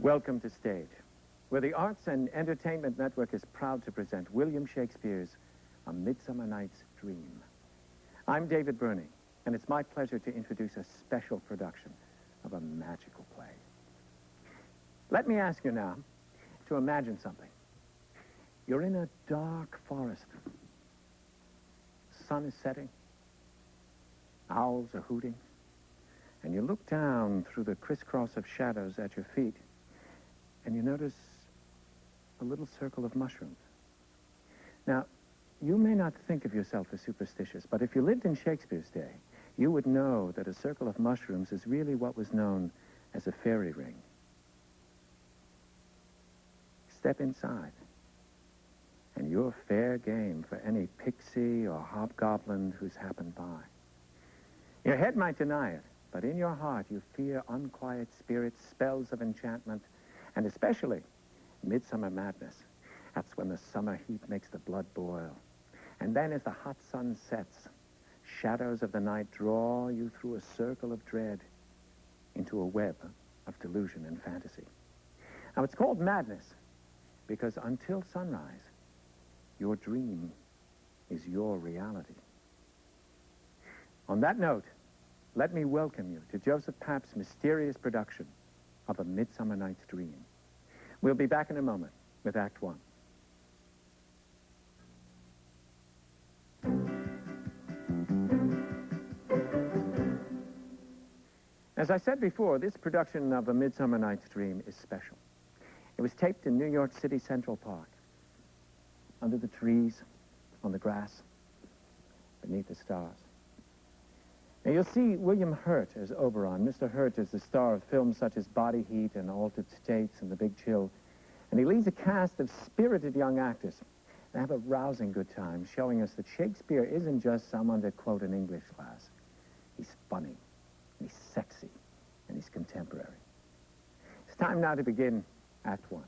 Welcome to Stage, where the Arts and Entertainment Network is proud to present William Shakespeare's A Midsummer Night's Dream. I'm David Burney, and it's my pleasure to introduce a special production of a magical play. Let me ask you now to imagine something. You're in a dark forest. The sun is setting. Owls are hooting. And you look down through the crisscross of shadows at your feet, and you notice a little circle of mushrooms. Now, you may not think of yourself as superstitious, but if you lived in Shakespeare's day, you would know that a circle of mushrooms is really what was known as a fairy ring. Step inside, and you're fair game for any pixie or hobgoblin who's happened by. Your head might deny it, but in your heart you fear unquiet spirits, spells of enchantment, and especially midsummer madness. That's when the summer heat makes the blood boil. And then as the hot sun sets, shadows of the night draw you through a circle of dread into a web of delusion and fantasy. Now, it's called madness because until sunrise, your dream is your reality. On that note, let me welcome you to Joseph Papp's mysterious production of A Midsummer Night's Dream. We'll be back in a moment with Act One. As I said before, this production of A Midsummer Night's Dream is special. It was taped in New York City Central Park, under the trees, on the grass, beneath the stars. Now, you'll see William Hurt as Oberon. Mr. Hurt is the star of films such as Body Heat and Altered States and The Big Chill. And he leads a cast of spirited young actors. They have a rousing good time, showing us that Shakespeare isn't just someone to quote an English class. He's funny, and he's sexy, and he's contemporary. It's time now to begin Act One.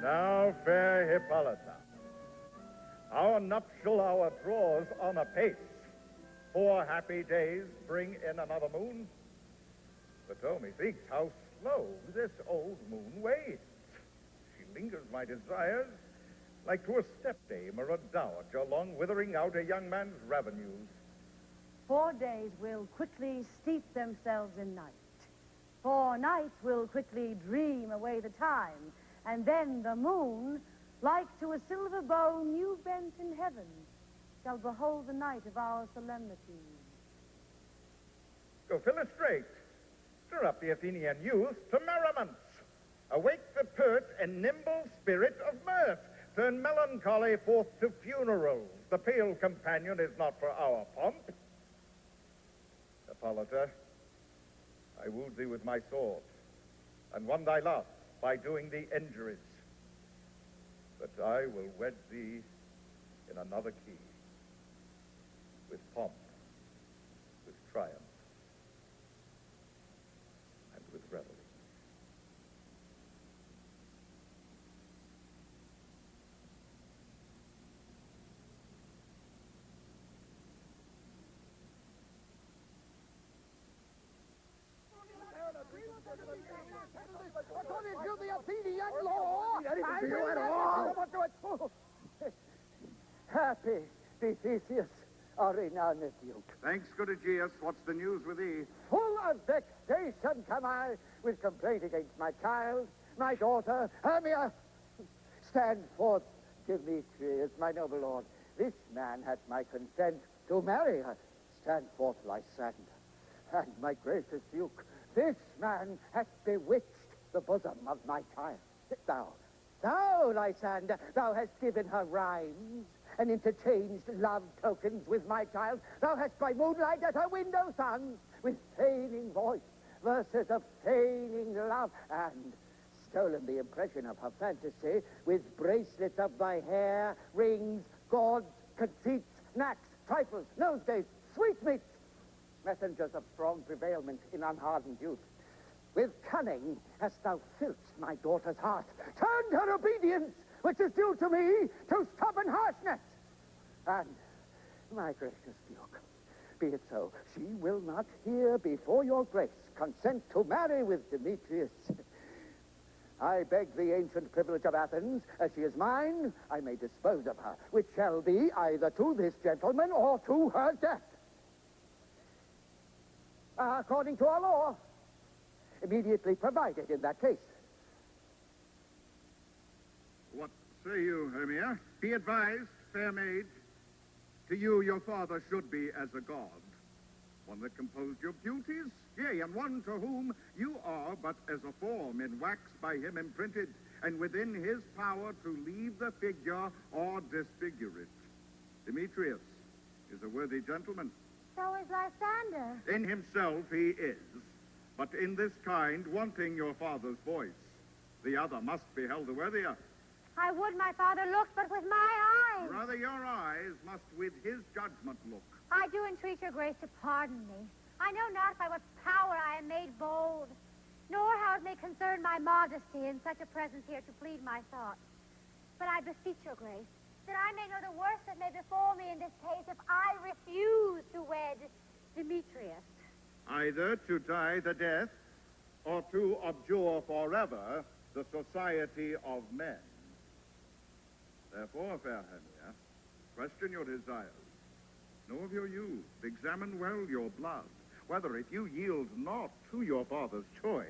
Now, fair Hippolyta, our nuptial hour draws on apace. 4 happy days bring in another moon. But oh, methinks how slow this old moon waits. She lingers my desires like to a stepdame or a dowager long withering out a young man's revenues. 4 days will quickly steep themselves in night. 4 nights will quickly dream away the time. And then the moon, like to a silver bow new bent in heaven, shall behold the night of our solemnity. Go fill it straight. Stir up the Athenian youth to merriments. Awake the pert and nimble spirit of mirth. Turn melancholy forth to funerals. The pale companion is not for our pomp. Hippolyta. I wooed thee with my sword, and won thy love by doing thee injuries. But I will wed thee in another key, with pomp, with triumph, and with revelry. According to the Athenian law, I will not do it. Happy the Theseus, our renowned Duke. Thanks, good Aegeus. What's the news with thee? Full of vexation come I with complaint against my child, my daughter, Hermia. Stand forth, Demetrius, my noble lord. This man hath my consent to marry her. Stand forth, Lysander. And my gracious Duke, this man hath bewitched the bosom of my child. Thou, Lysander, thou hast given her rhymes and interchanged love tokens with my child. Thou hast by moonlight at her window sung with feigning voice verses of feigning love, and stolen the impression of her fantasy with bracelets of thy hair, rings, gauds, conceits, knacks, trifles, nosegays, sweetmeats, messengers of strong prevailment in unhardened youth. With cunning hast thou filched my daughter's heart, turned her obedience, which is due to me, to stubborn harshness. And, my gracious Duke, be it so, she will not here before your grace consent to marry with Demetrius. I beg the ancient privilege of Athens, as she is mine, I may dispose of her, which shall be either to this gentleman or to her death. According to our law, immediately provided in that case. What say you, Hermia? Be advised, fair maid. To you, your father should be as a god. One that composed your beauties, yea, and one to whom you are but as a form in wax by him imprinted, and within his power to leave the figure or disfigure it. Demetrius is a worthy gentleman. So is Lysander. In himself he is, but in this kind wanting your father's voice. The other must be held the worthier. I would my father looked, but with my eyes. Rather your eyes must with his judgment look. I do entreat your grace to pardon me. I know not by what power I am made bold, nor how it may concern my modesty in such a presence here to plead my thoughts. But I beseech your grace that I may know the worst that may befall me in this case if I refuse to wed Demetrius. Either to die the death, or to abjure forever the society of men. Therefore, fair Hermia, question your desires. Know of your youth, examine well your blood, whether if you yield not to your father's choice,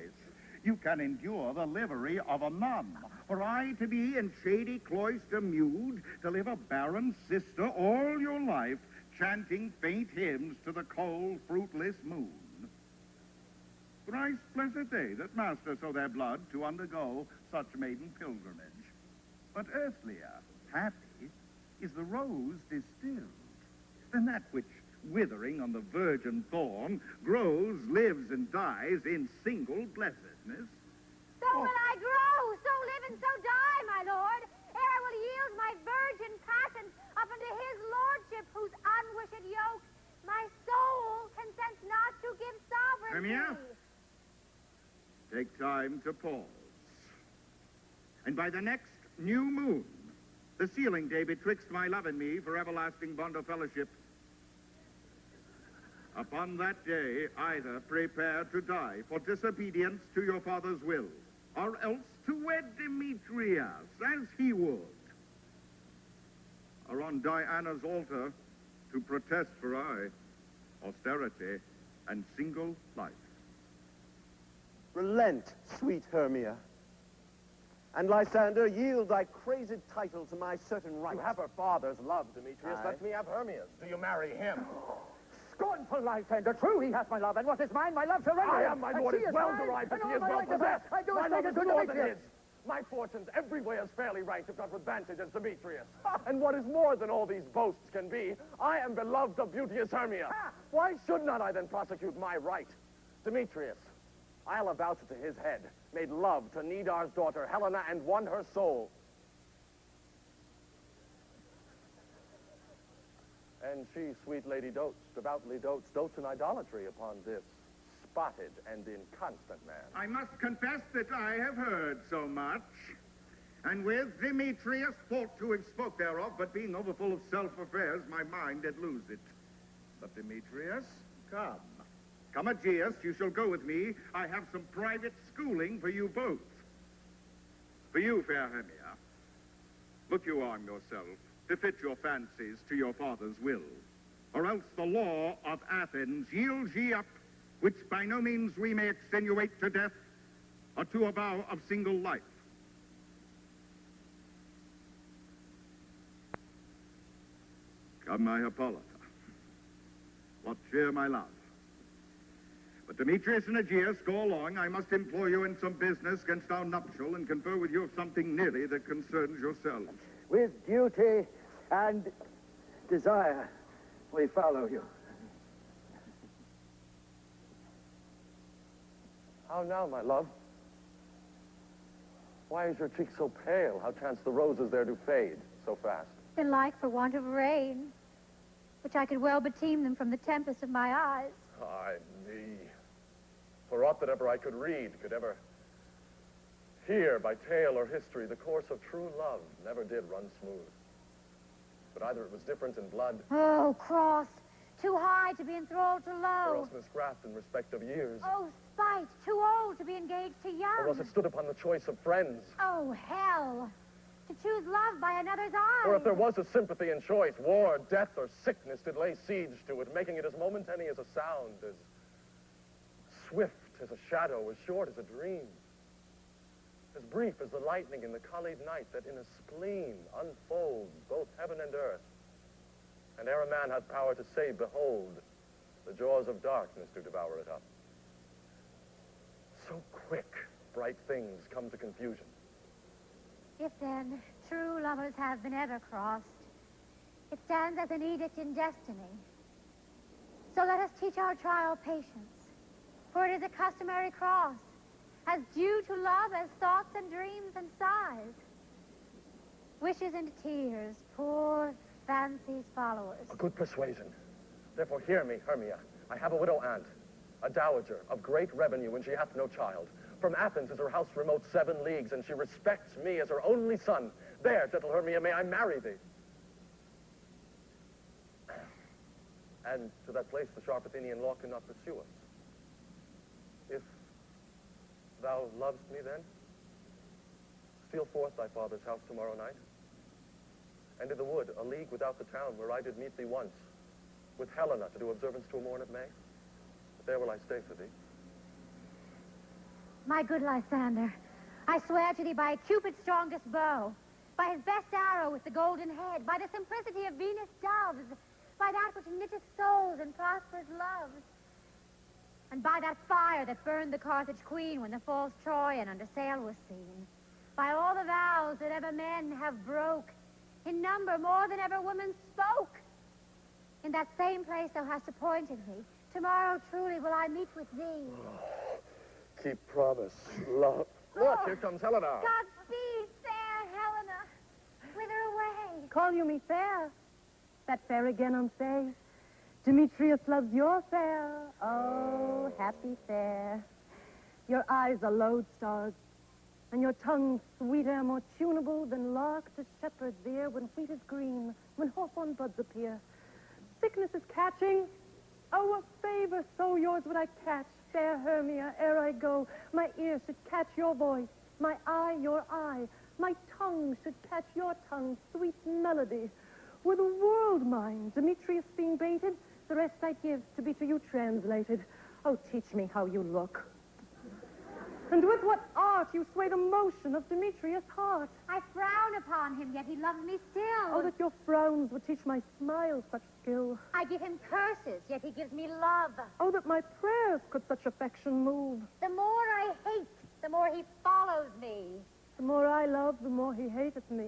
you can endure the livery of a nun. For I to be in shady cloister mewed, to live a barren sister all your life, chanting faint hymns to the cold, fruitless moon. Thrice blessed they that master so their blood to undergo such maiden pilgrimage. But earthlier, happy, is the rose distilled, than that which, withering on the virgin thorn, grows, lives, and dies in single blessedness. So will I grow, so live, and so die, my lord, ere I will yield my virgin passion up unto his lordship, whose unwished yoke my soul consents not to give sovereignty. Hermia? Take time to pause. And by the next new moon, the sealing day betwixt my love and me for everlasting bond of fellowship, upon that day either prepare to die for disobedience to your father's will, or else to wed Demetrius as he would, or on Diana's altar to protest for austerity and single life. Relent, sweet Hermia. And Lysander, yield thy crazed title to my certain right. You have her father's love, Demetrius. Aye. Let me have Hermia's. Do you marry him? Scornful Lysander, true he hath my love, and what is mine, my love shall render I him. am, my And lord, she is well mine, derived, and if he all is my well right to possessed. I do My estate love it is to more than Demetrius. his. My fortune's everywhere as fairly ranked, if not with vantage, as Demetrius. And what is more than all these boasts can be, I am beloved of beauteous Hermia. Why should not I then prosecute my right? Demetrius, I'll avouch it to his head, made love to Nidar's daughter, Helena, and won her soul. And she, sweet lady, devoutly dotes in idolatry upon this spotted and inconstant man. I must confess that I have heard so much, and with Demetrius thought to have spoke thereof, but being overfull of self-affairs, my mind did lose it. But Demetrius, come. Come, Aegeus, you shall go with me. I have some private schooling for you both. For you, fair Hermia, look you arm yourself to fit your fancies to your father's will, or else the law of Athens yields ye up, which by no means we may extenuate to death, or to a vow of single life. Come, my Hippolyta. What cheer, my love? But Demetrius and Aegeus, go along. I must employ you in some business against our nuptial and confer with you of something nearly that concerns yourselves. With duty and desire, we follow you. How now, my love? Why is your cheek so pale? How chance the roses there do fade so fast? Than like for want of rain, which I could well beteem them from the tempest of my eyes. Ay, me. For aught that ever I could read, could ever hear by tale or history, the course of true love never did run smooth. But either it was different in blood, Oh, cross, too high to be enthralled to or low. else misgrasped in respect of years, Oh, spite, too old to be engaged to or else young. it stood upon the choice of friends. Oh, hell, to choose love by another's eyes. Or if there was a sympathy in choice, war, death, or sickness did lay siege to it, making it as momentary as a sound, as swift as a shadow, as short as a dream, as brief as the lightning in the collied night that in a spleen unfolds both heaven and earth. And ere a man hath power to say, behold, the jaws of darkness do devour it up. So quick, bright things come to confusion. If then true lovers have been ever crossed, it stands as an edict in destiny. So let us teach our trial patience, for it is a customary cross, as due to love as thoughts and dreams and sighs. Wishes and tears, poor fancy's followers. A good persuasion. Therefore hear me, Hermia. I have a widow aunt, a dowager of great revenue, and she hath no child. From Athens is her house remote 7 leagues, and she respects me as her only son. There, gentle Hermia, may I marry thee. And to that place the sharp Athenian law cannot pursue us. If thou lovest me then, steal forth thy father's house tomorrow night, and in the wood, a league without the town, where I did meet thee once, with Helena to do observance to a morn of May. But there will I stay for thee. My good Lysander, I swear to thee by Cupid's strongest bow, by his best arrow with the golden head, by the simplicity of Venus' doves, by that which knitteth souls and prospers loves, and by that fire that burned the Carthage queen when the false Troyan under sail was seen, by all the vows that ever men have broke, in number more than ever women spoke. In that same place thou hast appointed me, tomorrow truly will I meet with thee. Keep promise, love. Look, here comes Helena. Godspeed, fair Helena. Whither away? Call you me fair? That fair again unsay. Demetrius loves your fair. Oh, happy fair. Your eyes are lodestars, and your tongue sweeter, more tunable than lark to shepherd's ear when wheat is green, when hawthorn buds appear. Sickness is catching. Oh, a favor so yours would I catch, fair Hermia, ere I go. My ear should catch your voice, my eye your eye. My tongue should catch your tongue, sweet melody. Were the world mine, Demetrius being baited, the rest I'd give to be to you translated. Oh, teach me how you look. And with what art you sway the motion of Demetrius' heart. I frown upon him, yet he loves me still. Oh, that your frowns would teach my smile such skill. I give him curses, yet he gives me love. Oh, that my prayers could such affection move. The more I hate, the more he follows me. The more I love, the more he hateth me.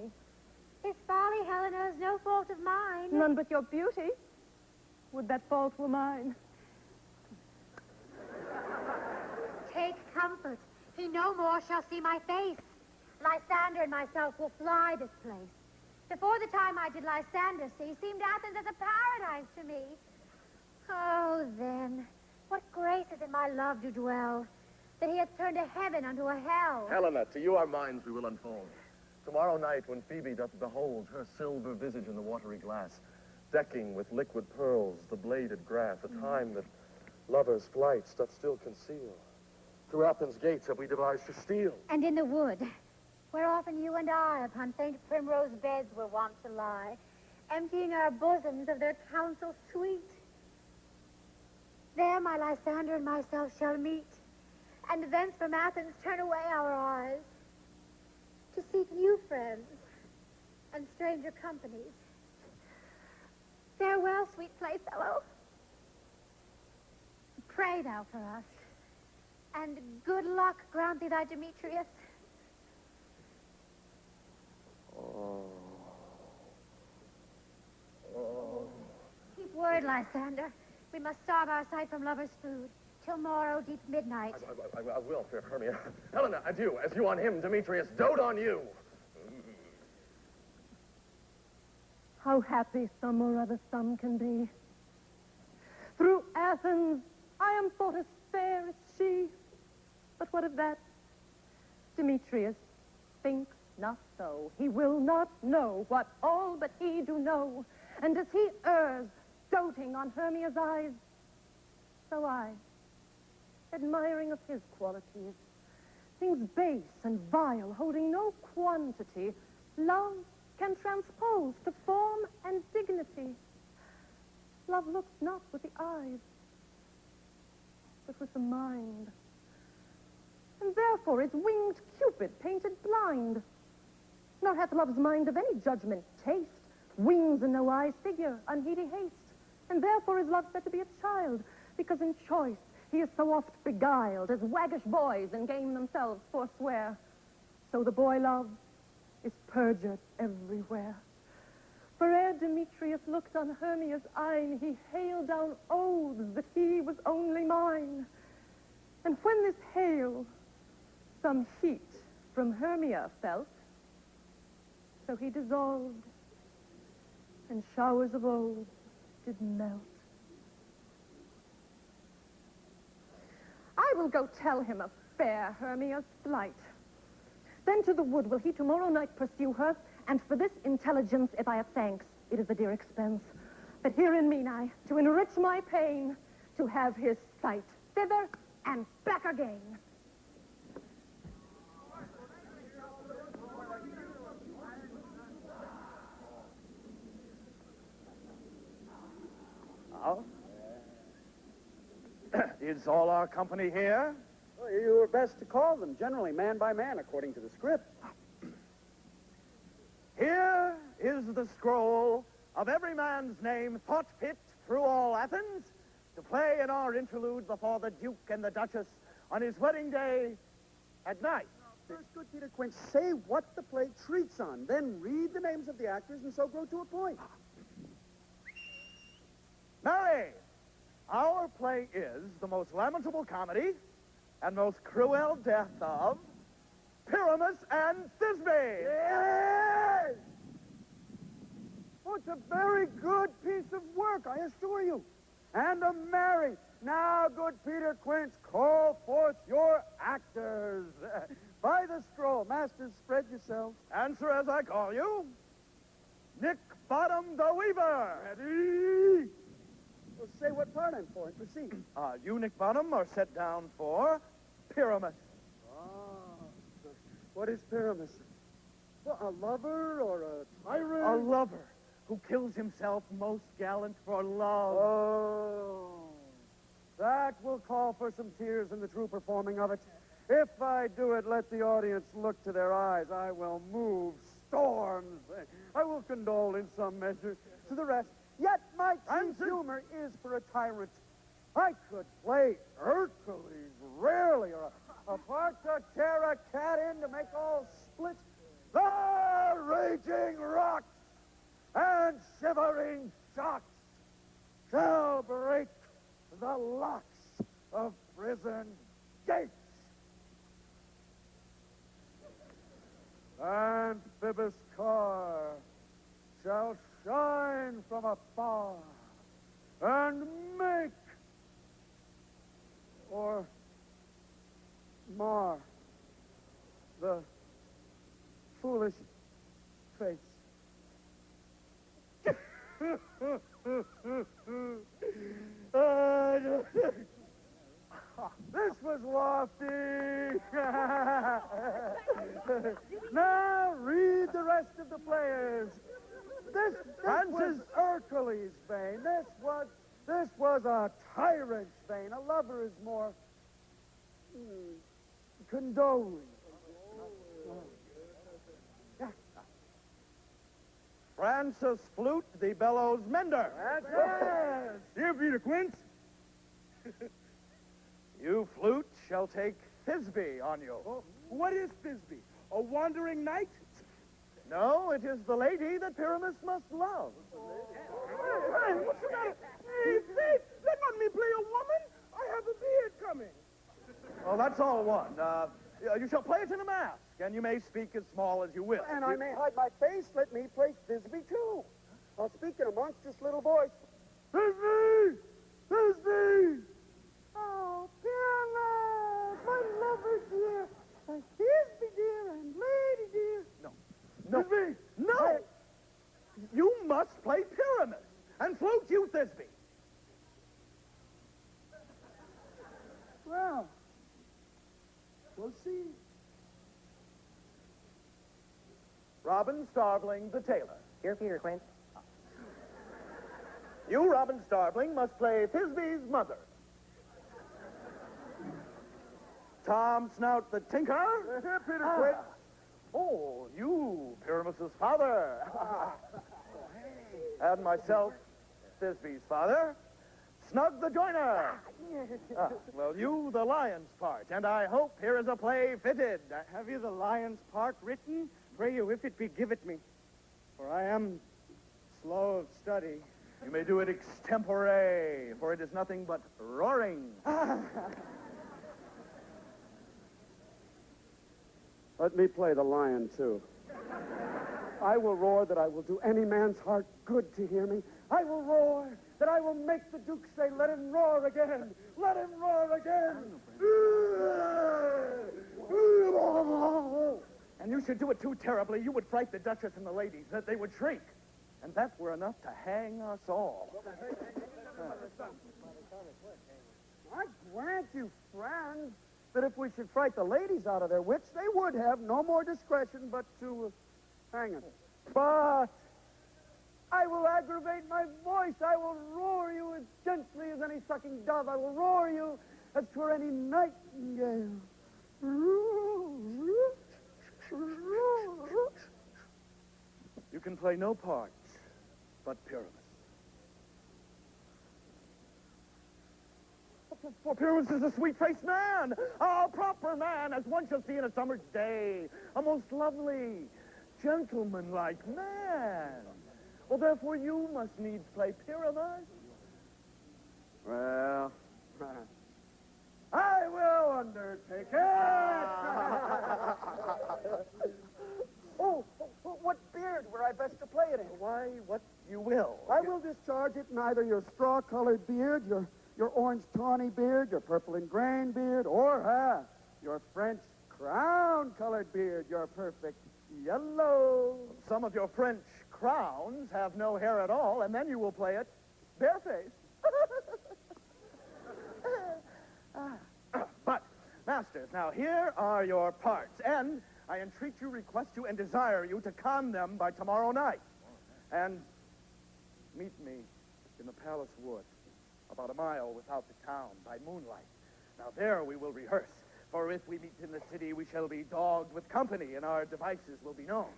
His folly, Helena, is no fault of mine. None but your beauty. Would that fault were mine. Take comfort. He no more shall see my face. Lysander and myself will fly this place. Before the time I did Lysander see, seemed Athens as a paradise to me. Oh, then, what grace is in my love do dwell, that he hath turned a heaven unto a hell. Helena, to you our minds we will unfold. Tomorrow night, when Phoebe doth behold her silver visage in the watery glass, decking with liquid pearls the bladed grass, a time that lovers' flights doth still conceal. Through Athens' gates have we devised to steal. And in the wood, where often you and I upon faint primrose beds were wont to lie, emptying our bosoms of their counsel sweet. There my Lysander and myself shall meet, and thence from Athens turn away our eyes, to seek new friends and stranger companies. Farewell, sweet playfellow. Pray thou for us, and good luck grant thee thy Demetrius. Keep word, Lysander. We must starve our sight from lovers' food till morrow deep midnight. I will, fair Hermia. Helena, adieu. As you on him, Demetrius, dote on you. How happy some or other some can be. Through Athens, I am thought as fair as she. But what of that? Demetrius thinks not so. He will not know what all but he do know. And as he errs, doting on Hermia's eyes, so I, admiring of his qualities, things base and vile, holding no quantity, love can transpose to form and dignity. Love looks not with the eyes, but with the mind. And therefore is winged Cupid painted blind. Nor hath love's mind of any judgment taste, wings and no eyes figure, unheedy haste. And therefore is love said to be a child, because in choice he is so oft beguiled, as waggish boys in game themselves forswear. So the boy love is perjured everywhere. For ere Demetrius looked on Hermia's eyne, he hailed down oaths that he was only mine. And when this hail some heat from Hermia felt, so he dissolved, and showers of old did melt. I will go tell him of fair Hermia's flight. Then to the wood will he tomorrow night pursue her, and for this intelligence, if I have thanks, it is a dear expense. But herein mean I, to enrich my pain, to have his sight thither and back again. Now, is all our company here? Well, you were best to call them, generally man by man, according to the script. Here is the scroll of every man's name thought fit through all Athens to play in our interlude before the Duke and the Duchess on his wedding day at night. First, good Peter Quince, say what the play treats on, then read the names of the actors and so grow to a point. Mary, our play is the most lamentable comedy and most cruel death of Pyramus and Thisbe. Yes! Oh, it's a very good piece of work, I assure you. And a merry. Now, good Peter Quince, call forth your actors. By the scroll, masters, spread yourselves. Answer as I call you. Nick Bottom the Weaver. Ready? Well, say what part I'm for and proceed. You, Nick Bottom, are set down for Pyramus. What is Pyramus? Well, a lover or a tyrant? A lover who kills himself most gallant for love. Oh, that will call for some tears in the true performing of it. If I do it, let the audience look to their eyes. I will move storms. I will condole in some measure to the rest. Yet my chief humor is for a tyrant. I could play Hercules, rarely, or apart to tear a cat in to make all split, the raging rocks and shivering shocks shall break the locks of prison gates. Amphibous car shall shine from afar and make or mar the foolish face. This was lofty. Now read the rest of the players. This was Hercules' vein. This was a tyrant's vein. A lover is more condoling. Francis Flute, the bellows mender. Yes. Here, Peter Quince. You, Flute, shall take Thisbe on you. Oh, what is Thisbe? A wandering knight? No, it is the lady that Pyramus must love. Hey, what's the matter? Hey, Faith, let not me play a woman. I have a beard coming. Oh, that's all one. You shall play it in a mask, and you may speak as small as you will. And I may hide my face. Let me play Thisbe, too. I'll speak in a monstrous little voice. Thisbe! Thisbe! Oh, Pyramus, my lover dear, Thisbe dear and lady dear. No. Thisbe! No! You must play Pyramus, and Flute you Thisbe. Well, we'll see. Robin Starveling, the tailor. Here, Peter Quince. You, Robin Starveling, must play Thisbe's mother. Tom Snout, the tinker. Here, Peter Quince. Oh, you, Pyramus's father. And myself, Thisbe's father, Snug the joiner. Well, you, the lion's part, and I hope here is a play fitted. Have you the lion's part written? Pray you, if it be, give it me. For I am slow of study. You may do it extempore, for it is nothing but roaring. Let me play the lion, too. I will roar that I will do any man's heart good to hear me. I will roar that I will make the Duke say, let him roar again. Let him roar again. And you should do it too terribly. You would fright the Duchess and the ladies, that they would shriek. And that were enough to hang us all. I grant you, friends, that if we should fright the ladies out of their wits, they would have no more discretion but to hang us. But I will aggravate my voice. I will roar you as gently as any sucking dove. I will roar you as 'twere any nightingale. You can play no part but Pyramus. For Pyramus is a sweet-faced man, a proper man, as one shall see in a summer's day, a most lovely, gentlemanlike man. Well, therefore, you must needs play Pyramus. Well, I will undertake it. Oh, what beard were I best to play it in? Why, what you will. I will discharge it in either your straw-colored beard, your orange tawny beard, your purple and grain beard, or your French crown-colored beard, your perfect yellow. Some of your French crowns have no hair at all, and then you will play it barefaced. But, masters, now here are your parts, and I entreat you, request you, and desire you to con them by tomorrow night. And meet me in the palace wood, about a mile without the town, by moonlight. Now there we will rehearse, for if we meet in the city, we shall be dogged with company, and our devices will be known.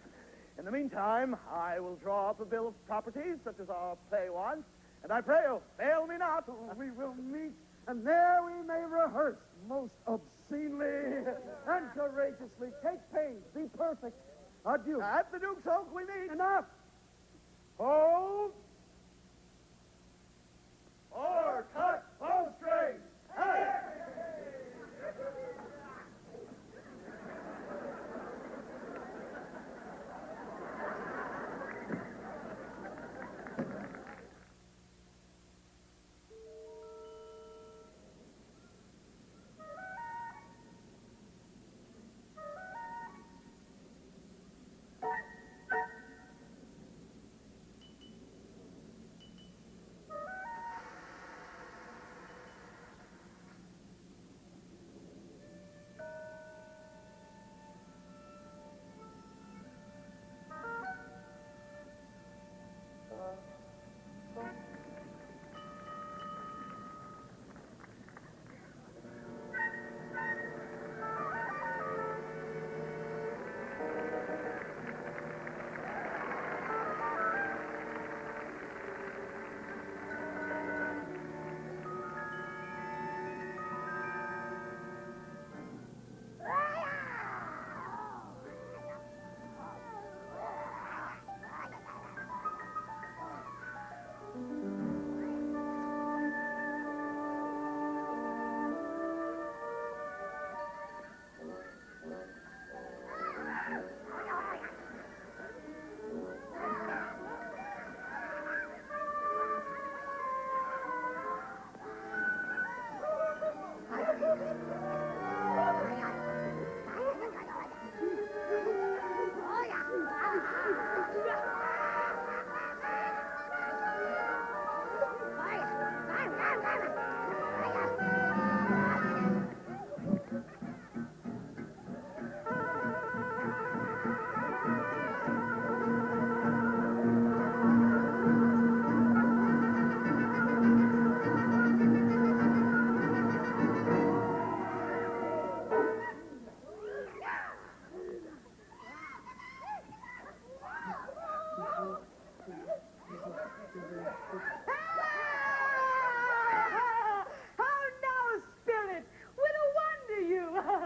In the meantime, I will draw up a bill of properties, such as our play wants, and I pray you, fail me not. We will meet And there we may rehearse most obscenely and courageously. Take pains, be perfect. Adieu. At the Duke's Oak we meet. Enough. Hold. Or cut bowstrings. Hey!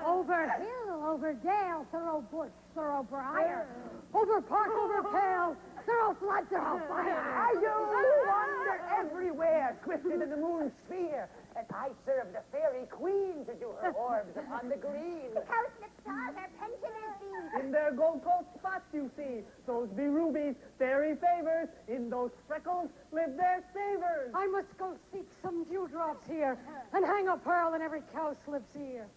Over hill, over dale, thorough bush, thorough briar. Over park, over pale, thorough flood, thorough fire. You wander everywhere, twisted in the moon's sphere, and I serve the fairy queen to do her orbs upon the green. The cowslip's tall, her pensioners be. In their gold coat spots you see, those be rubies, fairy favors. In those freckles live their savers. I must go seek some dewdrops here and hang a pearl in every cowslip's ear.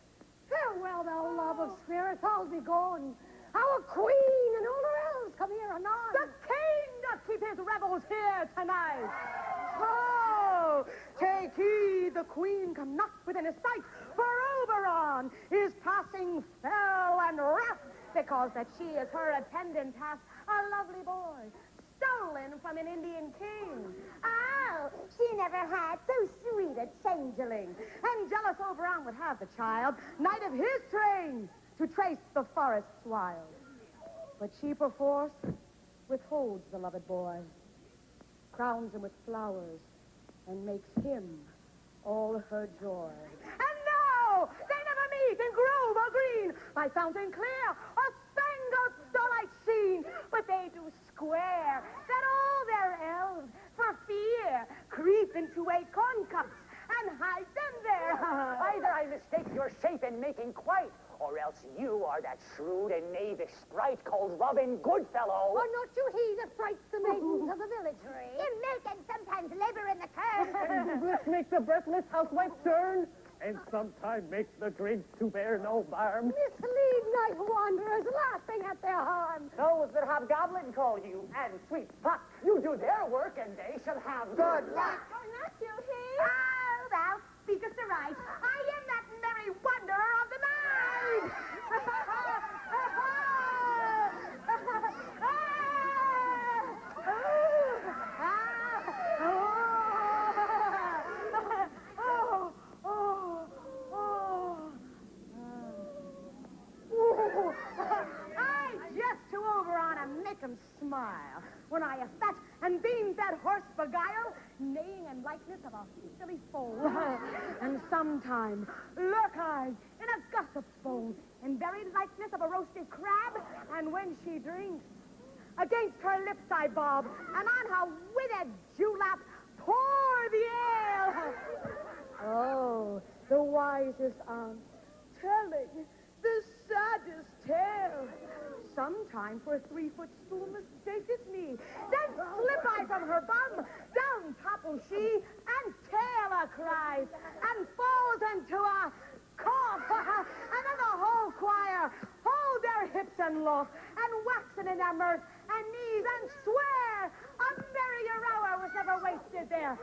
Farewell, thou love of spirits, I'll be gone. Our queen and all her elves come here anon. The king doth keep his rebels here tonight. Oh, take heed, the queen come not within his sight, for Oberon is passing fell and wrath, because that she as her attendant hath a lovely boy, stolen from an Indian king. Oh, she never had so sweet a changeling. And jealous Oberon would have the child, knight of his train, to trace the forests wild. But she perforce withholds the loved boy, crowns him with flowers, and makes him all her joy. And now they never meet in grove or green, by fountain clear or spangled starlight sheen, but they do square that all their elves for fear creep into acorn cups and hide them there. Either I mistake your shape in making quite, or else you are that shrewd and knavish sprite called Robin Goodfellow. Or not you he that frights the maidens of the village? In milk and sometimes liver in the curd. Bliss makes the breathless housewife turn, and sometimes makes the drinks to bear no barm. Mislead night wanderers, laughing at their harm. Those that have goblin call you, and sweet fuck, you do their work, and they shall have good luck. Oh, not you he. Oh, thou speakest aright. I am that merry wanderer of the night. I jest to Oberon and make him smile. When I have fat and beans that horse beguile, neighing and likeness of a silly foal. And sometime, lurk-eyed in a gossip's bowl, in very likeness of a roasted crab. And when she drinks, against her lips I bob, and on her withered dewlap pour the ale. Oh, the wisest aunt, telling the saddest tale. Sometime for a 3-foot stool mistaketh me. Then slip I from her bum, down topples she, and Taylor cries, and falls into a cough. And then the whole choir hold their hips and laugh, and waxen in their mirth and knees, and swear a merrier hour was ever wasted there.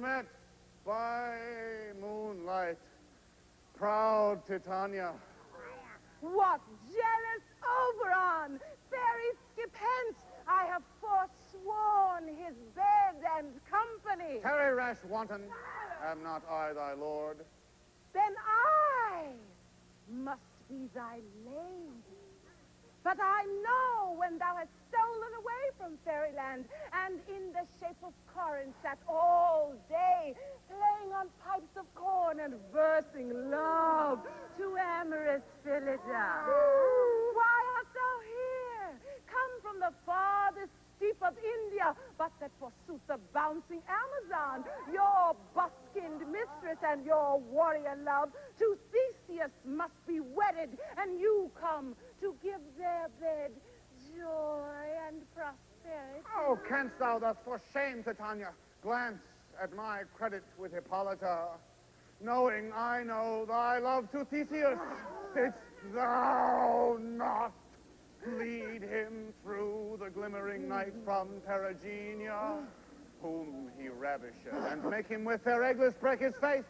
Met by moonlight, proud Titania. What jealous Oberon! Fairy skip hence! I have forsworn his bed and company. Tarry, rash wanton, am not I thy lord? Then I must be thy lady. But I know when thou hast stolen away from fairyland, and in the shape of Corin sat all day, playing on pipes of corn and versing love to amorous Phillida. Why art thou here? Come from the farthest steep of India, but that forsooth the bouncing Amazon, your buskinned mistress and your warrior love, to Theseus must be wedded, and you come to give their bed joy and prosperity. Oh, canst thou thus, for shame, Titania, glance at my credit with Hippolyta, knowing I know thy love to Theseus, didst thou not lead him through the glimmering night from Perigenia, whom he ravisheth, and make him with fair Eglis break his faith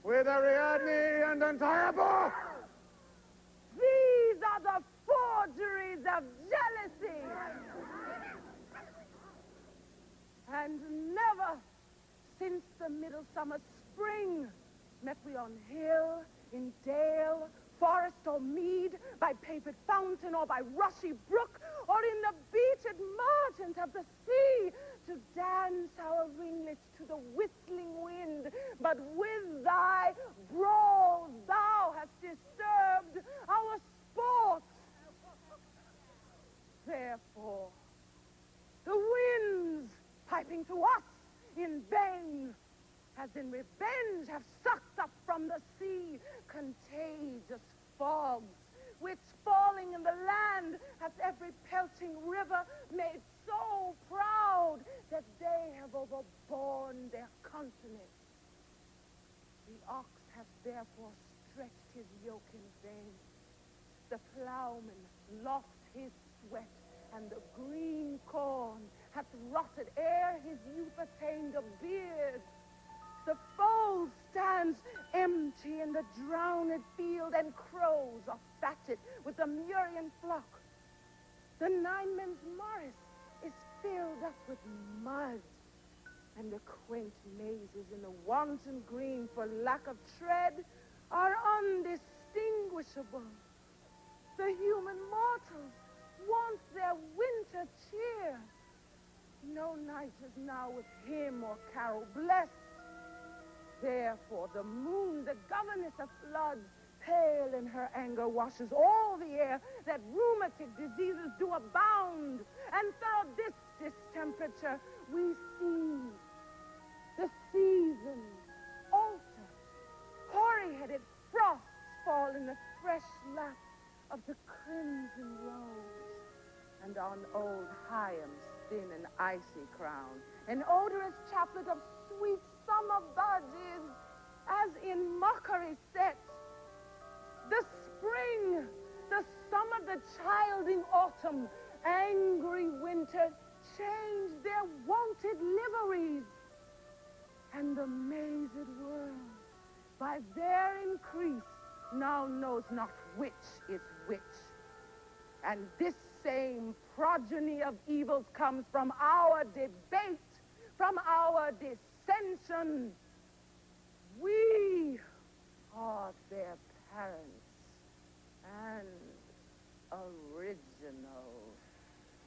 with Ariadne and Antiope? These are the forgeries of jealousy. And never since the middle summer spring met we on hill, in dale, forest or mead, by paved fountain or by rushy brook, or in the beached margent of the sea, to dance our ringlets to the whistling wind. But with thy brawl thou hast disturbed our sport. Therefore, the winds, piping to us in vain, as in revenge have sucked up from the sea contagious fogs, which falling in the land hath every pelting river made so proud that they have overborne their continent. The ox hath therefore stretched his yoke in vain. The plowman lost his sweat, and the green corn hath rotted ere his youth attained a beard. The fold stands empty in the drowned field, and crows are fatted with the murrian flock. The 9 men's Morris is filled up with mud, and the quaint mazes in the wanton green for lack of tread are undistinguishable. The human mortals want their winter cheer. No night is now with hymn or carol blessed. Therefore the moon, the governess of floods, pale in her anger, washes all the air, that rheumatic diseases do abound. And through this distemperature we see the seasons alter. Hoary-headed frosts fall in the fresh lap of the crimson rose, and on old Hyam spin an icy crown. An odorous chaplet of sweet summer buds is, as in mockery set, the spring, the summer, the childing autumn, angry winter change their wonted liveries, and the mazed world, by their increase, now knows not which is which. And this same progeny of evils comes from our debate, from our dissension. We are their parents and original.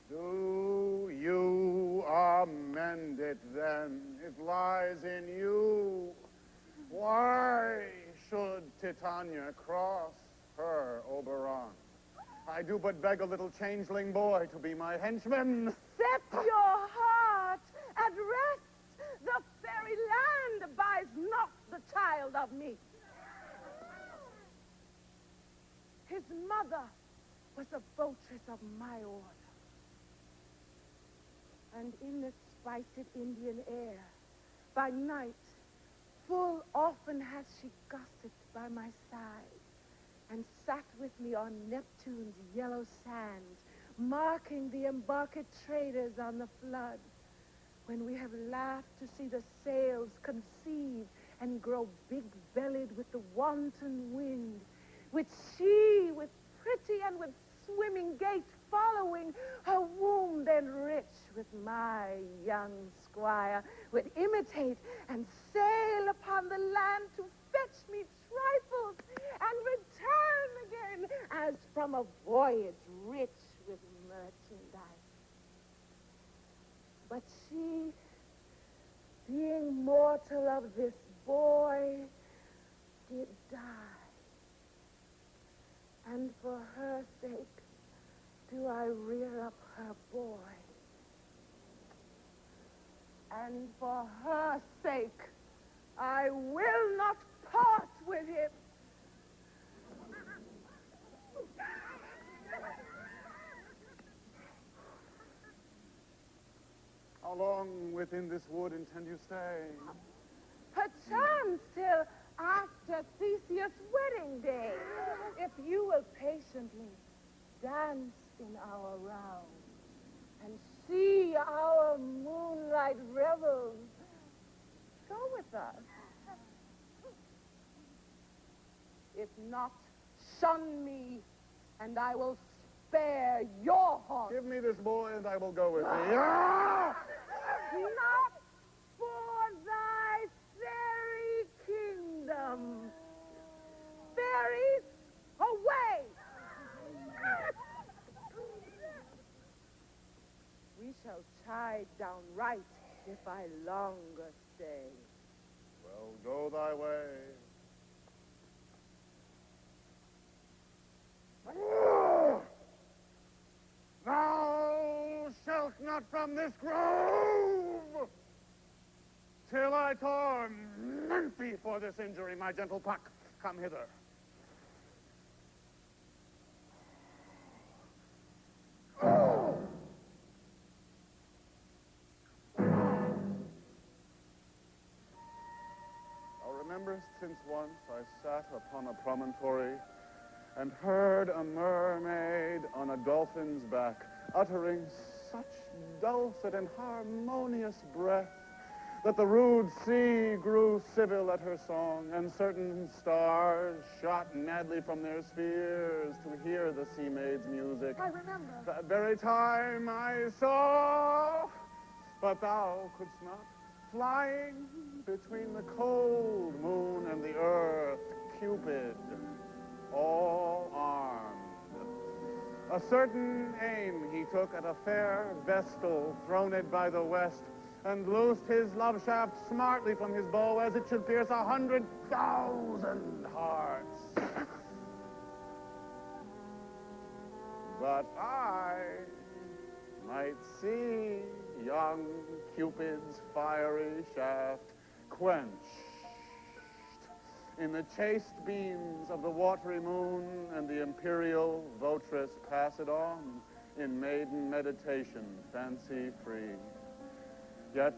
Do you amend it then? It lies in you. Why should Titania cross her Oberon? I do but beg a little changeling boy to be my henchman. Set your heart at rest. The fairy land buys not the child of me. His mother was a votress of my order. And in the spiced Indian air, by night, full often has she gossiped by my side, and sat with me on Neptune's yellow sands, marking the embarked traders on the flood, when we have laughed to see the sails conceive and grow big-bellied with the wanton wind, which she, with pretty and with swimming gait following, her womb then rich with my young squire, would imitate and sail upon the land to fetch me trifles and return again as from a voyage rich with merchandise. But she, being mortal of this boy, did die. And for her sake do I rear up her boy. And for her sake I will not part with him. How long within this wood intend you stay? Perchance till after Theseus' wedding day, if you will patiently dance in our round and see our moonlight revels. Go with us. If not, shun me, and I will spare your heart. Give me this boy, and I will go with thee. Not for thy fairy kingdom. Fairies, away! We shall chide down right if I longer stay. Well, go thy way. Thou shalt not from this grove till I torment thee for this injury, my gentle Puck. Come hither. Rememberest since once I sat upon a promontory and heard a mermaid on a dolphin's back uttering such dulcet and harmonious breath that the rude sea grew civil at her song, and certain stars shot madly from their spheres to hear the sea maid's music. I remember. That very time I saw, but thou couldst not, flying between the cold moon and the earth, Cupid, all armed. A certain aim he took at a fair vestal throned by the west, and loosed his love shaft smartly from his bow as it should pierce 100,000 hearts. But I might see young Cupid's fiery shaft quenched in the chaste beams of the watery moon, and the imperial votress pass it on in maiden meditation, fancy-free. Yet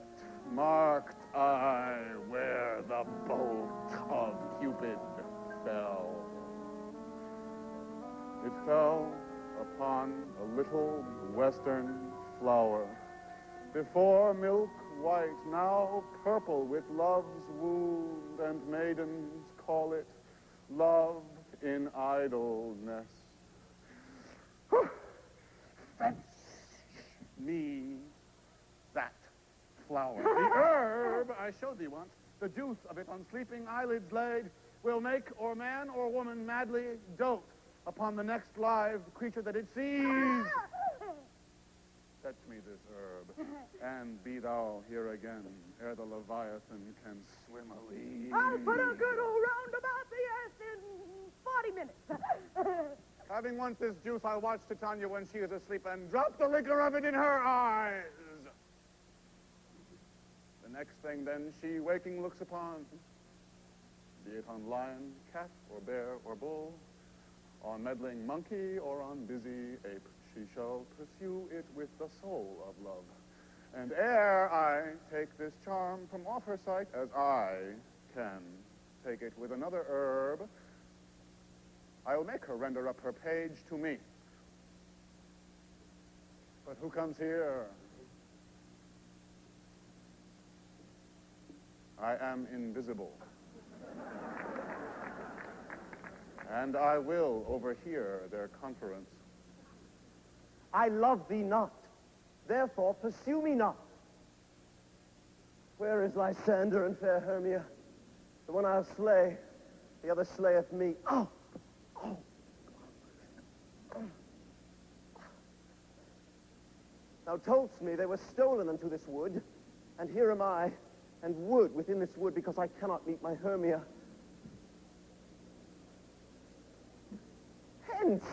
marked I where the bolt of Cupid fell. It fell upon a little western flower, before milk white, now purple with love's wound, and maidens call it love in idleness. Fetch me that flower. The herb I showed thee once, the juice of it on sleeping eyelids laid, will make or man or woman madly dote upon the next live creature that it sees. Fetch me this herb, and be thou here again, ere the Leviathan can swim a league. I'll put a good old roundabout the earth in 40 minutes. Having once this juice, I'll watch Titania when she is asleep, and drop the liquor of it in her eyes. The next thing then she waking looks upon, be it on lion, cat, or bear, or bull, on meddling monkey, or on busy ape, she shall pursue it with the soul of love. And ere I take this charm from off her sight, as I can take it with another herb, I'll make her render up her page to me. But who comes here? I am invisible. And I will overhear their conference. I love thee not, therefore pursue me not. Where is Lysander and fair Hermia? The one I'll slay, the other slayeth me. Oh! Oh! Thou toldst me they were stolen unto this wood, and here am I, and wood within this wood, because I cannot meet my Hermia. Hence!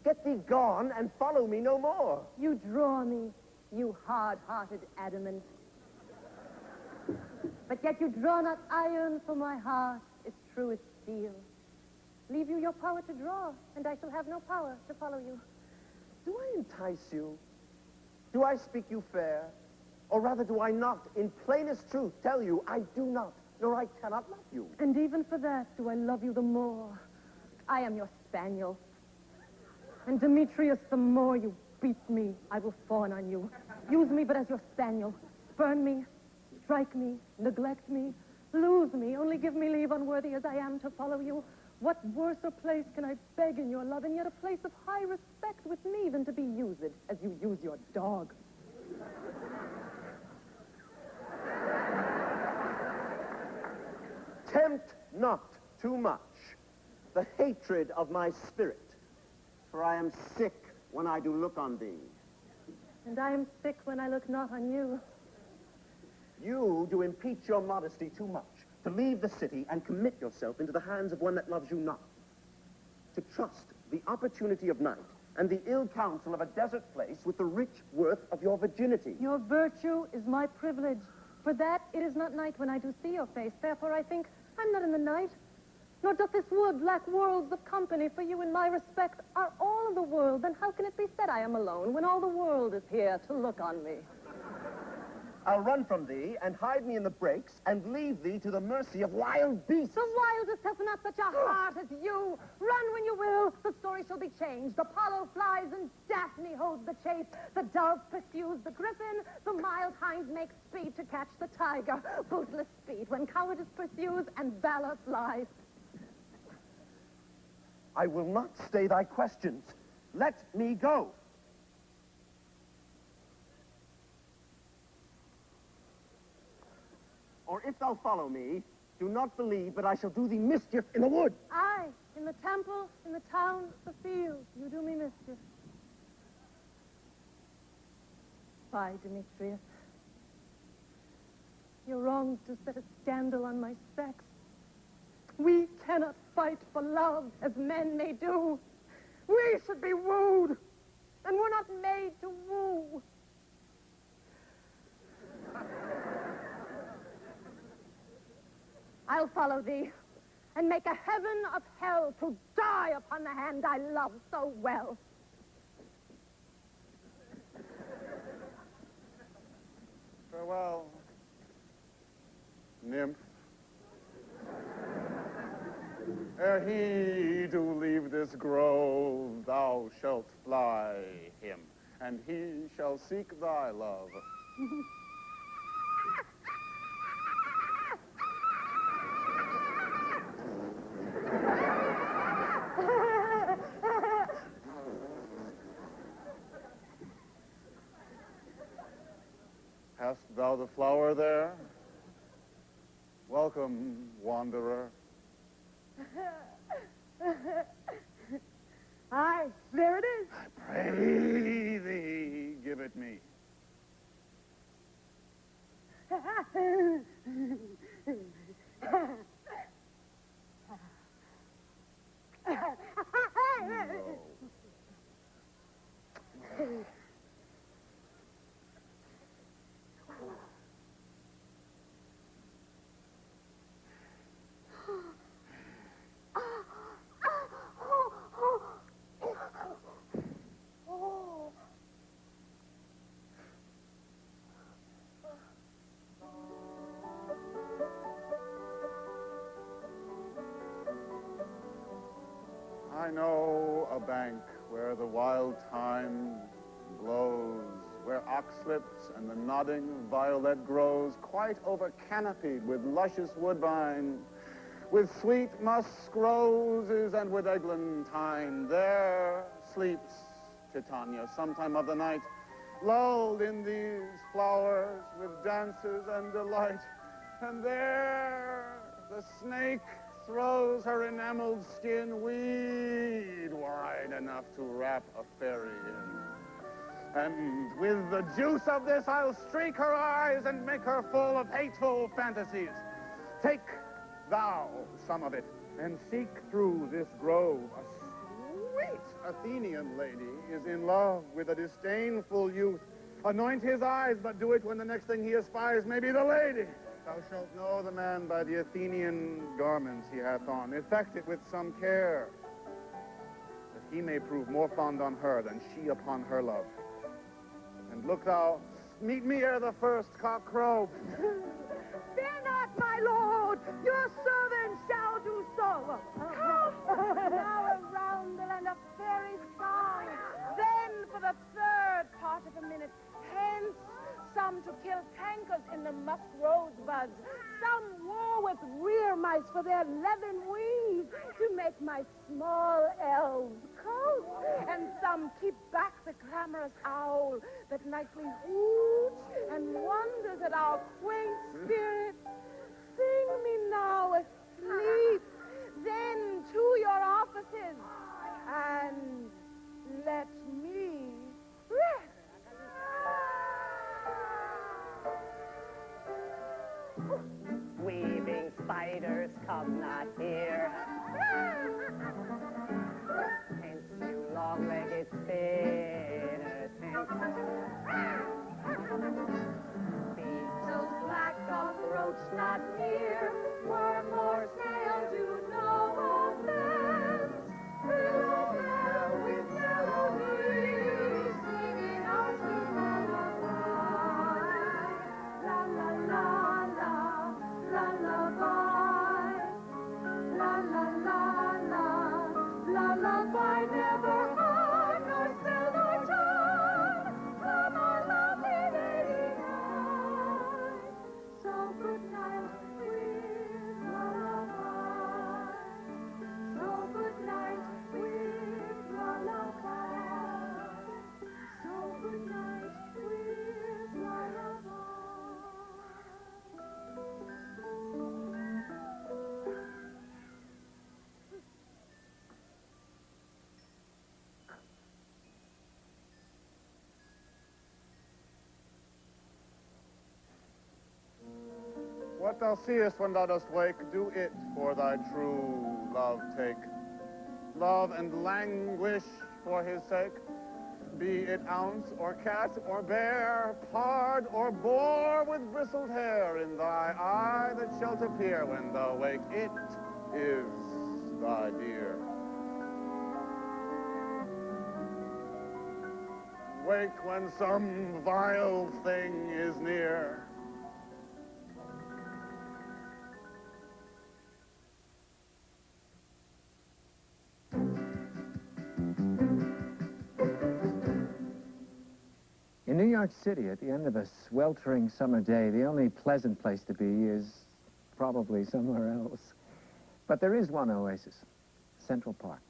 Get thee gone and follow me no more. You draw me, you hard-hearted adamant. But yet you draw not iron, for my heart is true as steel. Leave you your power to draw, and I shall have no power to follow you. Do I entice you? Do I speak you fair? Or rather, do I not, in plainest truth, tell you I do not, nor I cannot love you? And even for that do I love you the more. I am your spaniel. And Demetrius, the more you beat me, I will fawn on you. Use me but as your spaniel. Spurn me, strike me, neglect me, lose me, only give me leave, unworthy as I am, to follow you. What worser place can I beg in your love, and yet a place of high respect with me, than to be used as you use your dog? Tempt not too much the hatred of my spirit, for I am sick when I do look on thee. And I am sick when I look not on you. You do impeach your modesty too much, to leave the city and commit yourself into the hands of one that loves you not. To trust the opportunity of night and the ill counsel of a desert place with the rich worth of your virginity. Your virtue is my privilege. For that it is not night when I do see your face. Therefore I think I'm not in the night. Nor doth this wood lack worlds of company, for you in my respect are all of the world. Then how can it be said I am alone, when all the world is here to look on me? I'll run from thee and hide me in the brakes and leave thee to the mercy of wild beasts. The wildest has not such a heart as you. Run when you will, the story shall be changed. Apollo flies and Daphne holds the chase. The dove pursues the griffin. The mild hind makes speed to catch the tiger. Bootless speed when cowardice pursues and valor flies. I will not stay thy questions. Let me go. Or if thou follow me, do not believe that I shall do thee mischief in the wood. Aye, in the temple, in the town, the field, you do me mischief. Bye, Demetrius. You're wrong to set a scandal on my sex. We cannot fight for love as men may do. We should be wooed, and we're not made to woo. I'll follow thee, and make a heaven of hell to die upon the hand I love so well. Farewell, nymph. Ere he do leave this grove, thou shalt fly him, and he shall seek thy love. Hast thou the flower there? Welcome, wanderer. Aye, there it is. I pray thee, give it me. I know a bank where the wild thyme blows, where oxlips and the nodding violet grows, quite over-canopied with luscious woodbine, with sweet musk roses and with eglantine. There sleeps Titania sometime of the night, lulled in these flowers with dances and delight. And there the snake throws her enameled skin weed wide enough to wrap a fairy in. And with the juice of this, I'll streak her eyes and make her full of hateful fantasies. Take thou some of it, and seek through this grove. A sweet Athenian lady is in love with a disdainful youth. Anoint his eyes, but do it when the next thing he espies may be the lady. Thou shalt know the man by the Athenian garments he hath on. Effect it with some care, that he may prove more fond on her than she upon her love. And look thou, meet me ere the first cock crow. Fear not, my lord, your servant shall do so. Now a roundel and a fairy song. Then for the third part of a minute, hence some to kill tankers in the musk rosebuds, some war with rear mice for their leaven weave to make my small elves coat, and some keep back the clamorous owl that nightly hoots and wonders at our quaint spirit. Sing me now asleep, then to your offices, and let me rest. Weaving spiders, come not here. Hence, you long-legged spinners, hence. Beetles black approach not near. Worm or snail do no offense. Fill air with melody, singing our sweet lullaby. What thou seest when thou dost wake, do it for thy true love take. Love and languish for his sake. Be it ounce or cat or bear, pard or boar with bristled hair, in thy eye that shalt appear when thou wake, it is thy dear. Wake when some vile thing is near. In New York City, at the end of a sweltering summer day, the only pleasant place to be is probably somewhere else. But there is one oasis, Central Park.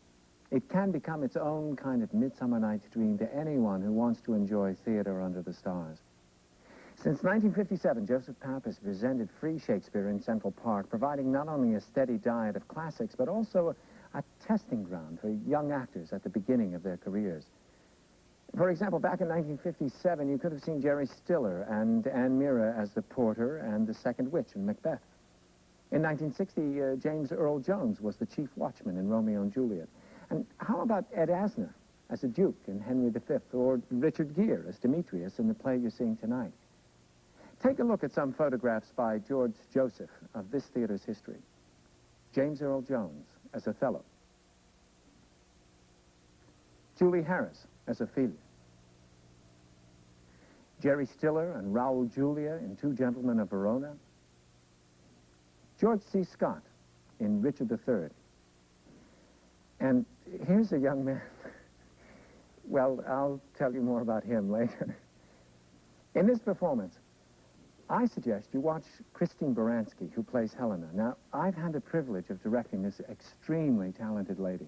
It can become its own kind of Midsummer Night's Dream to anyone who wants to enjoy theater under the stars. Since 1957, Joseph Pappas presented free Shakespeare in Central Park, providing not only a steady diet of classics, but also a testing ground for young actors at the beginning of their careers. For example, back in 1957, you could have seen Jerry Stiller and Anne Meara as the porter and the second witch in Macbeth. In 1960, James Earl Jones was the chief watchman in Romeo and Juliet. And how about Ed Asner as a duke in Henry V, or Richard Gere as Demetrius in the play you're seeing tonight? Take a look at some photographs by George Joseph of this theater's history. James Earl Jones as Othello. Julie Harris as Ophelia. Jerry Stiller and Raoul Julia in Two Gentlemen of Verona. George C. Scott in Richard III. And here's a young man. Well, I'll tell you more about him later. In this performance, I suggest you watch Christine Baranski, who plays Helena. Now, I've had the privilege of directing this extremely talented lady.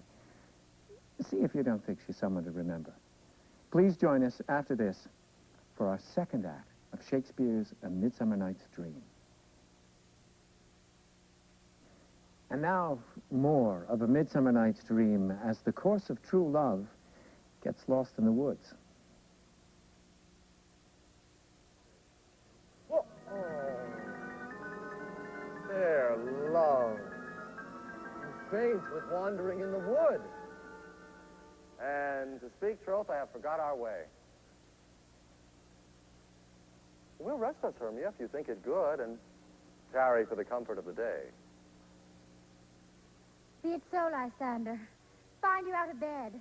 See if you don't think she's someone to remember. Please join us after this for our second act of Shakespeare's A Midsummer Night's Dream. And now, more of A Midsummer Night's Dream as the course of true love gets lost in the woods. There, love. You faint with wandering in the wood. And to speak troth, I have forgot our way. We'll rest us, Hermia, if you think it good, and tarry for the comfort of the day. Be it so, Lysander. Find you out of bed.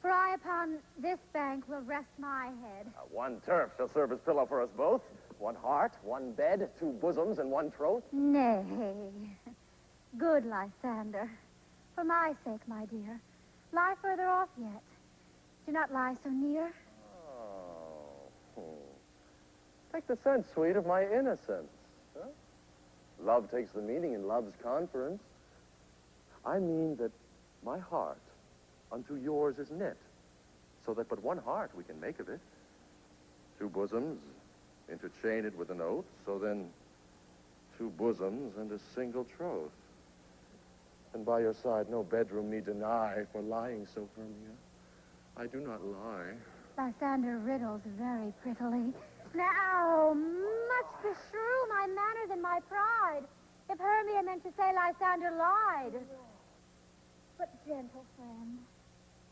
For I upon this bank will rest my head. One turf shall serve as pillow for us both. One heart, one bed, two bosoms, and one troth. Nay. Good Lysander. For my sake, my dear. Lie further off yet. Do not lie so near. Oh. Take the sense, sweet, of my innocence. Huh? Love takes the meaning in love's conference. I mean that my heart unto yours is knit, so that but one heart we can make of it. Two bosoms interchained with an oath, so then two bosoms and a single troth. And by your side no bedroom need deny, for lying so, Hermia, I do not lie. Lysander riddles very prettily. Now, much beshrew my manners and my pride, if Hermia meant to say Lysander lied. But, gentle friend,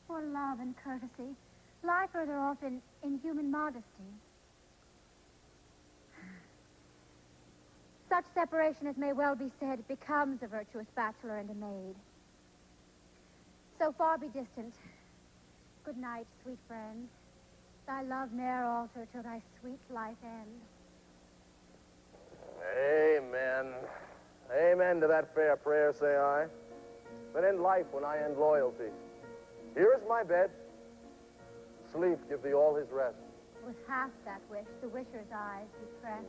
for love and courtesy, lie further off in human modesty. Such separation as may well be said becomes a virtuous bachelor and a maid. So far be distant. Good night, sweet friend. Thy love ne'er alter till thy sweet life end. Amen. Amen to that fair prayer, say I. But end life when I end loyalty. Here is my bed. Sleep give thee all his rest. With half that wish, the wisher's eyes he pressed.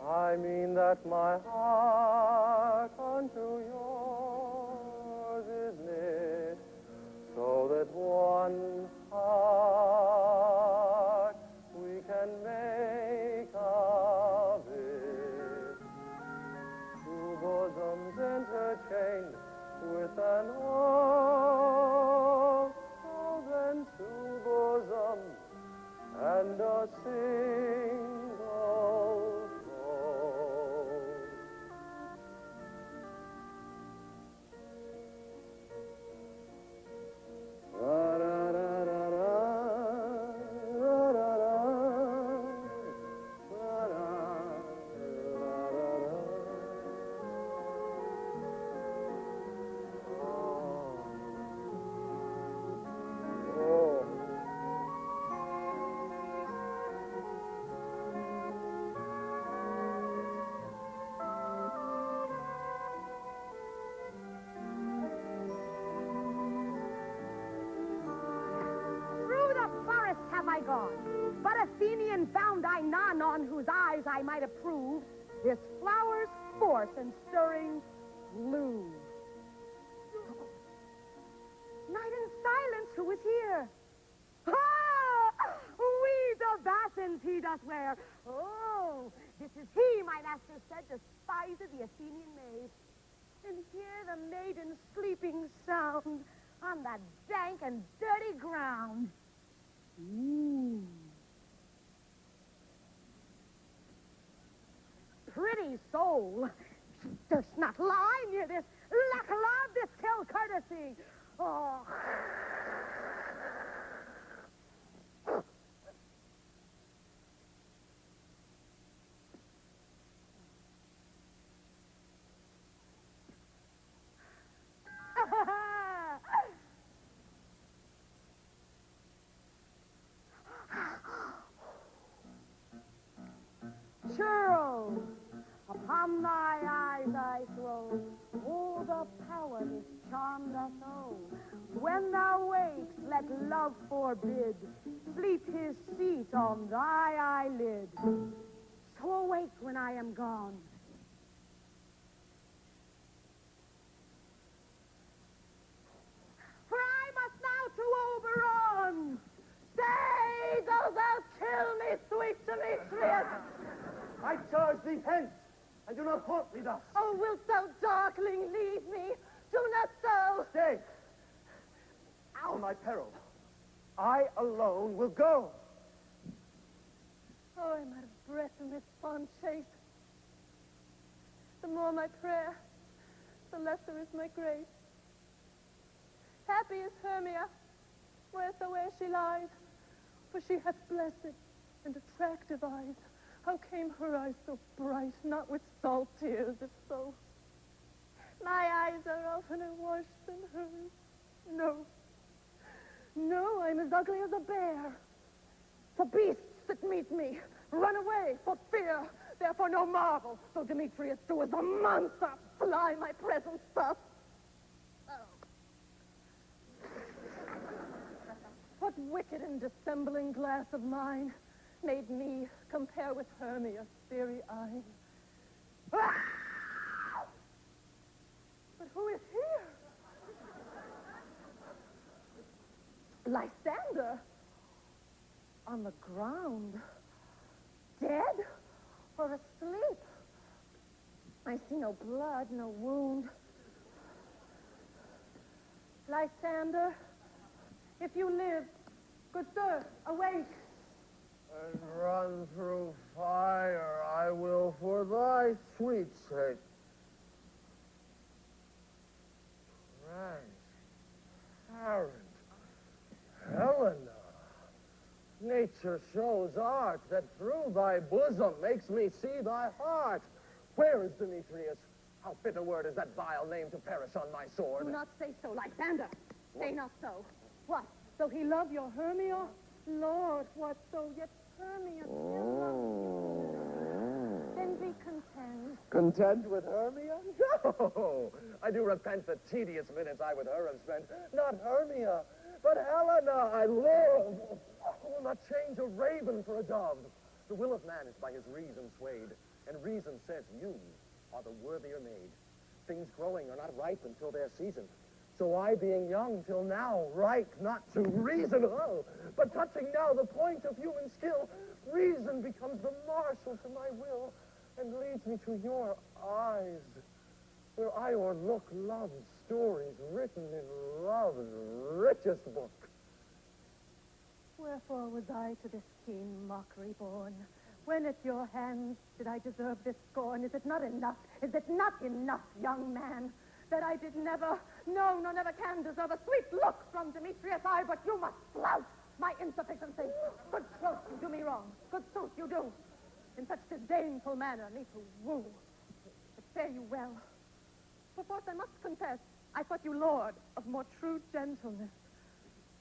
I mean that my heart unto yours is knit, so that one heart we can make of it. Two bosoms interchained with an oath, so then two bosoms and a single Athenian found I none on whose eyes I might approve this flower's force and stirring bloom. Night and silence, who is here? Ha! Weeds of basins he doth wear. Oh, this is he, my master said, despised the Athenian maid. And hear the maiden's sleeping sound on that dank and dirty ground. Ooh. Pretty soul. Durst not lie near this lack love, this kill courtesy. Oh. Churl, upon thy eyes I throw, oh, the power this charm doth owe. When thou wakes, let love forbid, sleep his seat on thy eyelid. So awake when I am gone. For I must now to Oberon. Stay, though thou kill me, sweet Demetrius. I charge thee hence, and do not haunt me thus. Oh, wilt thou, darkling, leave me? Do not so. Stay. On my peril. I alone will go. Oh, I'm out of breath in this fond chase. The more my prayer, the lesser is my grace. Happy is Hermia, wheresoe'er she lies, for she hath blessed and attractive eyes. How came her eyes so bright, not with salt tears, if so? My eyes are oftener washed than hers. No, no, I'm as ugly as a bear. The beasts that meet me run away for fear. Therefore no marvel, though Demetrius do as a monster fly my presence thus. Oh. What wicked and dissembling glass of mine made me compare with Hermia's fiery eyes? Ah! But who is here? Lysander, on the ground, dead or asleep? I see no blood, no wound. Lysander, if you live, good sir, awake. And run through fire I will for thy sweet sake. Transparent Helena, nature shows art that through thy bosom makes me see thy heart. Where is Demetrius? How fit a word is that vile name to perish on my sword? Do not say so, Lysander. Say not so. What, though he love your Hermia? Lord, what so yet Hermia still loves you? Then be content. Content with Hermia? No! I do repent the tedious minutes I with her have spent. Not Hermia, but Helena I love. I will not change a raven for a dove. The will of man is by his reason swayed, and reason says you are the worthier maid. Things growing are not ripe until their season. So I, being young till now, ripe not to reason, oh, but touching now the point of human skill, reason becomes the marshal to my will, and leads me to your eyes, where I o'erlook love's stories written in love's richest book. Wherefore was I to this keen mockery born? When at your hands did I deserve this scorn? Is it not enough? Is it not enough, young man, that I did never, no, nor never can deserve a sweet look from Demetrius' eye, but you must flout my insufficiency. Good troth, you do me wrong. Good sooth, you do. In such disdainful manner, me to woo. But fare you well. Perforce I must confess, I thought you lord of more true gentleness.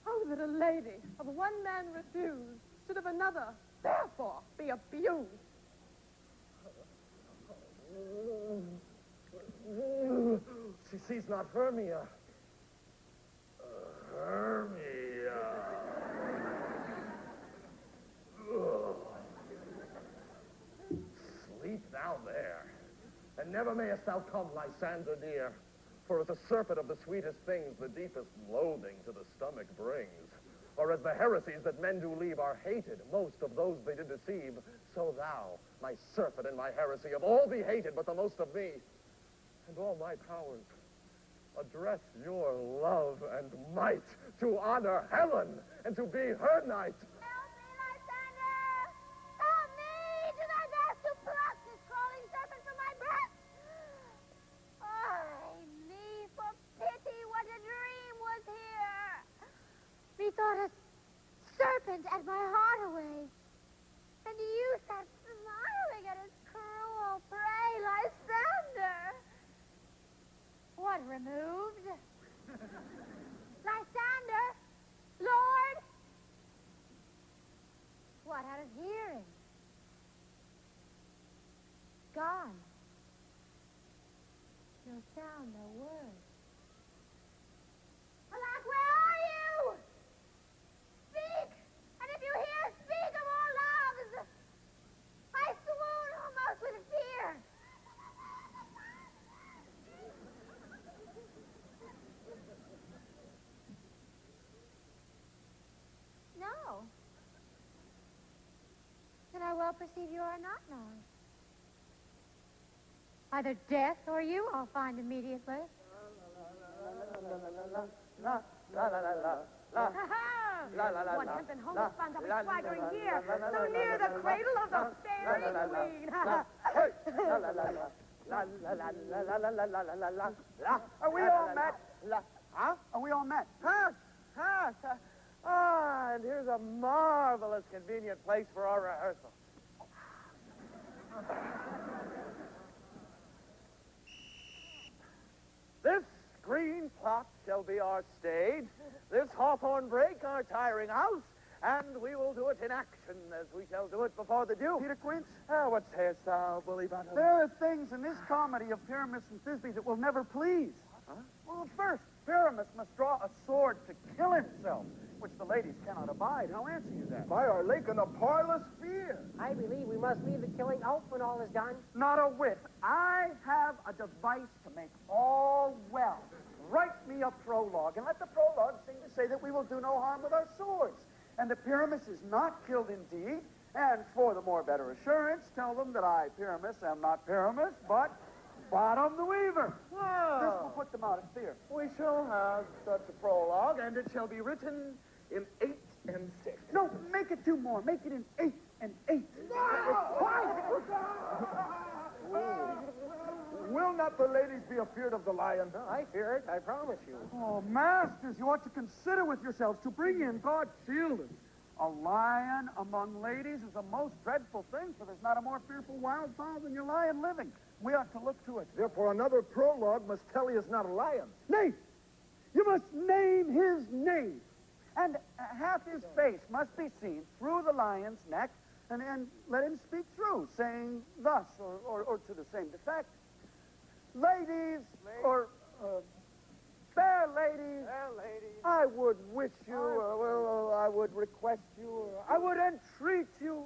Oh, that a lady of one man refused should of another, therefore, be abused. She sees not Hermia. Hermia. there. And never mayest thou come, Lysander dear, for as a serpent of the sweetest things the deepest loathing to the stomach brings, or as the heresies that men do leave are hated most of those they did deceive, so thou, my serpent and my heresy, of all be hated but the most of me, and all my powers, address your love and might to honor Helen and to be her knight. Help me, Lysander! Help me! Do thy best to pluck this crawling serpent from my breast! Ay, me, for pity, what a dream was here! Methought a serpent at my heart away, and you sat smiling at his cruel prey, Lysander! What removed? Lysander! Lord! What out of hearing? Gone. No sound, no word. Alas, where are you? Speak! And if you hear, speak of our loves! I swoon almost with fear. No. Then I well perceive you are not known. Either death or you I'll find immediately. One hempen homeless finds up his swaggering here, so near the cradle of the fairy queen. Are we all met? Huh? Are we all met? And here's a marvelous convenient place for our rehearsal. This green plot shall be our stage, this hawthorn brake our tiring house, and we will do it in action as we shall do it before the Duke. Peter Quince? What sayest thou, Bully Bottom? There are things in this comedy of Pyramus and Thisbe that will never please. Huh? Well, first, Pyramus must draw a sword to kill himself, which the ladies cannot abide. How answer you that? By our lake in a parlous fear. I believe we must leave the killing out when all is done. Not a whit. I have a device to make all well. Write me a prologue, and let the prologue seem to say that we will do no harm with our swords, and that Pyramus is not killed indeed, and for the more better assurance, tell them that I, Pyramus, am not Pyramus, but Bottom the Weaver. This will put them out of fear. We shall have such a prologue, and it shall be written in 8 and 6. No, make it 2 more. Make it in 8 and 8. Will not the ladies be afeard of the lion? No, I fear it, I promise you. Oh, masters, you ought to consider with yourselves to bring in, God shield us. A lion among ladies is a most dreadful thing, for there's not a more fearful wildfowl than your lion living. We ought to look to it. Therefore, another prologue must tell he is not a lion. Nay, you must name his name. And half his face must be seen through the lion's neck, and let him speak through, saying thus, or to the same effect. Ladies, or fair ladies, I would wish you, I would request you, I would entreat you,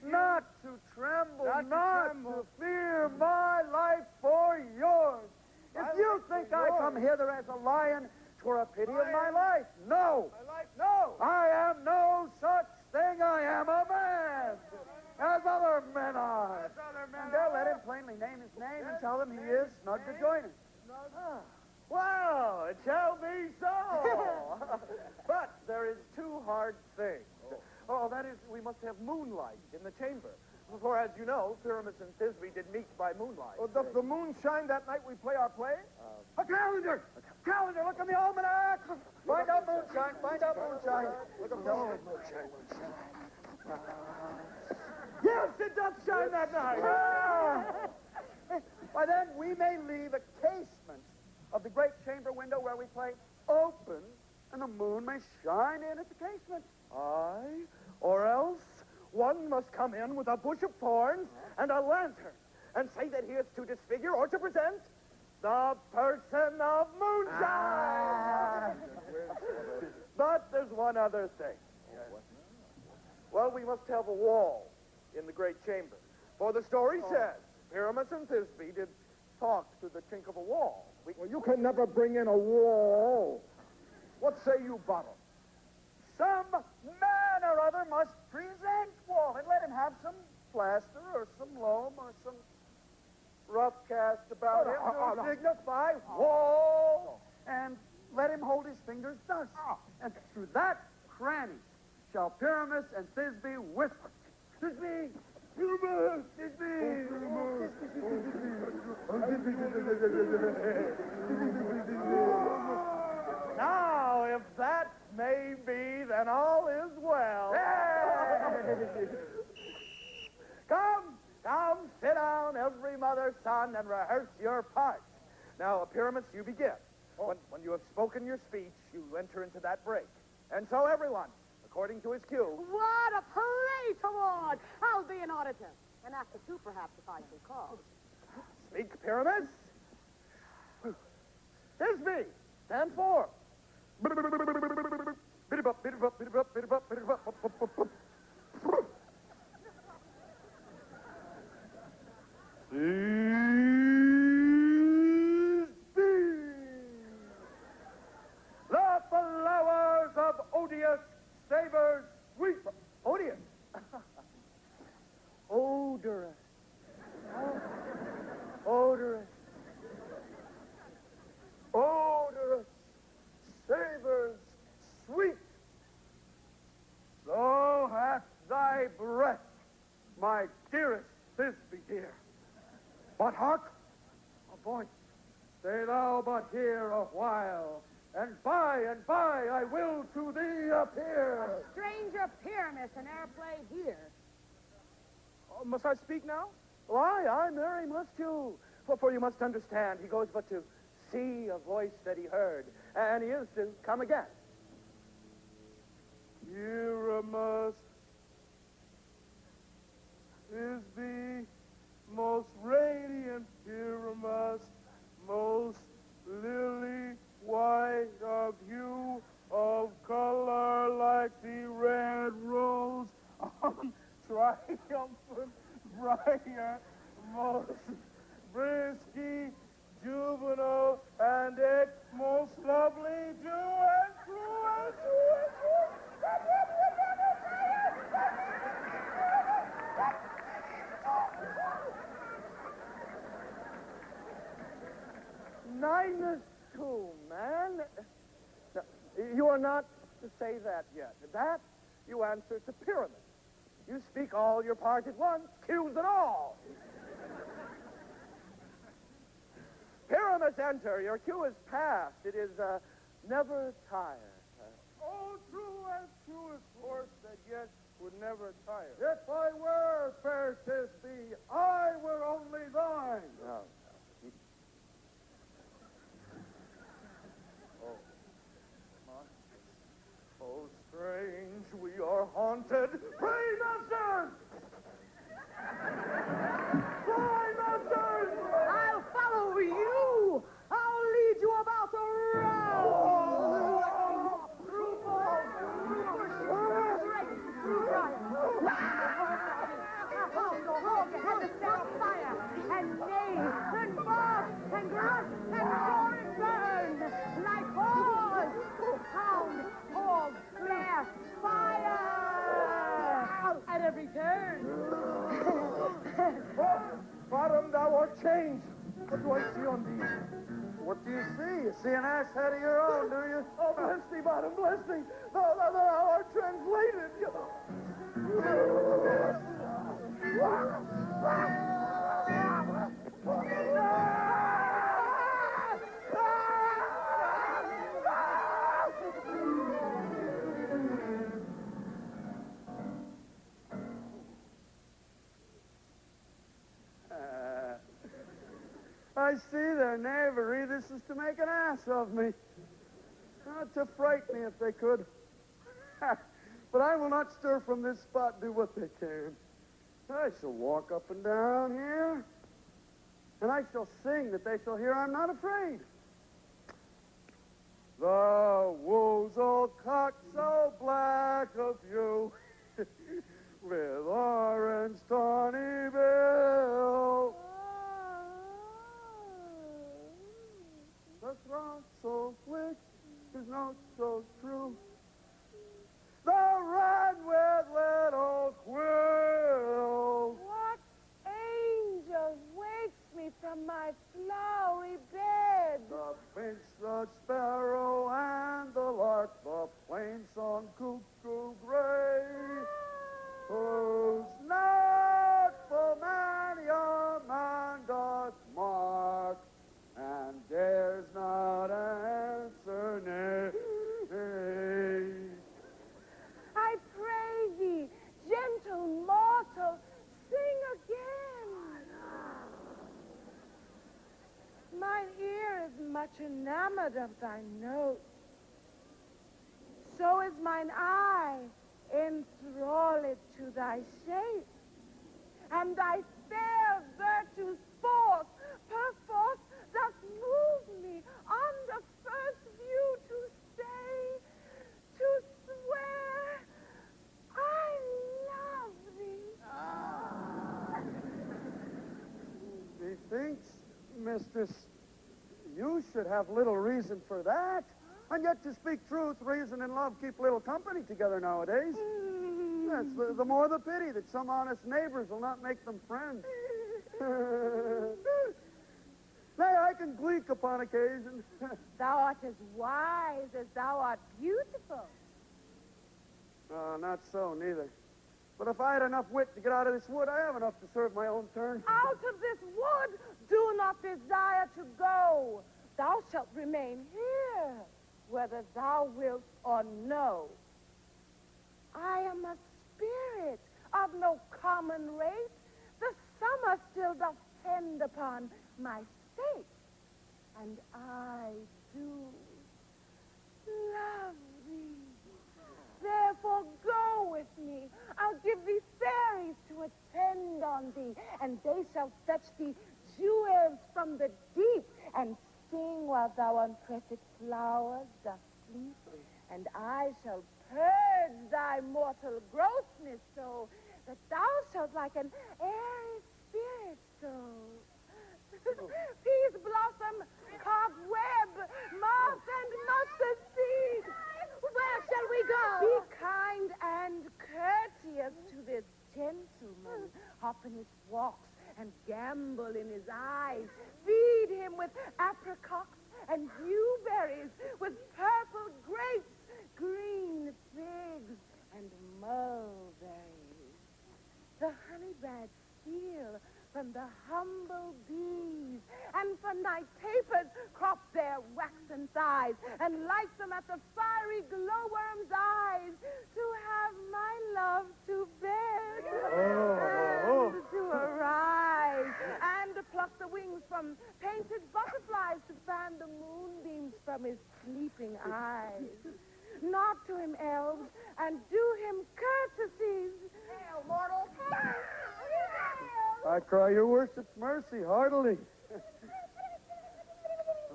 not to tremble, not to fear my life for yours. If you think I come hither as a lion, 'twere a pity of my life. No, I am no such thing. I am a man, as other men are. And they'll let him plainly name his name and tell him he is snug to join us. Well, it shall be so. But there is 2 hard things. Oh, that is, we must have moonlight in the chamber. For, as you know, Pyramus and Thisbe did meet by moonlight. Oh, does the moon shine that night we play our play? A calendar! Calendar, look in the almanac! Find out moonshine, find out moonshine. Look at the moonshine. Yes, it does shine that night. By then, we may leave a casement of the great chamber window where we play open, and the moon may shine in at the casement. Aye, or else one must come in with a bush of thorns and a lantern and say that he is to disfigure or to present the person of moonshine. But there's one other thing. Well, we must have a wall in the great chamber. For the story says Pyramus and Thisbe did talk through the chink of a wall. Well, you can never bring in a wall. What say you, Bottle? Some man or other must present wall, and let him have some plaster or some loam or some rough cast about him to dignify wall, and let him hold his fingers thus. And through that cranny shall Pyramus and Thisbe whisper. Thisbe! Pyramus! Thisbe! Now, if that may be, then all is well. Come, sit down, every mother's son, and rehearse your parts. Now, Pyramus, you begin. When you have spoken your speech, you enter into that break. And so, everyone, according to his cue. What a play toward! I'll be an auditor. An actor, too, perhaps, if I should call. Speak, Pyramus. Thisbe, stand forth. The flowers of odious savors sweet. Odious. Odorous. Odorous. Odorous savors sweet. So hath thy breath, my dearest Thisbe dear. But hark, a voice. Stay thou but here a while, and by I will to thee appear. A stranger Pyramus, an airplay here. Must I speak now? Aye, marry, must you. For you must understand, he goes but to see a voice that he heard, and he is to come again. Pyramus, Thisbe, most radiant Pyramus, most lily white of hue, of color like the red rose on triumphant briar, most brisky, juvenile, and it most lovely, do and true and true and true. Minus 2, man. Now, you are not to say that yet. That you answer to Pyramus. You speak all your part at once, cues and all. Pyramus, enter. Your cue is past. It is never tire. Oh, true as horse that yet would never tire. If I were fair Thisbe, I were only thine. No. Oh, strange, we are haunted. Pray, masters! Pray, masters! I'll follow you. I'll lead you about the round. Through balls, through bushes, through briars. You had to set fire, and neigh, and bark, and grunt, and roar and burn, like horse, hound, hog, flare, fire, at every turn. Bottom, thou art changed. What do I see on thee? What do you see? You see an ass head of your own, do you? Oh, bless thee, Bottom, bless thee. Thou art translated. I see their knavery. This is to make an ass of me. Not to fright me if they could. But I will not stir from this spot, do what they can. I shall walk up and down here, and I shall sing that they shall hear I'm not afraid. The woozle cock so black of you, with orange tawny bill. so sweet, his note so true. The red with little quill. What angel wakes me from my flowery bed? The finch, the sparrow, and the lark, the plain song cuckoo gray, whose note full many a man doth mark, and dares not answer nay. I pray thee, gentle mortal, sing again. Mine ear is much enamored of thy note. So is mine eye enthralled to thy shape. And thy fair virtue's force, perforce, doth move me on the first view to say, to swear, I love thee. Methinks, mistress, you should have little reason for that. And yet, to speak truth, reason and love keep little company together nowadays. That's the more the pity that some honest neighbors will not make them friends. Nay, I can gleek upon occasion. Thou art as wise as thou art beautiful. Not so, neither. But if I had enough wit to get out of this wood, I have enough to serve my own turn. Out of this wood do not desire to go. Thou shalt remain here, whether thou wilt or no. I am a spirit of no common race. The summer still doth tend upon my state, and I do love thee. Therefore go with me. I'll give thee fairies to attend on thee, and they shall fetch thee jewels from the deep, and sing while thou unpressed flowers dost sleep, and I shall purge thy mortal grossness so that thou shalt like an airy spirit so. Peas blossom, cobweb, moth, and mustard seed. Where shall we go? Be kind and courteous to this gentleman. Hop in his walks and gambol in his eyes. Feed him with apricots and dewberries, with purple grapes, green figs, and mulberries. The honey bags steal from the humble bees, and from thy tapers crop their waxen thighs, and light them at the fiery glowworm's eyes, to have my love to bed, and to arise, and to pluck the wings from painted butterflies, to fan the moonbeams from his sleeping eyes. Nod to him, elves, and do him courtesies. Hail, mortal! Hail! I cry your worship's mercy heartily.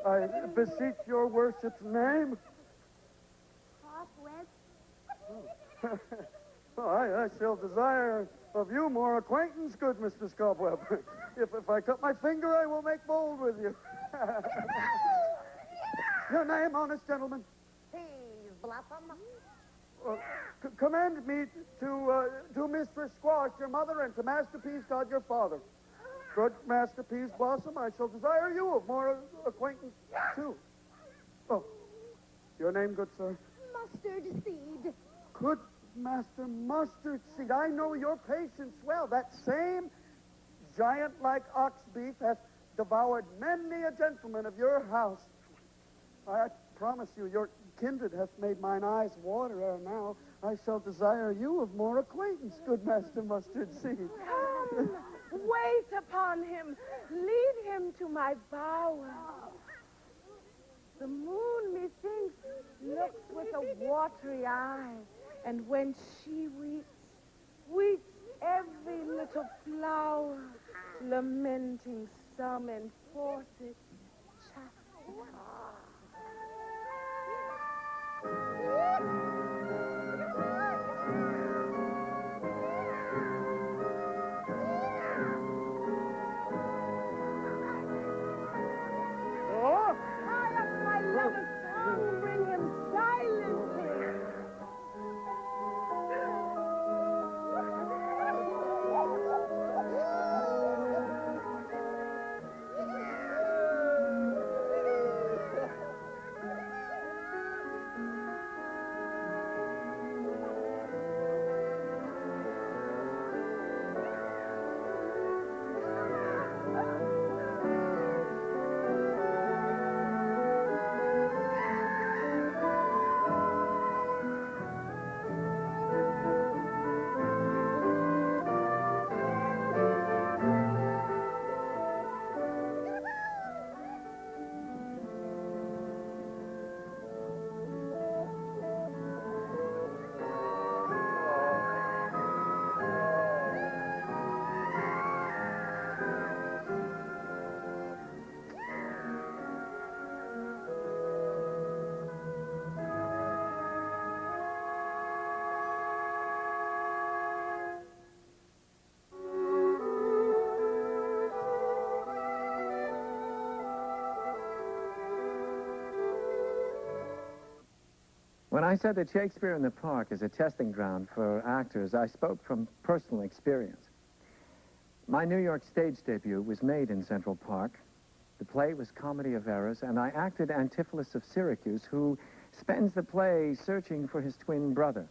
I beseech your worship's name. I shall desire of you more acquaintance, good Mistress Cobweb. If I cut my finger, I will make bold with you. Your name, honest gentleman? Peas blossom. Commend me to Mistress Squash, your mother, and to Master Peascod, your father. Good Master Peas Blossom, I shall desire you of more acquaintance, too. Oh, your name, good sir? Mustard seed. Good Master Mustard Seed, I know your patience well. That same giant-like ox beef hath devoured many a gentleman of your house. I promise you, your kindred hath made mine eyes water ere now. I shall desire you of more acquaintance, good Master Mustard Seed. Come, wait upon him. Lead him to my bower. The moon, methinks, looks with a watery eye, and when she weeps every little flower, lamenting some enforced chastity. When I said that Shakespeare in the Park is a testing ground for actors, I spoke from personal experience. My New York stage debut was made in Central Park. The play was Comedy of Errors, and I acted Antipholus of Syracuse, who spends the play searching for his twin brother.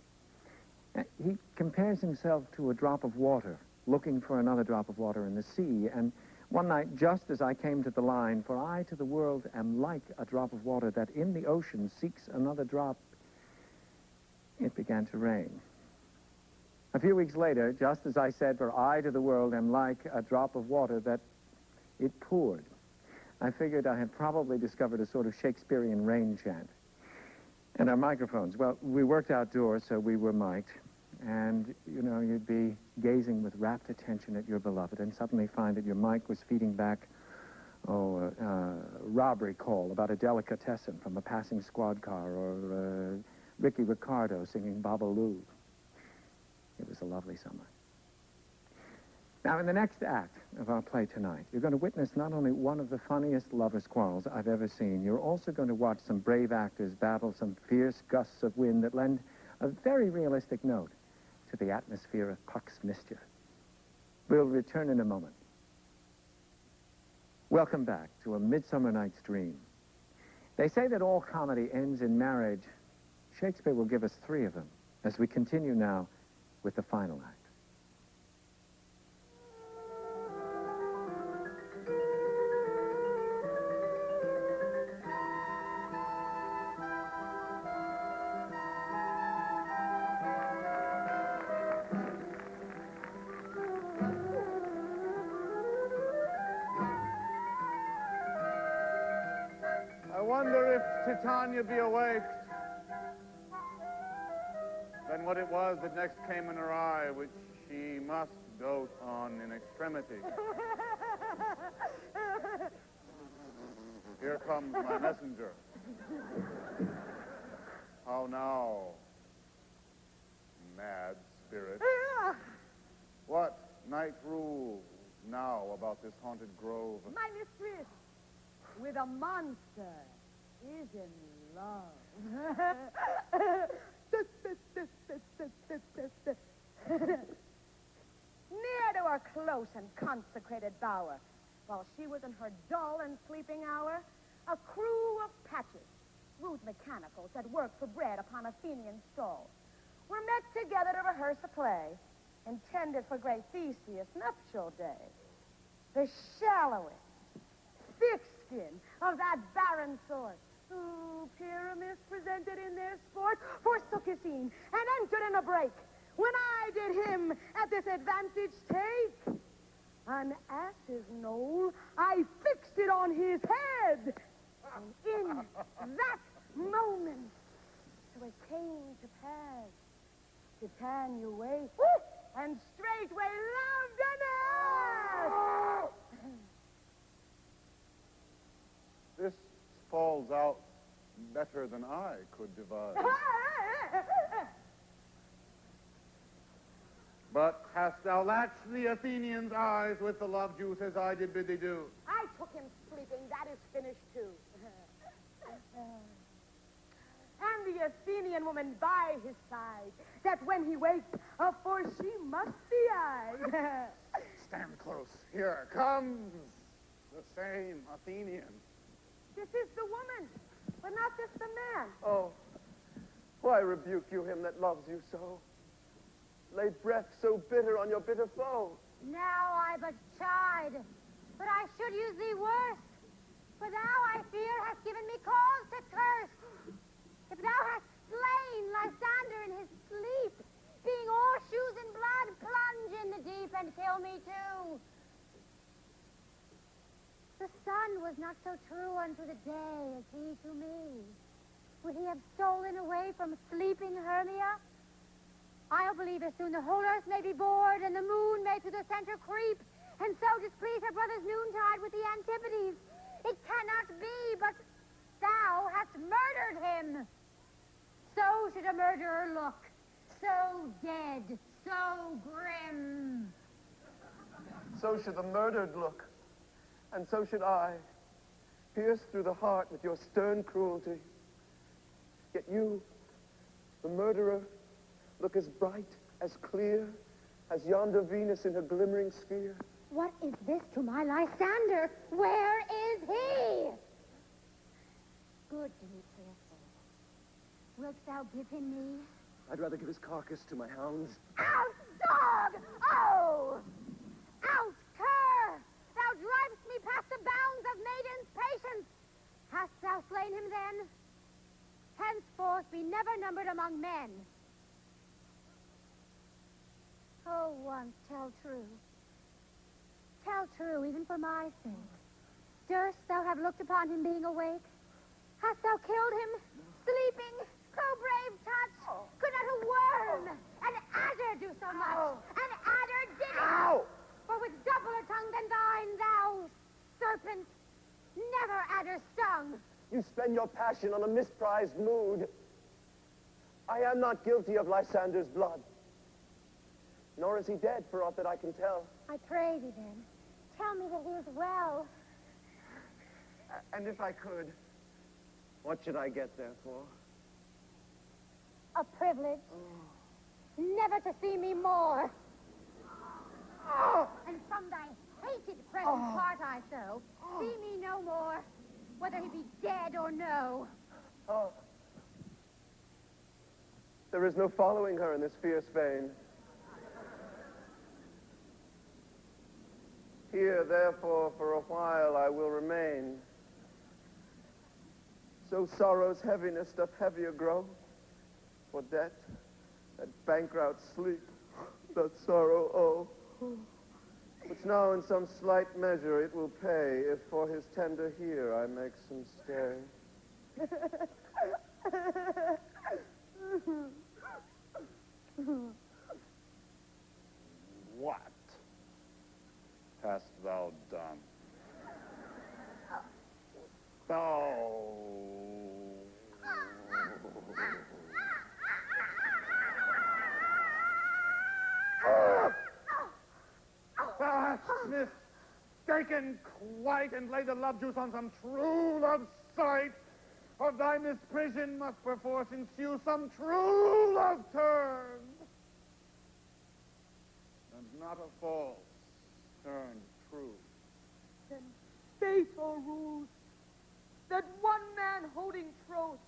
He compares himself to a drop of water, looking for another drop of water in the sea, and one night, just as I came to the line, "For I to the world am like a drop of water that in the ocean seeks another drop," it began to rain. A few weeks later, just as I said, "For I to the world am like a drop of water," that it poured. I figured I had probably discovered a sort of Shakespearean rain chant. And our microphones, well, we worked outdoors, so we were mic'd. And, you know, you'd be gazing with rapt attention at your beloved and suddenly find that your mic was feeding back, a robbery call about a delicatessen from a passing squad car, or Ricky Ricardo singing Babaloo. It was a lovely summer. Now, in the next act of our play tonight, you're going to witness not only one of the funniest lovers' quarrels I've ever seen, you're also going to watch some brave actors battle some fierce gusts of wind that lend a very realistic note to the atmosphere of Puck's mischief. We'll return in a moment. Welcome back to A Midsummer Night's Dream. They say that all comedy ends in marriage. Shakespeare will give us 3 of them as we continue now with the final act. I wonder if Titania be awake. Then what it was that next came in her eye, which she must dote on in extremity. Here comes my messenger. How now, mad spirit? What night rules now about this haunted grove? My mistress, with a monster, is in love. Near to her close and consecrated bower, while she was in her dull and sleeping hour, a crew of patches, rude mechanicals at work for bread upon Athenian stalls, were met together to rehearse a play intended for great Theseus' nuptial day. The shallowest, thick skin of that barren sort, who Pyramus presented in their sport, forsook his scene and entered in a break. When I did him at this advantage take, an ass's knoll, I fixed it on his head. And in that moment, so it came to pass, Titania waked, and straightway loved an ass. This falls out better than I could devise. But hast thou latched the Athenian's eyes with the love juice as I did bid thee do? I took him sleeping. That is finished, too. And the Athenian woman by his side, that when he wakes, for she must be eyed. Stand close. Here comes the same Athenian. This is the woman, but not this the man. Oh, why rebuke you him that loves you so? Lay breath so bitter on your bitter foe. Now I but chide, but I should use thee worse. For thou, I fear, hast given me cause to curse. If thou hast slain Lysander in his sleep, being all shoes in blood, plunge in the deep and kill me too. The sun was not so true unto the day as he to me. Would he have stolen away from sleeping Hermia? I'll believe as soon the whole earth may be bored and the moon may to the center creep, and so displease her brother's noontide with the Antipodes. It cannot be, but thou hast murdered him. So should a murderer look, so dead, so grim. So should the murdered look, and so should I, pierced through the heart with your stern cruelty. Yet you, the murderer, look as bright, as clear, as yonder Venus in her glimmering sphere? What is this to my Lysander? Where is he? Good Demetrius. Wilt thou give him me? I'd rather give his carcass to my hounds. Out, dog! Oh! Out, cur! Thou drivest me past the bounds of maiden's patience. Hast thou slain him then? Henceforth be never numbered among men. Oh, once tell true. Tell true, even for my sake. Durst thou have looked upon him being awake? Hast thou killed him, sleeping? So brave touch! Could not a worm, an adder do so much? An adder did it! For with doubler tongue than thine, thou serpent, never adder stung. You spend your passion on a misprized mood. I am not guilty of Lysander's blood. Nor is he dead, for aught that I can tell. I pray thee then, tell me that he is well. And if I could, what should I get therefore? A privilege. Never to see me more. And from thy hated present part I so, see me no more, whether he be dead or no. There is no following her in this fierce vein. Here, therefore, for a while I will remain. So sorrow's heaviness doth heavier grow. For debt, that bankrupt sleep, that sorrow owe, which now in some slight measure it will pay, if for his tender here I make some stay. What hast thou done? Thou hast mistaken quite, and laid the love juice on some true love's sight. Of thy misprision must perforce ensue some true love turn. And not a false turned true. Then fate rules that one man holding troth,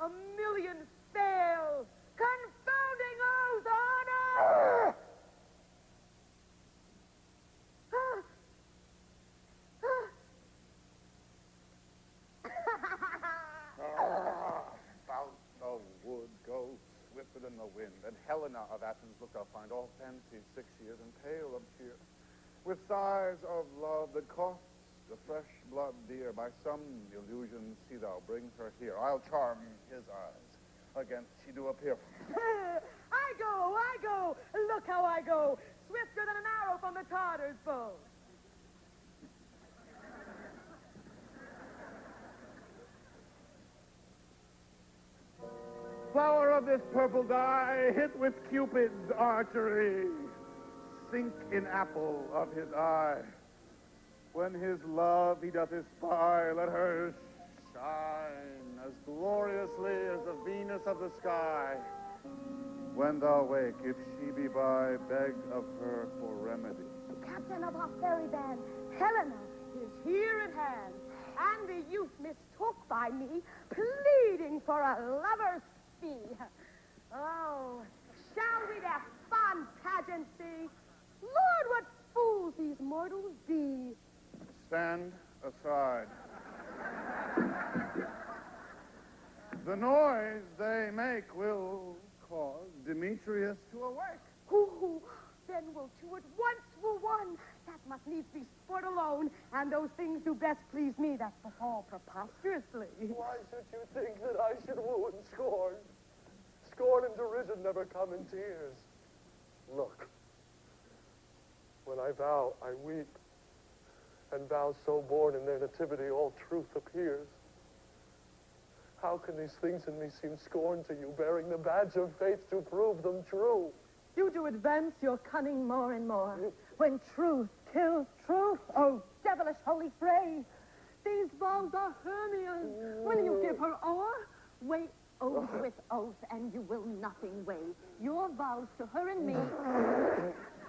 a million fail, confounding oath honor. About the wood go swifter than the wind, and Helena of Athens look I'll find all fancy 6 years and pale of cheer, with sighs of love that costs the fresh blood dear. By some illusion see thou bring her here. I'll charm his eyes against she do appear. I go, look how I go, swifter than an arrow from the Tartar's bow. Flower of this purple dye, hit with Cupid's archery, sink in apple of his eye. When his love he doth espy, let her shine as gloriously as the Venus of the sky. When thou wake, if she be by, beg of her for remedy. Captain of our ferry band, Helena is here at hand, and the youth mistook by me, pleading for a lover's fee. Oh, shall we their fond pageant see? Lord, what fools these mortals be. Stand aside. The noise they make will cause Demetrius to awake. Ooh, then will two at once woo one. That must needs be sport alone, and those things do best please me that befall preposterously. Why should you think that I should woo and scorn? Scorn and derision never come in tears. Look, when I vow, I weep, and vows so born in their nativity all truth appears. How can these things in me seem scorn to you, bearing the badge of faith to prove them true? You do advance your cunning more and more. When truth kills truth, oh devilish holy fray, these vows are Hermia's. Will you give her o'er? Wait Oath with oath, and you will nothing weigh. Your vows to her and me,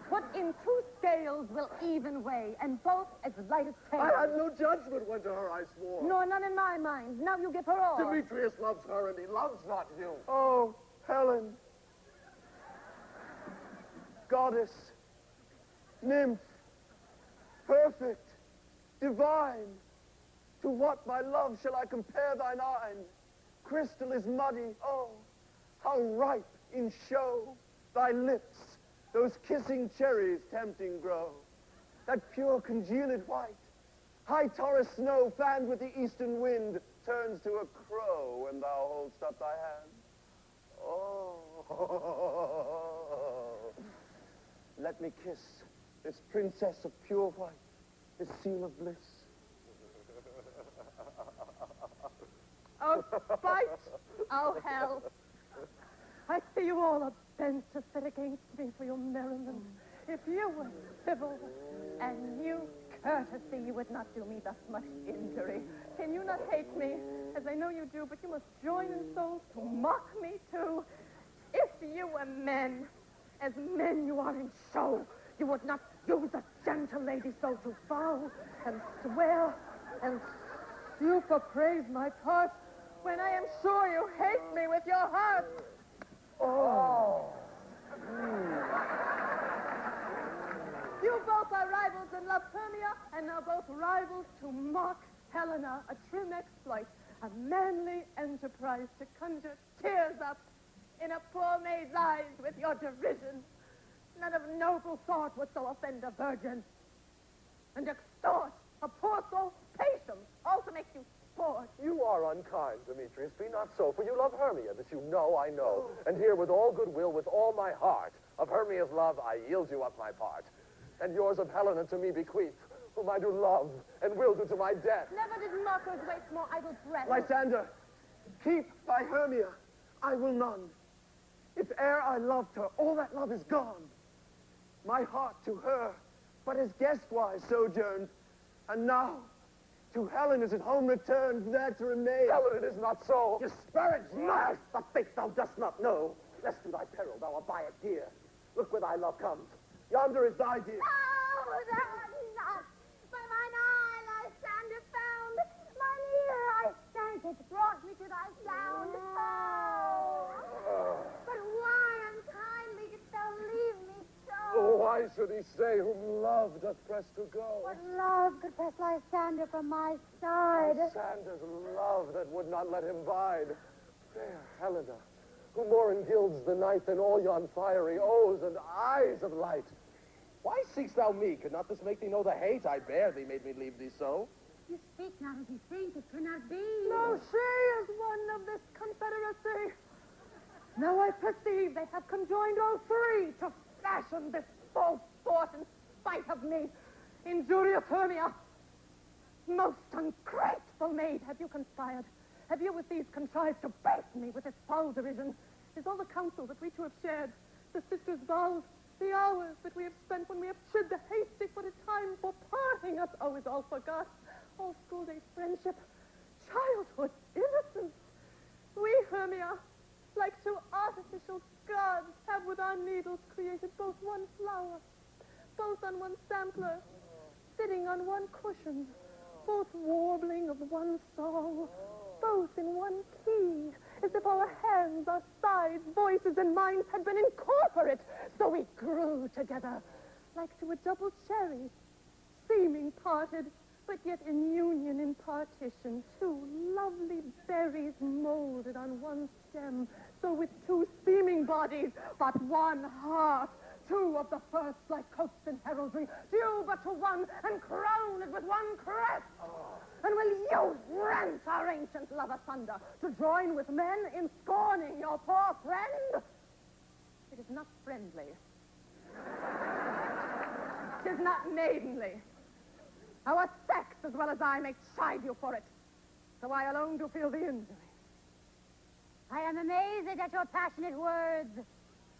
put in two scales, will even weigh, and both as light as tail. I had no judgment when to her I swore. Nor none in my mind. Now you give her all. Demetrius loves her, and he loves not you. Oh, Helen. Goddess, nymph, perfect, divine. To what, my love, shall I compare thine eyne? Crystal is muddy, oh, how ripe in show. Thy lips, those kissing cherries tempting grow. That pure congealed white, high Taurus snow, fanned with the eastern wind, turns to a crow when thou holdst up thy hand. Oh, let me kiss this princess of pure white, this seal of bliss. Oh, spite! Oh, hell! I see you all are bent to set against me for your merriment. If you were civil and knew courtesy, you would not do me thus much injury. Can you not hate me, as I know you do, but you must join in souls to mock me too? If you were men, as men you are in show, you would not use a gentle lady so to vow and swear and super praise my part when I am sure you hate me with your heart. Oh. You both are rivals in love, Hermia, and now both rivals to mock Helena, a trim exploit, a manly enterprise to conjure tears up in a poor maid's eyes with your derision. None of noble thought would so offend a virgin. And extort a poor soul's patience, all to make you sport. You are unkind, Demetrius. Be not so, for you love Hermia, this you know I know. And here, with all goodwill, with all my heart, of Hermia's love I yield you up my part. And yours of Helena to me bequeath, whom I do love, and will do to my death. Never did mockers waste more idle breath. Lysander, keep thy Hermia, I will none. If e'er I loved her, all that love is gone. My heart to her, but as guest-wise sojourned, and now to Helen is at home returned, there to remain. Helen, it is not so. Disparage not the fate thou dost not know, lest to thy peril thou abide it dear. Look where thy love comes. Yonder is thy dear. No, that was not. By mine eye, Lysander found. Mine ear I sank, it brought me to thy sound. Oh. But why unkindly didst thou leave me so? Oh, why should he say whom love doth press to go? What love could press Lysander from my side? Lysander's love that would not let him bide. Fair Helena, who more engilds the night than all yon fiery O's and eyes of light. Why seekst thou me? Could not this make thee know the hate I bear thee made me leave thee so? You speak not as you think, it cannot be. No, she is one of this confederacy. Now I perceive they have conjoined all three to fashion this false thought in spite of me. Injurious Hermia, most ungrateful maid, have you conspired? Have you with these contrived to bait me with this foul derision? Is all the counsel that we two have shared, the sisters' vows, the hours that we have spent when we have chid the hasty-footed time for parting us, oh, is all forgot. All school-days friendship, childhood innocence. We, Hermia, like two artificial gods, have with our needles created both one flower, both on one sampler, sitting on one cushion, both warbling of one song, both in one key, as if our hands, our sides, voices, and minds had been incorporate. So we grew together, like to a double cherry, seeming parted, but yet in union in partition. Two lovely berries molded on one stem, so with two seeming bodies, but one heart. Two of the first, like coats in heraldry, due but to one, and crowned with one crest. And will you rent our ancient love asunder to join with men in scorning your poor friend? It is not friendly. 'Tis not maidenly. Our sex, as well as I, may chide you for it. So I alone do feel the injury. I am amazed at your passionate words.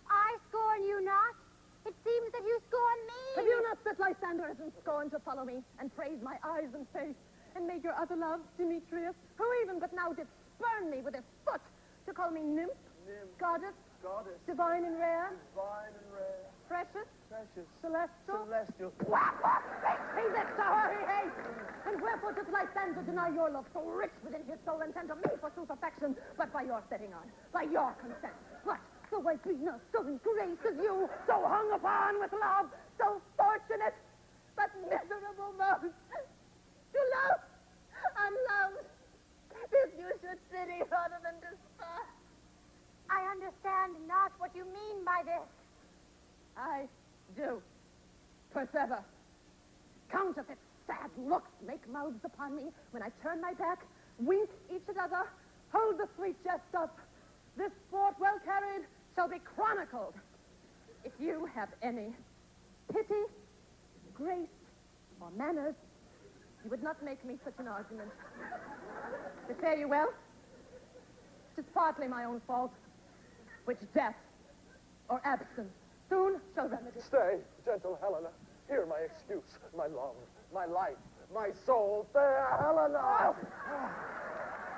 I scorn you not. It seems that you scorn me. Have you not set Lysander in scorn to follow me, and praise my eyes and face, and made your other love, Demetrius, who even but now did spurn me with his foot, to call me nymph, goddess, divine and rare, precious, celestial. He that so he hates. And wherefore does Lysander deny your love so rich within his soul and tender me for sooth affection, but by your setting on, by your consent? What? So I be not so in grace as you, so hung upon with love, so fortunate, but miserable most. To love, unloved, this you should pity rather than despise. I understand not what you mean by this. I do. Persever. Counterfeit sad looks make mouths upon me when I turn my back, wink each at other, hold the sweet jest up. This sport well carried shall be chronicled. If you have any pity, grace, or manners, you would not make me such an argument. To fare you well, 'tis partly my own fault, which death or absence soon shall remedy. Stay, gentle Helena. Hear my excuse, my love, my life, my soul, fair Helena.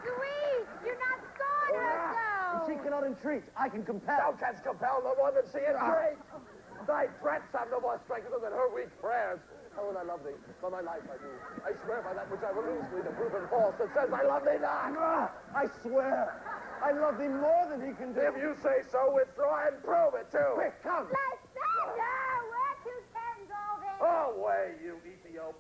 Sweet, you're not scorn her so. She cannot entreat. I can compel. Thou canst compel no one that she entreats. Thy threats have no more strength than her weak prayers. Helen, I love thee. By my life I do. I swear by that which I will lose thee, the proven false that says I love thee not. I swear. I love thee more than he can do. If you say so, withdraw and prove it too. Quick, come. Lysander, where to send all this? Away, you Ethiop.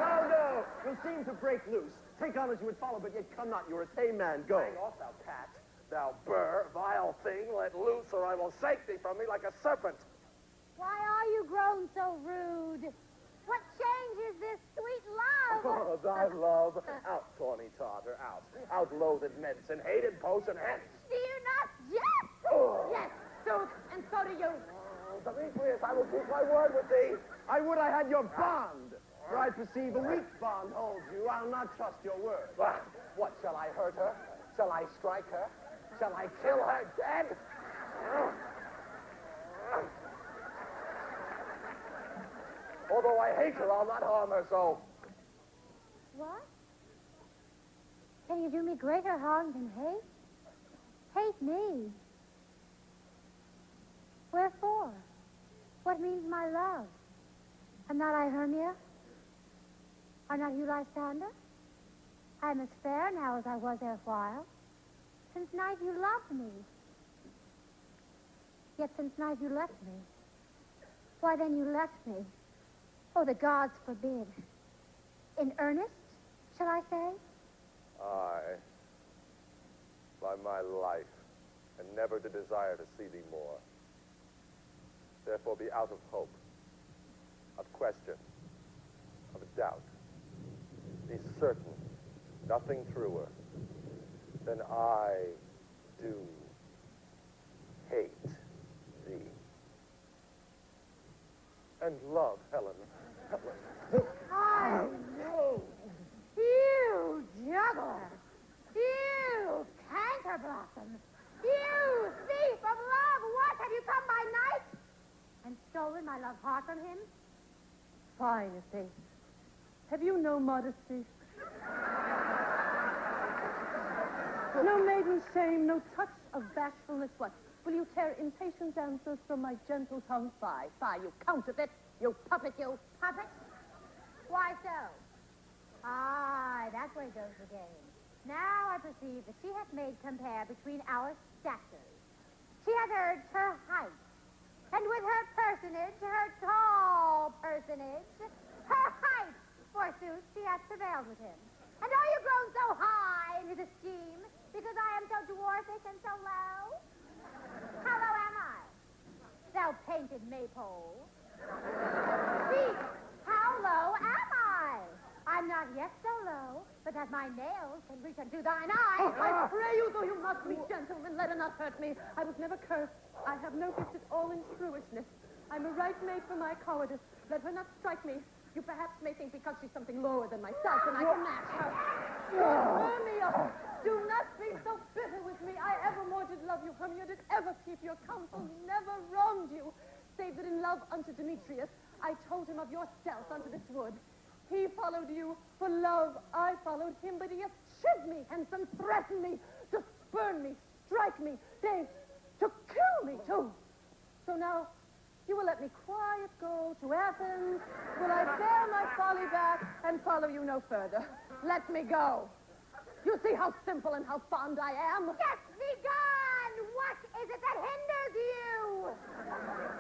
No. You'll seem to break loose. Take on as you would follow, but yet come not. You're a tame man. Go. Hang off, thou cat. Thou burr, vile thing, let loose, or I will shake thee from me like a serpent. Why are you grown so rude? What change is this sweet love? Oh, thy love. Out, tawny Tartar, out. Out, loathed mince, and hated potion hence. Do you not jest? Oh. Yes, sooth, and so do you. Demetrius, I will keep my word with thee. I would I had your bond. For I perceive a weak bond holds you. I'll not trust your word. What, shall I hurt her? Shall I strike her? Shall I kill her dead? Although I hate her, I'll not harm her so. What? Can you do me greater harm than hate? Hate me? Wherefore? What means my love? Am not I Hermia? Are not you Lysander? I am as fair now as I was erewhile. Since night you loved me. Yet since night you left me. Why then you left me? Oh, the gods forbid. In earnest, shall I say? Aye. By my life, and never to desire to see thee more. Therefore be out of hope, of question, of doubt. Be certain, nothing truer than I do hate thee. And love Helen. I know. You juggler. You canker blossom. You thief of love. What? Have you come by night? And stolen my love heart from him? Fine estate. Have you no modesty? No maiden shame, no touch of bashfulness. What? Will you tear impatient answers from my gentle tongue? Fie, you counterfeit, you puppet, you puppet. Why so? Ah, that's where goes the game. Now I perceive that she hath made compare between our statures. She hath urged her height, and with her personage, her tall personage, her height, forsooth, she hath prevailed with him. And are you grown so high in his esteem, because I am so dwarfish and so low? How low am I? Thou painted maypole. Speak, how low am I? I'm not yet so low, but that my nails can reach unto thine eyes. I pray you, though you must be gentle, and let her not hurt me. I was never cursed. I have no gift at all in shrewishness. I'm a right mate for my cowardice. Let her not strike me. You perhaps may think because she's something lower than myself, and I can match her. Hermia, do not be so bitter with me. I evermore did love you, Hermia, did ever keep your counsel, never wronged you, save that in love unto Demetrius, I told him of your stealth unto this wood. He followed you for love. I followed him, but he hath chid me, hence and threatened me to burn me, strike me, nay, to kill me, too. So now, you will let me quiet go to Athens. Will I bear my folly back and follow you no further? Let me go. You see how simple and how fond I am? Get thee gone! What is it that hinders you?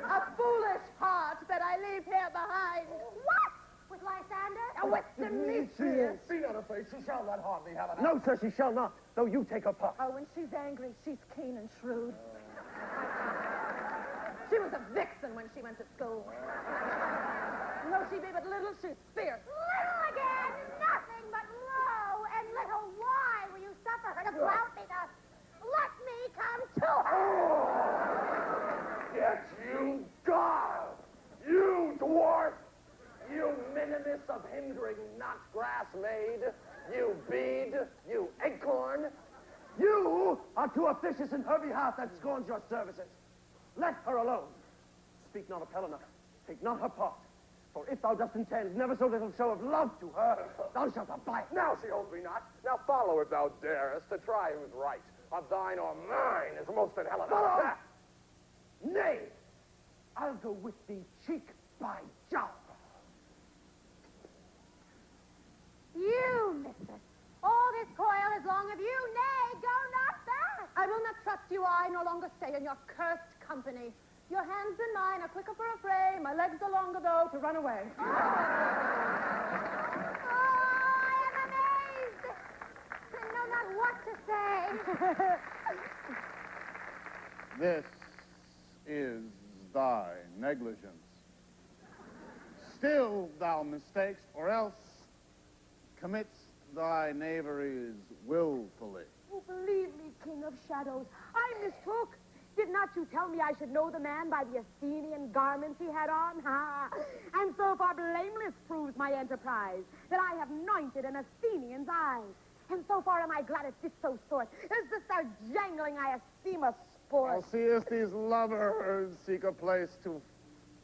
A foolish heart that I leave here behind. What? With Lysander? With Demetrius. See on her face, she shall not harm thee, Helena. No, sir, she shall not, though you take her part. Oh, when she's angry, she's keen and shrewd. She was a vixen when she went to school. No, she be but little, she's fierce. Little again! Nothing but low and little. Why will you suffer her to flout me thus? Let me come to her! Get you gone! You dwarf! You minimus of hindering not grass made! You bead! You acorn! You are too officious in her behalf that scorns your services. Let her alone. Speak not of Helena. Take not her part. For if thou dost intend never so little show of love to her, thou shalt abide. Now she holds me not. Now follow if thou darest, to try who's right. Of thine or mine is most in Helena. Follow! Nay, I'll go with thee cheek by jowl. You, mistress. All this coil is long of you. Nay, go not back. I will not trust you. I no longer stay in your cursed company. Your hands and mine are quicker for a fray. My legs are longer, though, to run away. Oh, I am amazed. I know not what to say. This is thy negligence. Still thou mistakest, or else commits thy knaveries willfully. Oh, believe me, King of Shadows, I mistook. Did not you tell me I should know the man by the Athenian garments he had on? Ha! And so far blameless proves my enterprise, that I have anointed an Athenian's eyes. And so far am I glad at this so sort, as this our jangling I esteem a sport. Thou seest these lovers seek a place to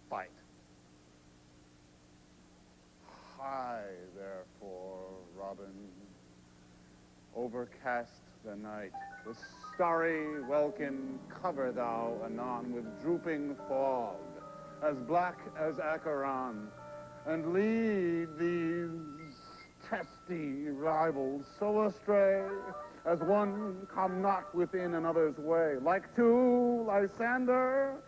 fight. High, therefore, Robin, overcast the night. The starry welkin cover thou anon with drooping fog, as black as Acheron, and lead these testy rivals so astray, as one come not within another's way. Like to Lysander,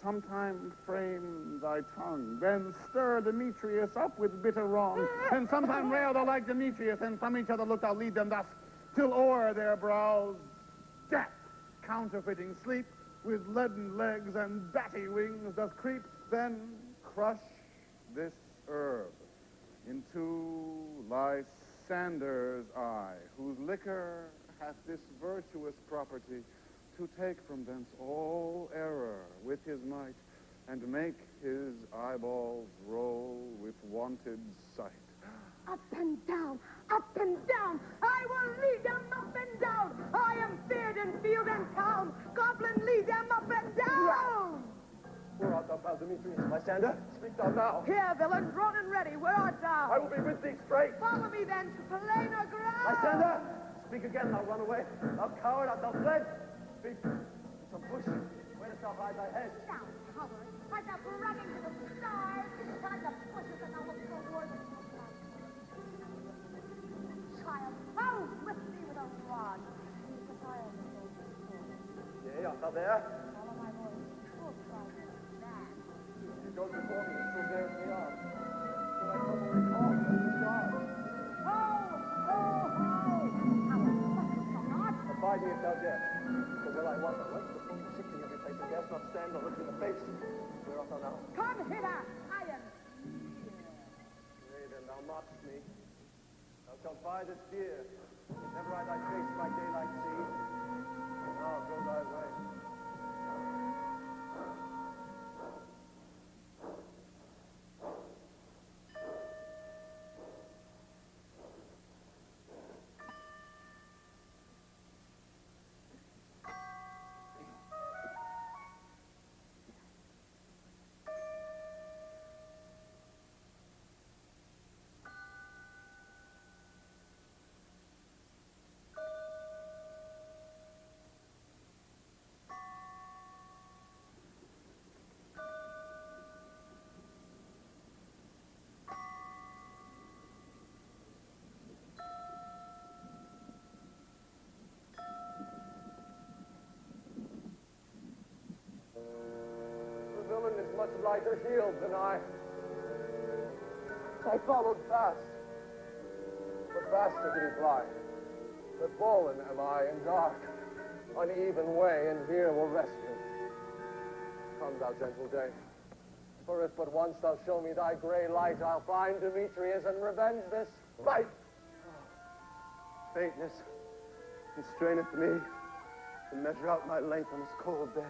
sometime frame thy tongue, then stir Demetrius up with bitter wrong, and sometime rail thou like Demetrius, and from each other look thou lead them thus, till o'er their brows death, counterfeiting sleep, with leaden legs and batty wings does creep, then crush this herb into Lysander's eye, whose liquor hath this virtuous property, to take from thence all error with his might, and make his eyeballs roll with wonted sight. Up and down, I will lead them up and down. I am feared in field and town. Goblin, lead them up and down. Where art thou, pal Demetrius? Lysander, speak thou now. Here, villain, drawn and ready. Where art thou? I will be with thee straight. Follow me then to plainer ground. Lysander, speak again, thou runaway. Thou coward, art thou fled? Speak. It's a bush. Where dost thou hide thy head? Thou coward, art thou running to the stars, inside the bushes, and thou wilt reward the child, out with thee with a rod. Use the child to go to the sword. Yea, art thou there? Follow my voice. True Christ, man. He goes before me, and so bears me on. Till I come recall from the stars. Ho! Ho! Ho! Abide me if thou dare. For well I was, I went to the full shifting every place, and darest not stand or look in the face. Where art thou now? Come hither. I am Nay, then thou mockest me. Thou shalt buy this dear. Never I thy face by daylight see. Now go thy way. much lighter heeled than I. I followed fast, but faster did he fly. But fallen am I in dark, uneven way, and here will rest me. Come, thou gentle day, for if but once thou show me thy gray light, I'll find Demetrius and revenge this fight. Faintness constraineth me to measure out my length on this cold bed.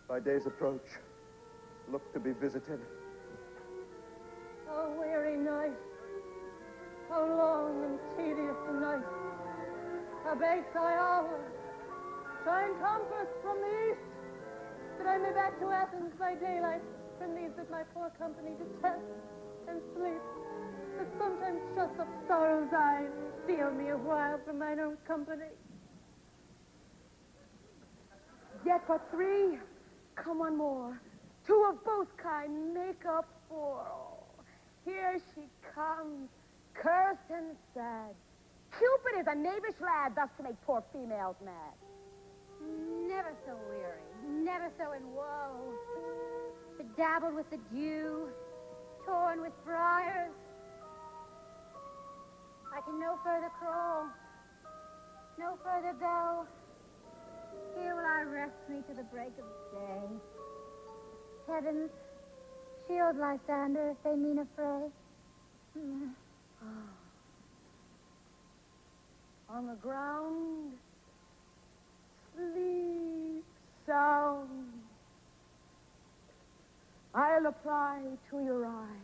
By day's approach, look to be visited. Oh, weary night. How long and tedious the night. Abate thy hour. Shine compass from the east, that I may back to Athens by daylight, from these that my poor company detest and sleep, that sometimes shuts up sorrow's eyes, steal me a while from mine own company. Yet but three, come one more, two of both kind make up for. Oh, here she comes, cursed and sad. Cupid is a knavish lad, thus to make poor females mad. Never so weary, never so in woe, bedabbled with the dew, torn with briars. I can no further crawl, no further go. Here will I rest me to the break of day. Heavens, shield Lysander if they mean a fray. On the ground, sleep sound. I'll apply to your eye,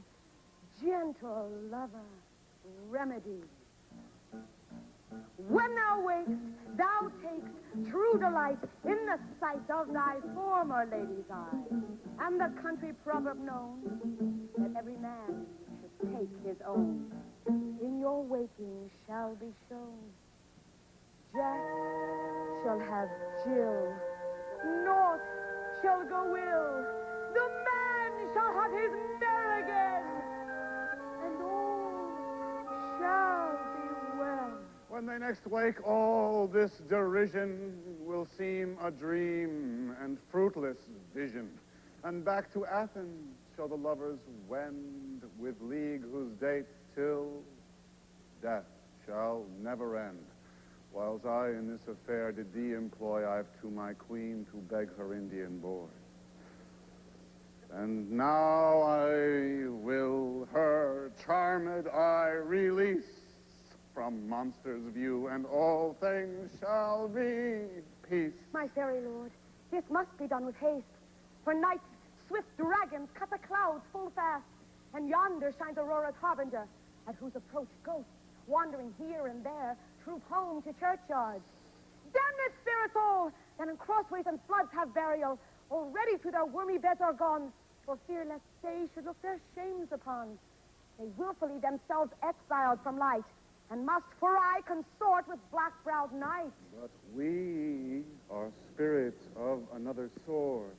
gentle lover, remedy. When thou wakest, thou takest true delight in the sight of thy former lady's eye, and the country proverb known that every man should take his own, in your waking shall be shown. Jack shall have Jill, north shall go Will, the man shall have his mare again, and all shall be well. When they next wake, all this derision will seem a dream and fruitless vision. And back to Athens shall the lovers wend, with league whose date till death shall never end. Whiles I in this affair did thee employ, I've to my queen to beg her Indian boy. And now I will her charmed eye release from monster's view, and all things shall be peace. My fairy lord, this must be done with haste, for night's swift dragons cut the clouds full fast, and yonder shines Aurora's harbinger, at whose approach ghosts, wandering here and there, troop home to churchyards. Damn this spirit all, that in crossways and floods have burial, already to their wormy beds are gone, for fear lest they should look their shames upon. They willfully themselves exiled from light, and must for aye consort with black-browed night. But we are spirits of another sort.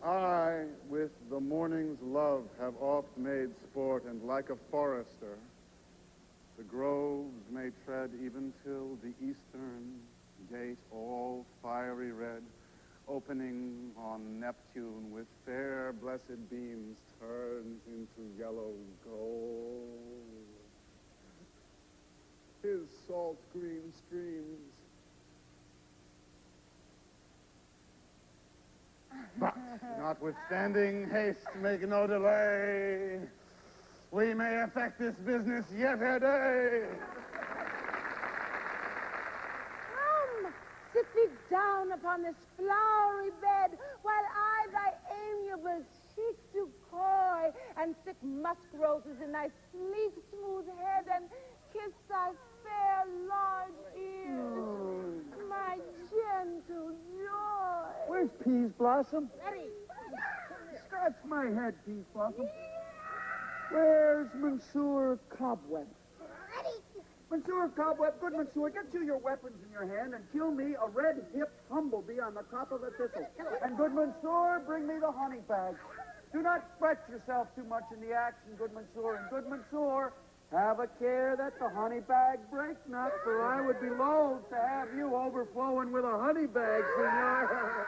I, with the morning's love, have oft made sport, and like a forester, the groves may tread even till the eastern gate, all fiery red, opening on Neptune with fair blessed beams, turns into yellow gold. His salt green streams. But notwithstanding haste, make no delay. We may effect this business yet a day. Come, sit thee down upon this flowery bed, while I thy amiable cheeks do coy, and sick musk roses in thy sleek smooth head, and kiss thy fair large ears. My gentle joy. Where's Peas Blossom? Ready. Scratch my head, Peas Blossom. Where's Monsieur Cobweb? Monsieur Cobweb, good Monsieur, get you your weapons in your hand and kill me a red-hipped humblebee on the top of a thistle. And good Monsieur, bring me the honey bag. Do not fret yourself too much in the action, good Monsieur. And good Monsieur, have a care that the honey bag break not, for I would be loath to have you overflowing with a honey bag, senor.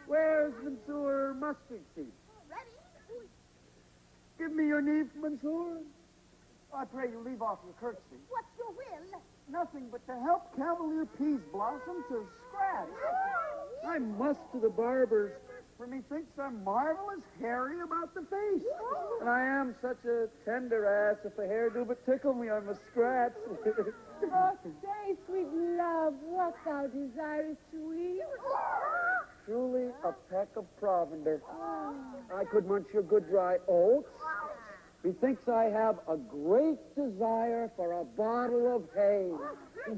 Where's Monsieur Mustard Seed? Ready? Give me your knee, Monsieur. I pray you leave off your curtsy. What's your will? Nothing but to help Cavalier Peas Blossom to scratch. I must to the barber's, for methinks I'm marvelous hairy about the face. And I am such a tender ass, if a hair do but tickle me, I must scratch. Oh, say, sweet love, what thou desirest to eat. Truly a peck of provender. I could munch your good dry oats. Methinks I have a great desire for a bottle of hay.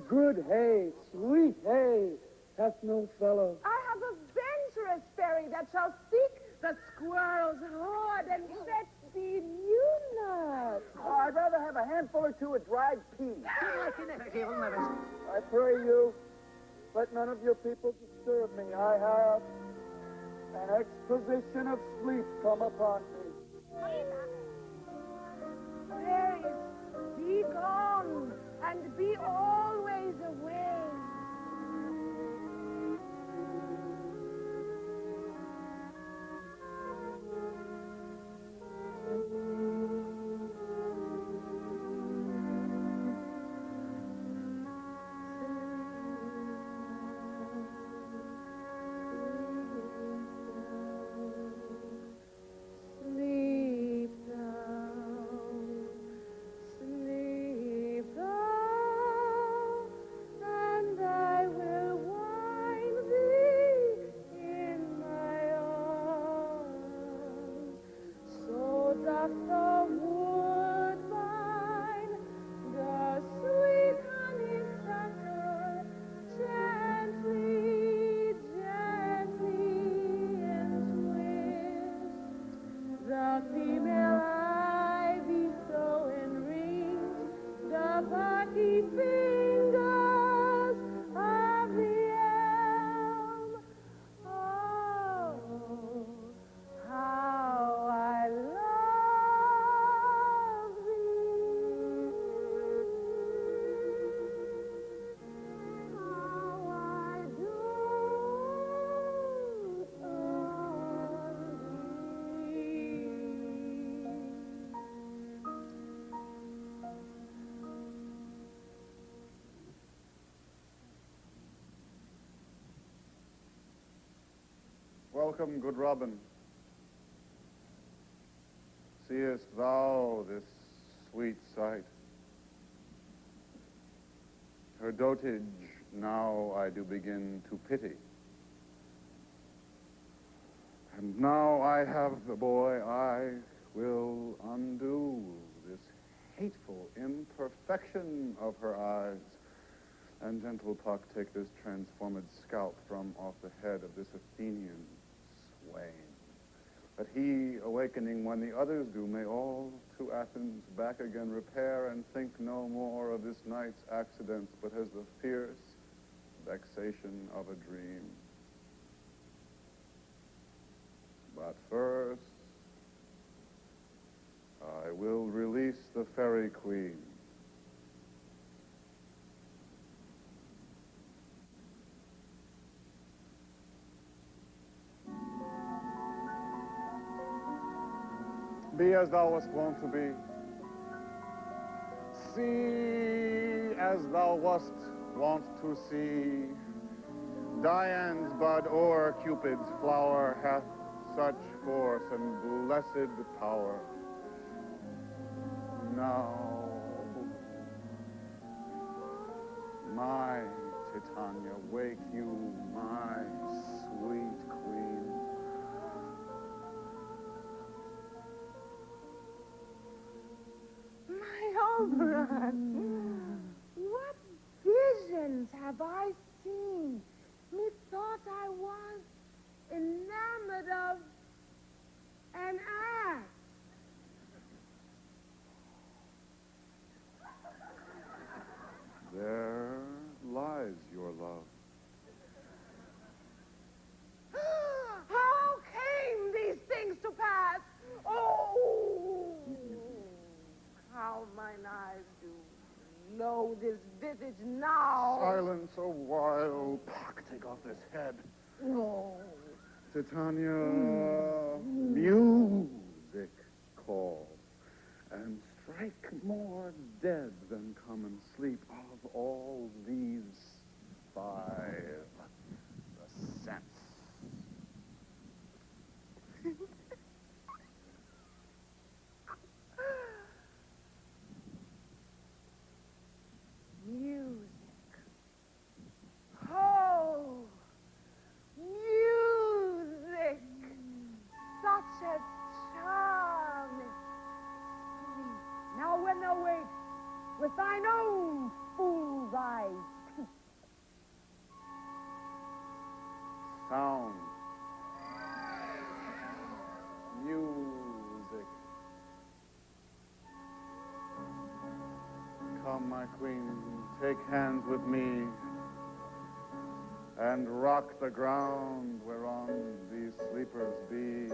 Good hay, sweet hay, hath no fellow. I have a venturous fairy that shall seek the squirrel's hoard and fetch thee new nuts. Oh, I'd rather have a handful or two of dried peas. I pray you, let none of your people disturb me. I have an exposition of sleep come upon me. Fairies, be gone and be always away. Sleep thou, and I will wind thee in my arms. So doth the woodbine the sweet honeysuckle gently, gently entwist. The female ivy so enringed the party fingers of the elm. Oh, how I love thee. How I dote on thee. Welcome, good Robin. Seest thou this sweet sight? Her dotage now I do begin to pity. And now I have the boy, I will undo this hateful imperfection of her eyes. And gentle Puck, take this transformed scalp from off the head of this Athenian swain, that he, awakening when the others do, may all to Athens back again repair and think no more of this night's accidents, but as the fierce vexation of a dream. But first, I will release the fairy queen. Be as thou wast wont to be. See as thou wast wont to see. Dian's bud or Cupid's flower hath such force and blessed power. Now, my Titania, wake you, my sweet queen. My Oberon, what visions have I seen? Methought I was enamored of an ass. There lies your love. How came these things to pass? Oh, how mine eyes do loathe his visage now. Silence a while. Puck, take off this head. No. Titania, music call, and strike more dead than common sleep of all these five. The sense. Music. Oh, music. Such a charming sleep. Now when thou wake, with thine own fool's eyes. Sound. Music. Come, my queen, take hands with me and rock the ground whereon these sleepers be.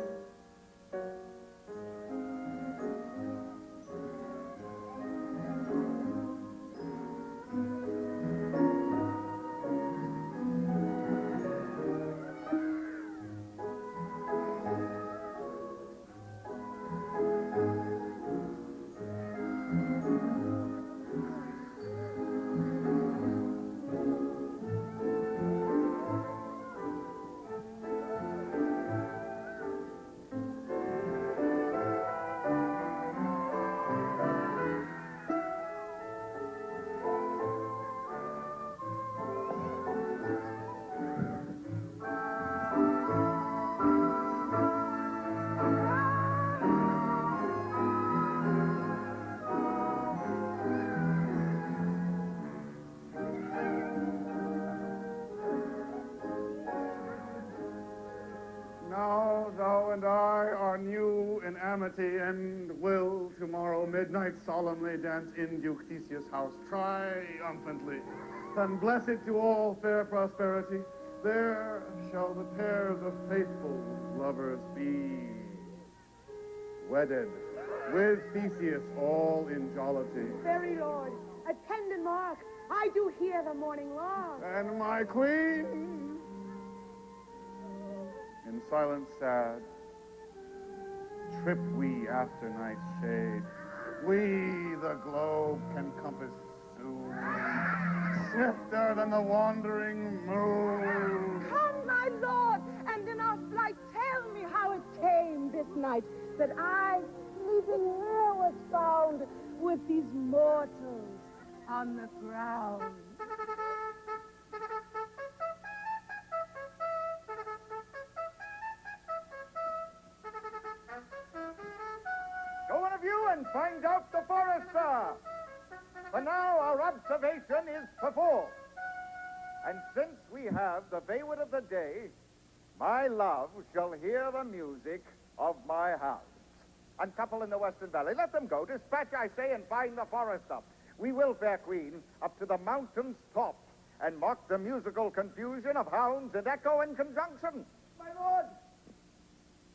Now thou and I are new in amity, and will tomorrow midnight solemnly dance in Duke Theseus' house triumphantly. And blessed to all fair prosperity, there shall the pairs of faithful lovers be, wedded with Theseus all in jollity. Very Lord, attend and mark. I do hear the morning lark. And my queen, in silence sad, trip we after night's shade. We the globe can compass soon, swifter than the wandering moon. Come, my lord, and in our flight tell me how it came this night that I, sleeping here, was found with these mortals on the ground. Go one of you and find out the forester. For now our observation is performed. And since we have the wayward of the day, my love shall hear the music of my house. Uncouple in the Western Valley. Let them go. Dispatch, I say, and find the forester. We will, fair queen, up to the mountain's top and mark the musical confusion of hounds and echo in conjunction. My lord,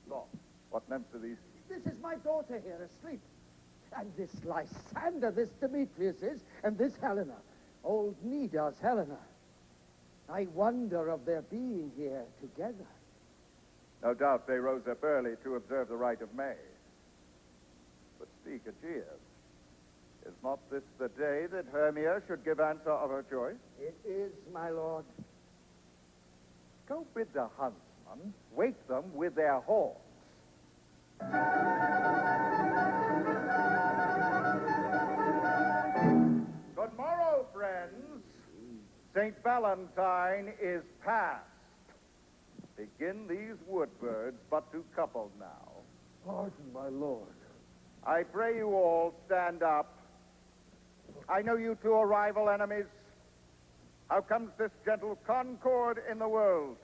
So, what names are these? this is my daughter here asleep. And this Lysander, this Demetrius is, and this Helena. Old Nidar's Helena. I wonder of their being here together. No doubt they rose up early to observe the rite of May. But speak a cheer. Is not this the day that Hermia should give answer of her choice? It is, my lord. Go bid the huntsman wake them with their horns. Good morrow, friends. St. Valentine is past. Begin these wood birds but to couple now. Pardon, my lord. I pray you all stand up. I know you two are rival enemies. How comes this gentle concord in the world,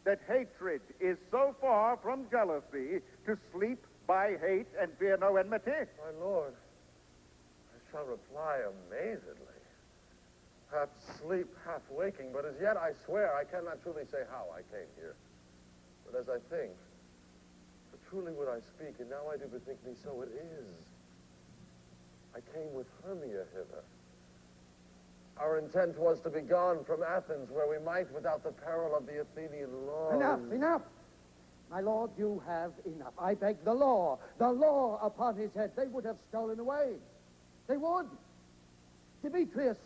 that hatred is so far from jealousy to sleep by hate and fear no enmity? My lord, I shall reply amazedly. Half sleep, half waking, but as yet I swear I cannot truly say how I came here. But as I think, for truly would I speak, and now I do bethink me, so it is. I came with Hermia hither. Our intent was to be gone from Athens, where we might, without the peril of the Athenian laws. Enough, enough! My lord, you have enough. I beg the law upon his head. They would have stolen away. They would. Demetrius,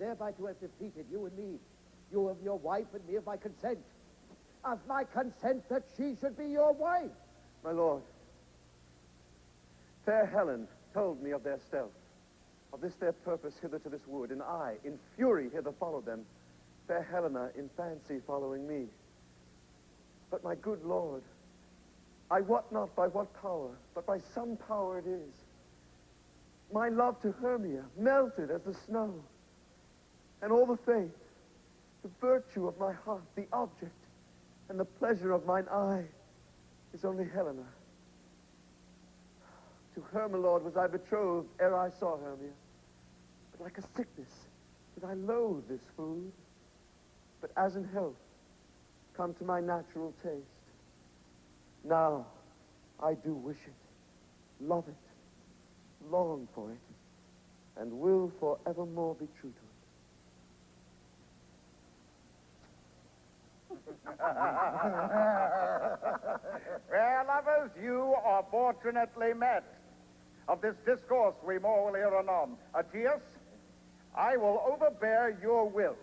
thereby to have defeated you and me, you of your wife and me of my consent. Of my consent that she should be your wife. My lord, fair Helen told me of their stealth, of this their purpose hither to this wood, and I, in fury, hither followed them, fair Helena in fancy following me. But my good lord, I wot not by what power, but by some power it is. My love to Hermia melted as the snow, and all the faith, the virtue of my heart, the object, and the pleasure of mine eye is only Helena. To her, my lord, was I betrothed ere I saw Hermia. But like a sickness did I loathe this food, but as in health come to my natural taste. Now I do wish it, love it, long for it, and will forevermore be true to it. Well, lovers, you are fortunately met. Of this discourse we more will hear anon. Aegeus, I will overbear your will,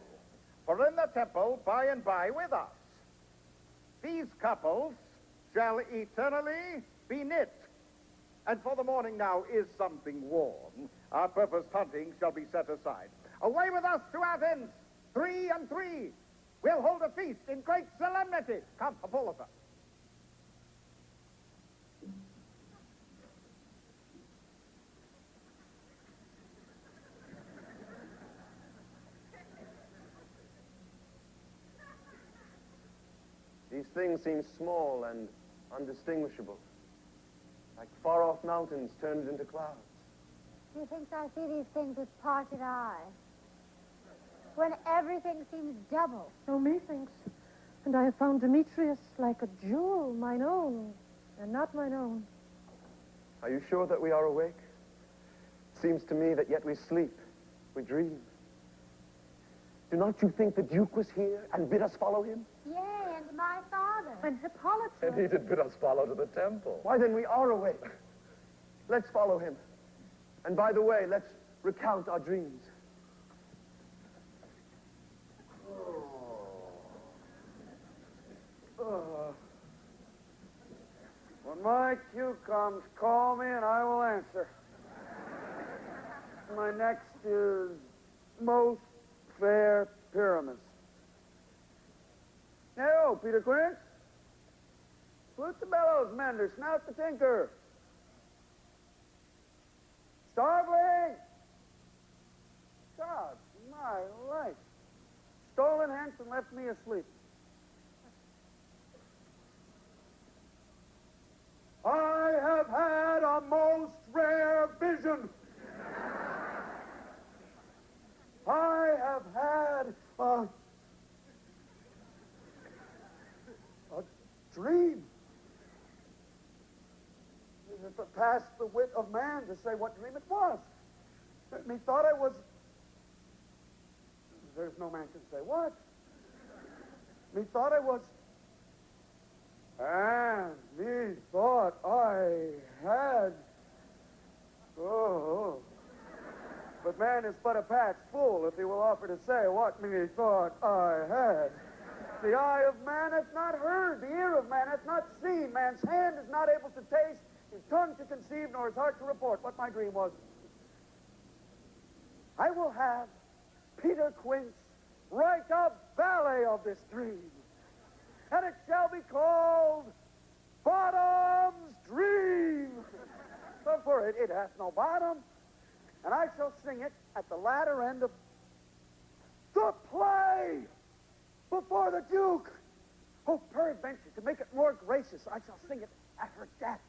for in the temple by and by with us, these couples shall eternally be knit. And for the morning now is something warm. Our purposed hunting shall be set aside. Away with us to Athens, 3 and 3. We'll hold a feast in great solemnity. Come, Hippolyta. These things seem small and undistinguishable, like far-off mountains turned into clouds. Methinks I see these things with parted eye, when everything seems double. So methinks. And I have found Demetrius like a jewel, mine own, and not mine own. Are you sure that we are awake? Seems to me that yet we sleep, we dream. Do not you think the Duke was here and bid us follow him? Yea, and my father. And Hippolyta. And he did bid us follow to the temple. Why, then we are awake. Let's follow him. And by the way, let's recount our dreams. When my cue comes, call me and I will answer. My next is most fair Pyramus. Now, Peter Quince, flute the bellows, mender, snout the tinker. Starveling! God, my life. Stolen hence and left me asleep. I have had a most rare vision. I have had a dream. It passed the wit of man to say what dream it was. Methought I was... There's no man can say what. Methought I was... And methought I had... Oh. But man is but a patched fool if he will offer to say what methought I had. The eye of man hath not heard, the ear of man hath not seen, man's hand is not able to taste, his tongue to conceive, nor his heart to report what my dream was. I will have Peter Quince write a ballet of this dream, and it shall be called Bottom's Dream. So for it hath no bottom, and I shall sing it at the latter end of the play before the Duke. Oh, peradventure, to make it more gracious, I shall sing it at her death.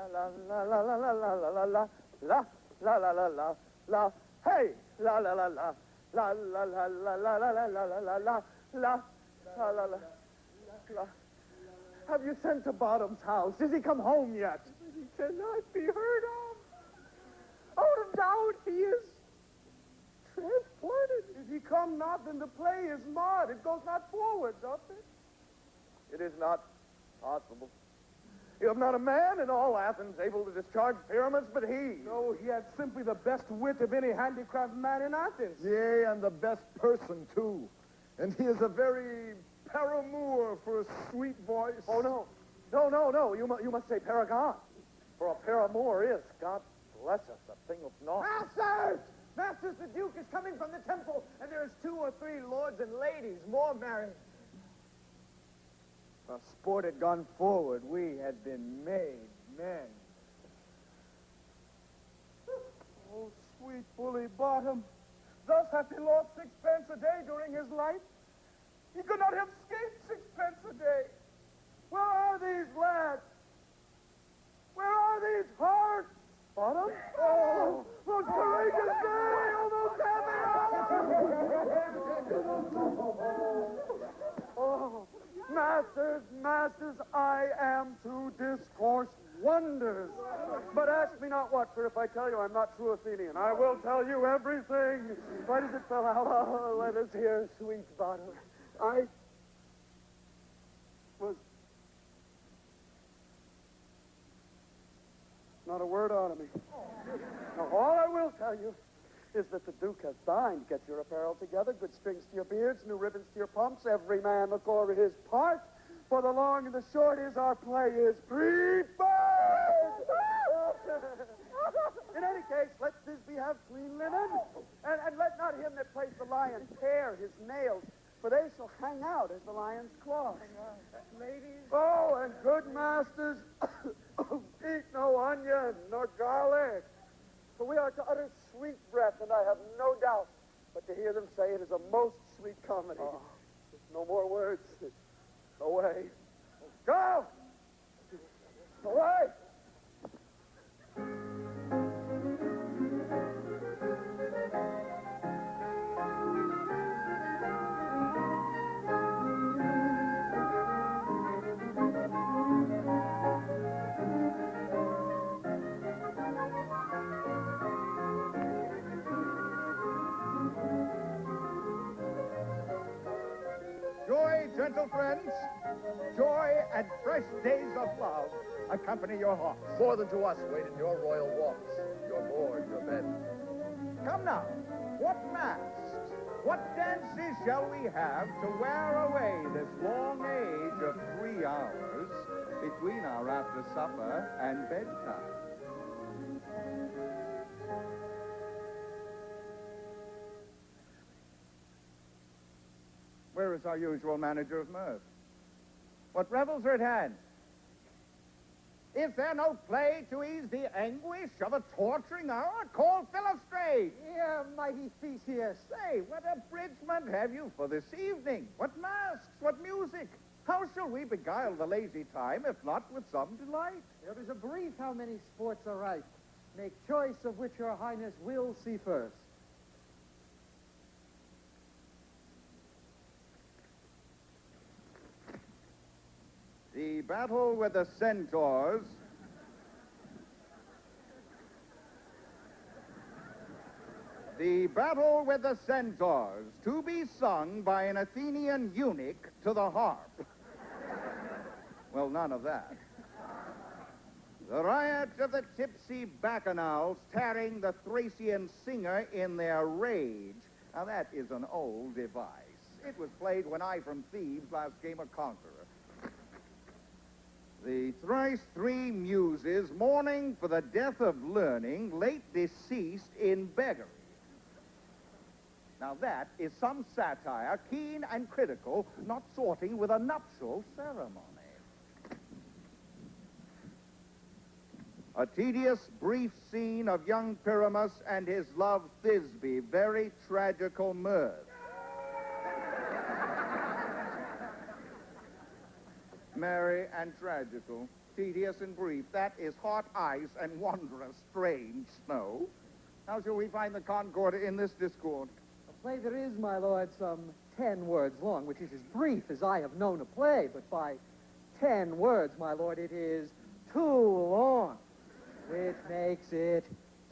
La la la la la la la la la la la la la la la hey la la la la la la la la la la la la la la la Have you sent to Bottom's house? Has he come home yet? He cannot be heard of. Out of doubt, he is transported. If he come not, then the play is marred. It goes not forward, doth it? It is not possible. You have not a man in all Athens able to discharge pyramids but he. No, he had simply the best wit of any handicraft man in Athens. Yea, and the best person, too. And he is a very paramour for a sweet voice. Oh, no. No. You must say paragon. For a paramour is, God bless us, a thing of naught. Masters! Masters, the Duke is coming from the temple, and there is 2 or 3 lords and ladies, more married. If sport had gone forward, we had been made men. Oh, sweet bully Bottom. Thus hath he lost 6 pence a day during his life. He could not have escaped 6 pence a day. Where are these lads? Where are these hearts? Bottom? Oh, those courageous day! Almost Oh, masters, I am to discourse wonders. But ask me not what, for if I tell you I'm not true Athenian, I will tell you everything. Why does it fell out? Oh, let us hear, sweet Bottom. I was not a word out of me. Now, all I will tell you is that the Duke has dined. Get your apparel together, good strings to your beards, new ribbons to your pumps, every man look over his part. For the long and the short is our play is prepared. In any case, let Thisbe have clean linen, and let not him that plays the lion tear his nails, for they shall hang out as the lion's claws. Ladies? Oh, and good masters, eat no onion nor garlic, for we are to utter sweet breath, and I have no doubt but to hear them say it is a most sweet comedy. No more words. Away. Go! Away! Joy, gentle friends, joy and fresh days of love accompany your hearts. More than to us wait in your royal walks, your board, your bed. Come now, what masks, what dances shall we have to wear away this long age of 3 hours between our after supper and bedtime? Where is our usual manager of mirth? What revels are at hand? Is there no play to ease the anguish of a torturing hour? Call Philostrate! Here, mighty Theseus. Say, what abridgment have you for this evening? What masks? What music? How shall we beguile the lazy time, if not with some delight? There is a brief how many sports are ripe. Make choice of which your highness will see first. The battle with the centaurs. The battle with the centaurs, to be sung by an Athenian eunuch to the harp. Well, none of that. The riot of the tipsy bacchanals tearing the Thracian singer in their rage. Now, that is an old device. It was played when I from Thebes last came a conqueror. The thrice 3 muses mourning for the death of learning, late deceased in beggary. Now that is some satire, keen and critical, not sorting with a nuptial ceremony. A tedious, brief scene of young Pyramus and his love Thisbe, very tragical mirth. Merry and tragical, tedious and brief. That is hot ice and wondrous strange snow. How shall we find the concord in this discord? play there is, my lord, some 10 words long, which is as brief as I have known a play, but by 10 words, my lord, it is too long, which makes it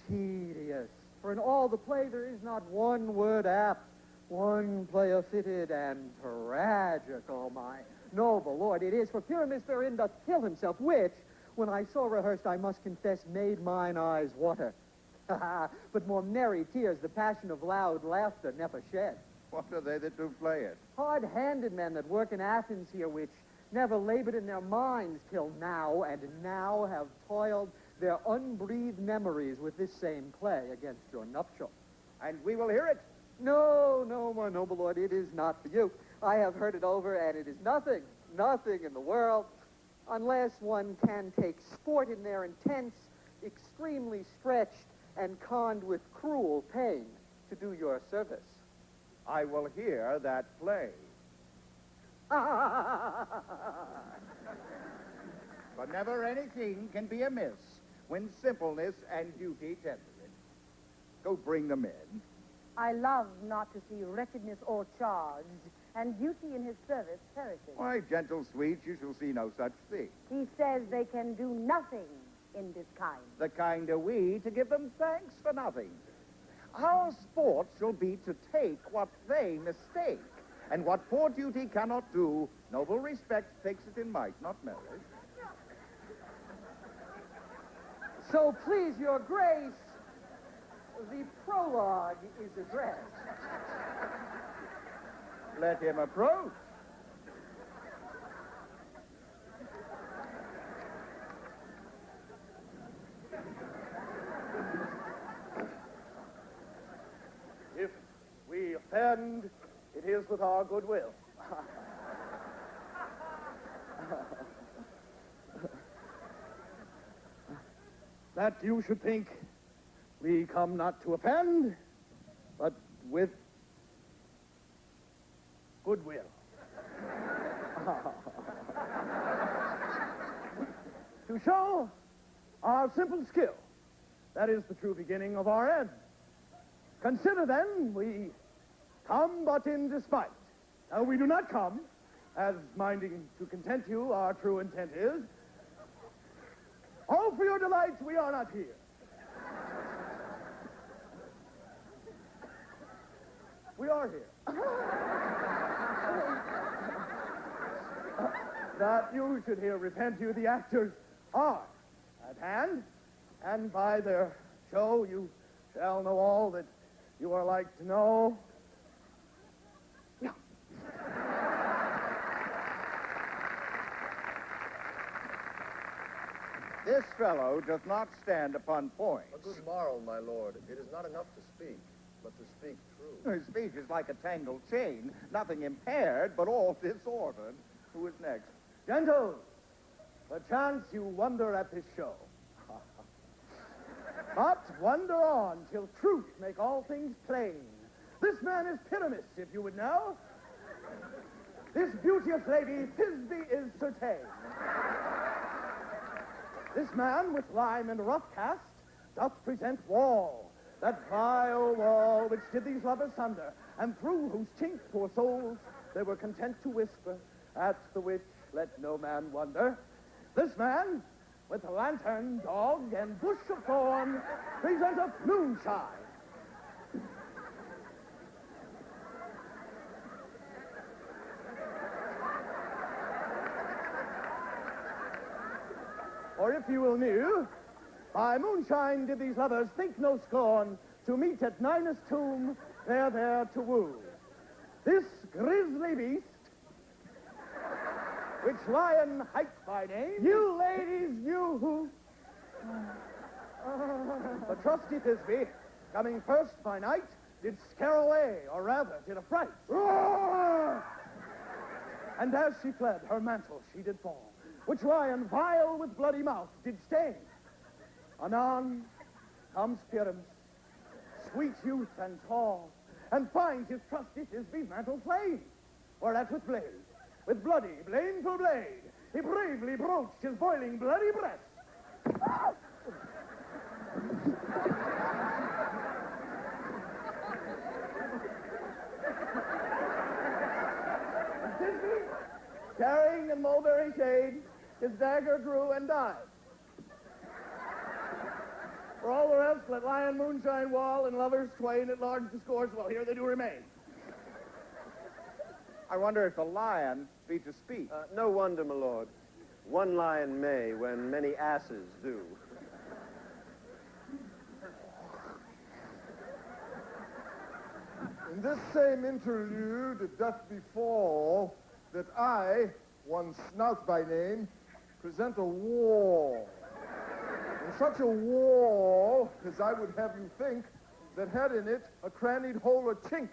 tedious. For in all the play there is not one word apt, one player fitted and tragical, my noble lord. It is for Pyramus therein doth kill himself, which, when I saw rehearsed, I must confess, made mine eyes water. But more merry tears the passion of loud laughter never shed. What are they that do play it? Hard-handed men that work in Athens here, which never labored in their minds till now, and now have toiled their unbreathed memories with this same play against your nuptial. And we will hear it. No, no, my noble lord, it is not for you. I have heard it over, and it is nothing in the world, unless one can take sport in their intense, extremely stretched, and conned with cruel pain to do your service. I will hear that play. But never anything can be amiss when simpleness and duty tender it. Go bring them in. I love not to see wretchedness o'ercharged, and duty in his service perishing. Why, gentle sweet, you shall see no such thing. He says they can do nothing in this kind. The kind are we to give them thanks for nothing. Our sport shall be to take what they mistake, and what poor duty cannot do, noble respect takes it in might, not merit. So please your grace, the prologue is addressed. Let him approach. If we offend, it is with our goodwill. That you should think we come not to offend, but with goodwill. To show our simple skill, that is the true beginning of our end. Consider then, we come but in despite. Now we do not come, as minding to content you, our true intent is. All for your delight, we are not here. We are here. That you should here repent you, the actors are at hand, and by their show you shall know all that you are like to know. Yeah. This fellow does not stand upon points. A good moral, my lord. It is not enough to speak, but to speak true. His speech is like a tangled chain, nothing impaired, but all disordered. Who is next? Gentles, perchance you wonder at this show. But wonder on till truth make all things plain. This man is Pyramus, if you would know. This beauteous lady, Thisbe, is certain. This man with lime and rough cast doth present wall, that vile wall which did these lovers sunder, and through whose chink, poor souls, they were content to whisper, at the which let no man wonder. This man, with lantern, dog, and bush of thorn, presenteth moonshine. Or if you will knew, by moonshine did these lovers think no scorn to meet at Ninus' tomb, there to woo. This grisly beast, which lion hight by name, you ladies knew who. The trusty Thisbe, coming first by night, did scare away, or rather did affright. And as she fled, her mantle she did fall, which lion vile with bloody mouth did stain. Anon comes Pyramus, sweet youth and tall, and finds his trusty Thisbe's mantle slain, whereat with bloody, blameful blade, he bravely broached his boiling bloody breast. Carrying in mulberry shade, his dagger grew and died. For all the rest, let lion, moonshine, wall, and lovers twain at large discourse, well, here they do remain. I wonder if the lion beat a speech. No wonder, my lord. One lion may when many asses do. In this same interlude it doth befall that I, one Snout by name, present a wall. And such a wall as I would have you think that had in it a crannied hole or chink,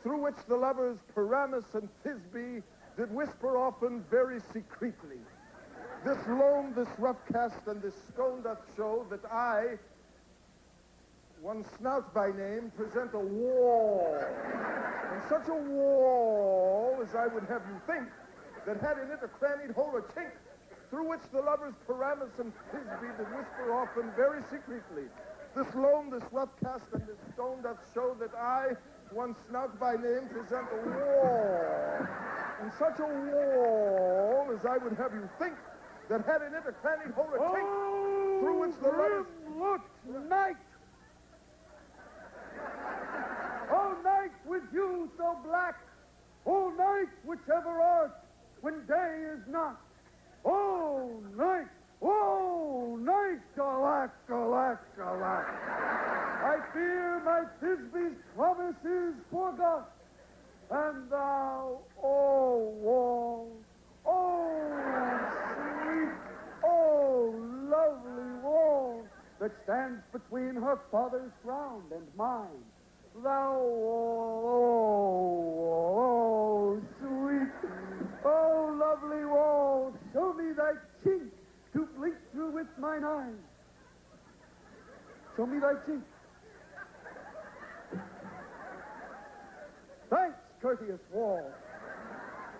through which the lovers Paramus and Thisbe did whisper often very secretly. This loam, this rough cast, and this stone doth show that I, one Snout by name, present a wall. And such a wall as I would have you think that had in it a crannied hole or chink, through which the lovers Paramus and Thisbe did whisper often very secretly. This loam, this rough cast, and this stone doth show that I, one Snout by name, present a wall. And such a wall as I would have you think that had in it a crannied hole or chink, through which the lovers... Look, night! Oh, night with you so black! Oh, night, whichever art, when day is not! Oh, night! Oh, night! Alack, alack, alack! I fear my Thisbe's promise is forgot, and thou, oh, wall, oh, sweet, oh, lovely wall, that stands between her father's ground and mine. Thou, oh, sweet, oh, lovely wall, show me thy chink to blink through with mine eyes. Show me thy chink. Thanks, courteous wall.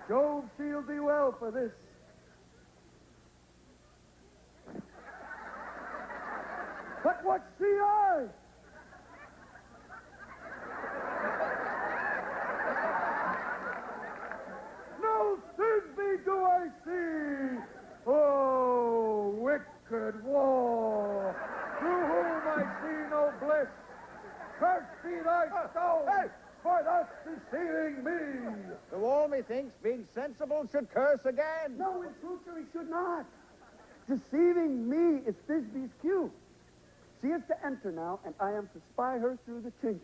Jove shield thee well for this. But what see I? No Thisbe do I see. Oh, wicked wall, through whom I see no bliss. Cursed be thy stone for thus deceiving me. The wall, methinks, being sensible, should curse again. No, in truth, sir, he should not. Deceiving me is Thisbe's cue. She is to enter now, and I am to spy her through the chink.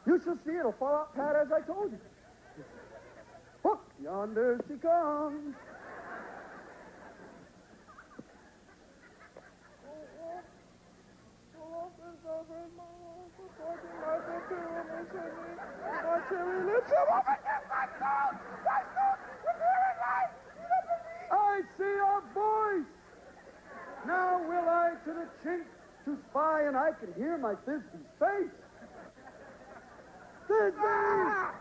You shall see it'll fall out pat as I told you. Look, yonder she comes. I see a voice. Now will I to the chink to spy, and I can hear my Thisbe's face. Thisbe! Ah!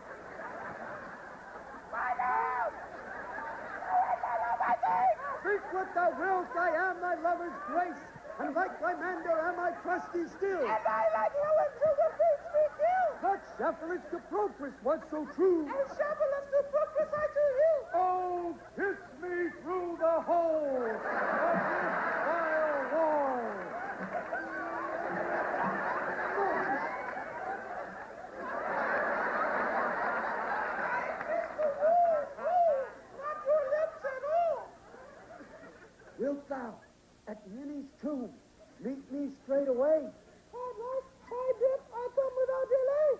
Speak what thou wilt, I am thy lover's grace, and like Lymander am I trusty still. And I like Helen to the Thisbe kill. That Shepherus to Procris was so true. And Shepherus to Procris I to you. Oh, kiss me through the hole of this vile wall. Not your lips at all. Wilt thou, at Minnie's tomb, meet me straight away? Oh, my dip, I come without delay.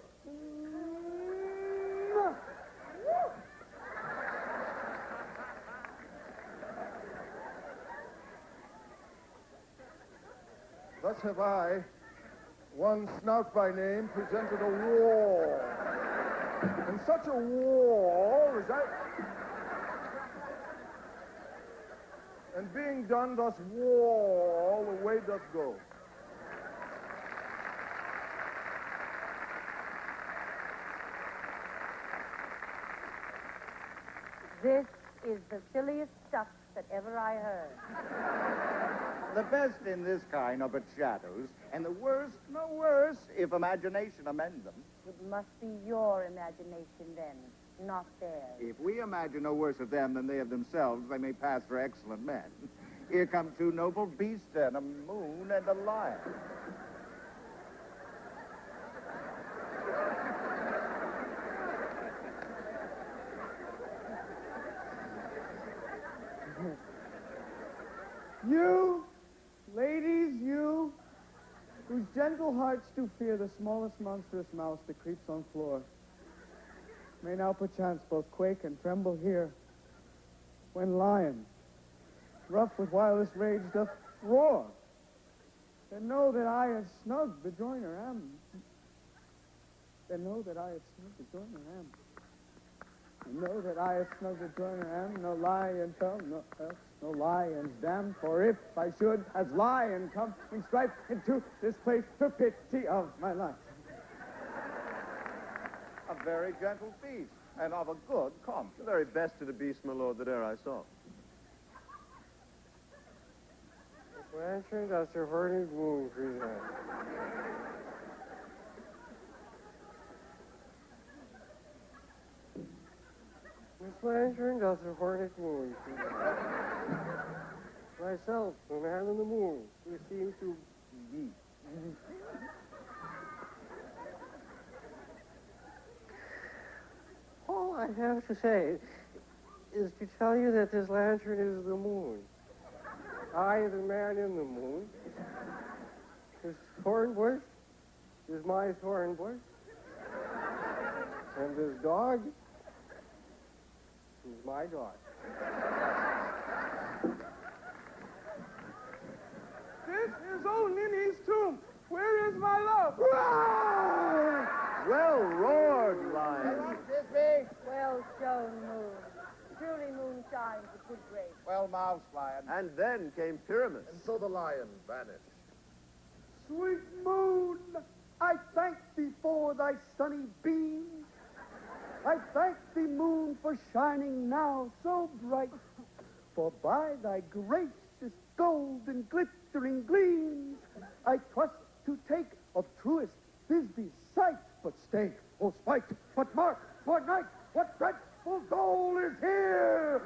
Thus have I, one Snout by name, presented a wall. And such a wall as I... And being done thus wall, away doth go. This is the silliest stuff that ever I heard. The best in this kind are but shadows, and the worst, no worse, if imagination amend them, It must be your imagination then, not theirs. If we imagine no worse of them than they of themselves, they may pass for excellent men. Here come two noble beasts, then, a moon and a lion. You, ladies, you, whose gentle hearts do fear the smallest monstrous mouse that creeps on floor, may now perchance both quake and tremble here, when lion, rough with wildest rage, doth roar, and know that I a snug bejoiner am. Then know that I a snug bejoiner am. And know that I a snug bejoiner am, no lion tell, no else, no lion's dam. For if I should as lion come in strife into this place, for pity of my life. A very gentle beast, and of a good conscience. The very best of the beasts, my lord, that e'er I saw. Blanchard, that's your verdict wound, present. Miss Blanchard, that's your verdict wound, myself, the man in the moon, who seems to be. All I have to say is to tell you that this lantern is the moon. I, the man in the moon. This thorn bush is my thorn bush. And this dog is my dog. This is old Ninny's tomb. Where is my love? Well roared, lion. Well shown, moon. Truly moon shines with good grace. Well moused, lion. And then came Pyramus. And so the lion vanished. Sweet moon, I thank thee for thy sunny beams. I thank thee, moon, for shining now so bright. For by thy gracious golden glittering gleams, I trust to take of truest Thisby's sight. But stay, O spite, but mark, for night, what dreadful goal is here?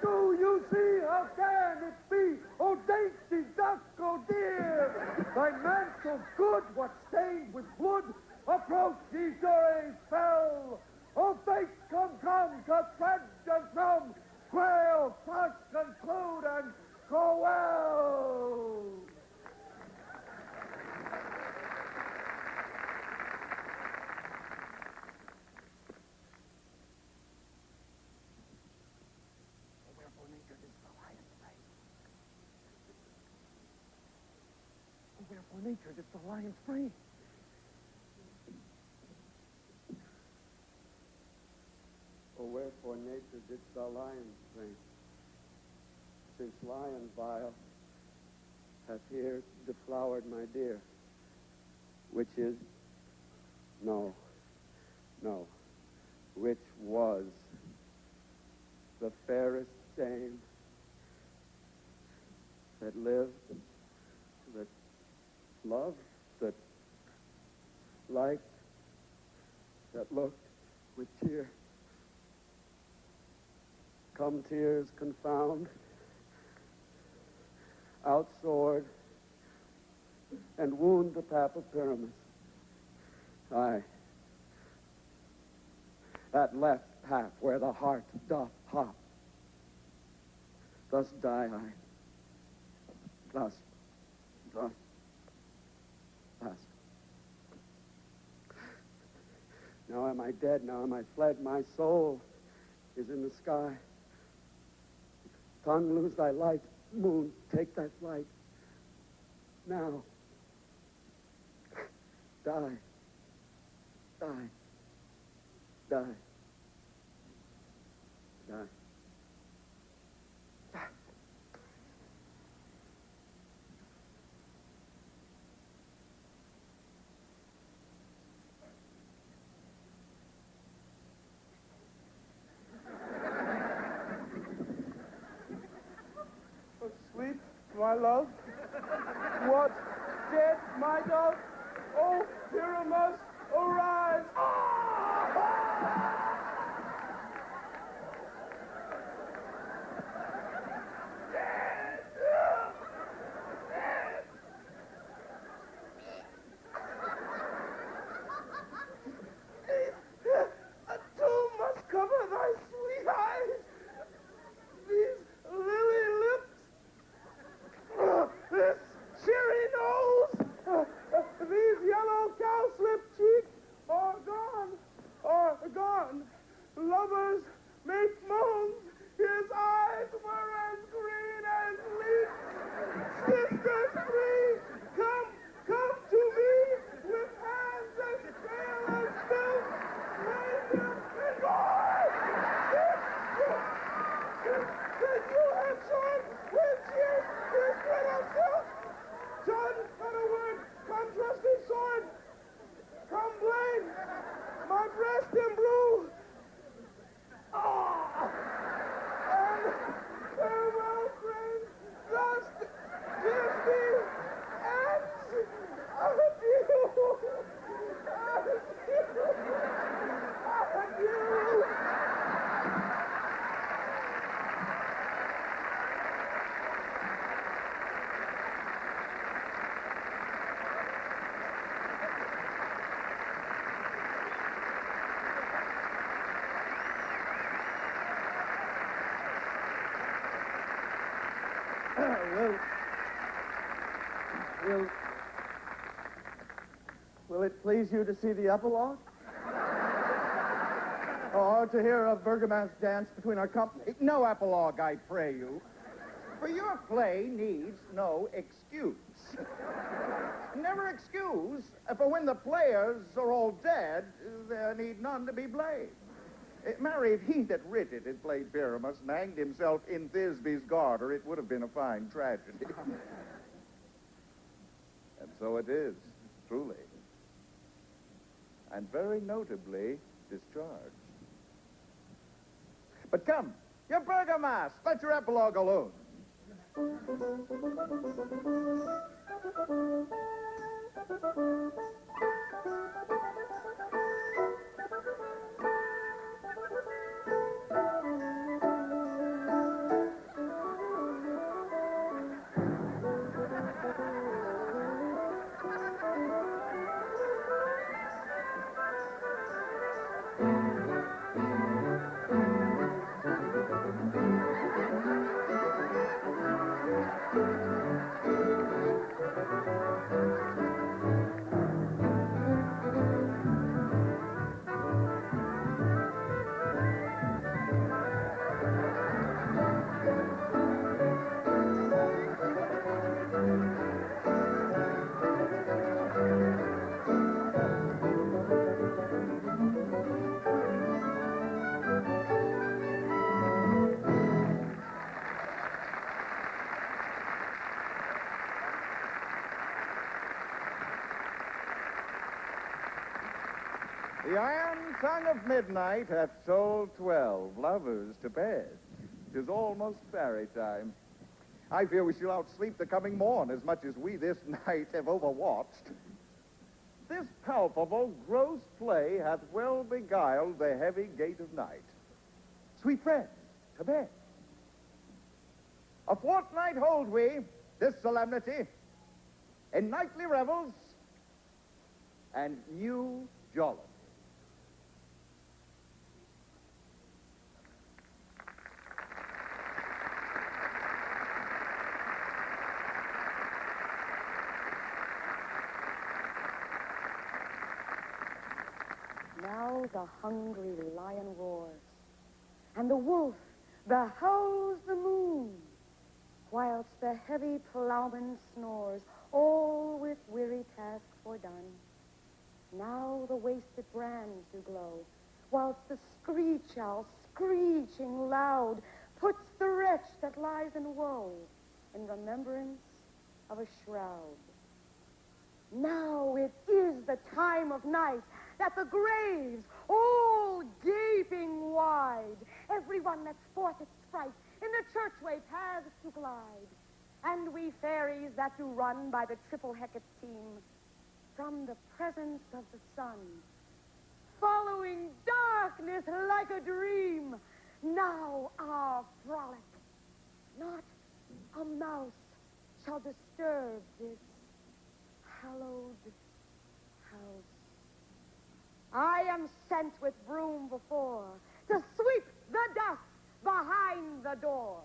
Do you see, how can it be, O dainty duck, O dear? Thy mantle good, what stained with blood, approach ye joys fell. O fate, come, to tread and from, quail, crush, conclude, and go well. Wherefore nature did the lion free. O wherefore nature didst thou lions free? Since lion vile hath here deflowered my dear, which is, no, which was the fairest dame that lived, that loved, that liked, that looked with tear. Come tears confound, outsoared, and wound the pap of Pyramus. Aye, that left pap where the heart doth hop. Thus die I, thus, past. Now am I dead, now am I fled, my soul is in the sky. Sun, lose thy light, moon, take thy flight. Now, die, die, die, die. Sleep, my love. What, dead, my dove? Oh, Pyramus, arise! eyes. A tomb must cover thy sweet eyes. These lily lips. This cherry nose. These yellow cowslip cheeks are gone. Lovers make moans. His eyes were as green as leeks. Sisters free, come to me with hands as pale as silk. Raise him and boy! That you have shone with years this little silk. John, not a word. Come, trusty sword. Come, blade. My breast in blue. And farewell, friend. Thus give me ends. Adieu. Will it please you to see the epilogue? Or to hear a Bergamasque dance between our company? No epilogue, I pray you. For your play needs no excuse. Never excuse, for when the players are all dead, there need none to be blamed. Marry, if he that writ it had played Pyramus and hanged himself in Thisby's garter, it would have been a fine tragedy. And so it is, truly. And very notably discharged. But come, you're Bergamasque. Let your epilogue alone. The iron tongue of midnight hath told 12 lovers to bed. 'Tis almost fairy time. I fear we shall outsleep the coming morn as much as we this night have overwatched. This palpable, gross play hath well beguiled the heavy gait of night. Sweet friend, to bed. A fortnight hold we this solemnity in nightly revels and new jollity. Now the hungry lion roars, and the wolf beholds the moon, whilst the heavy plowman snores, all with weary task fordone. Now the wasted brands do glow, whilst the screech owl, screeching loud, puts the wretch that lies in woe in remembrance of a shroud. Now it is the time of night, that the graves, all gaping wide, everyone lets forth its fright, in the churchway paths to glide. And we fairies that do run by the triple Hecate's team, from the presence of the sun, following darkness like a dream. Now our frolic, not a mouse shall disturb this hallowed house. I am sent with broom before to sweep the dust behind the door.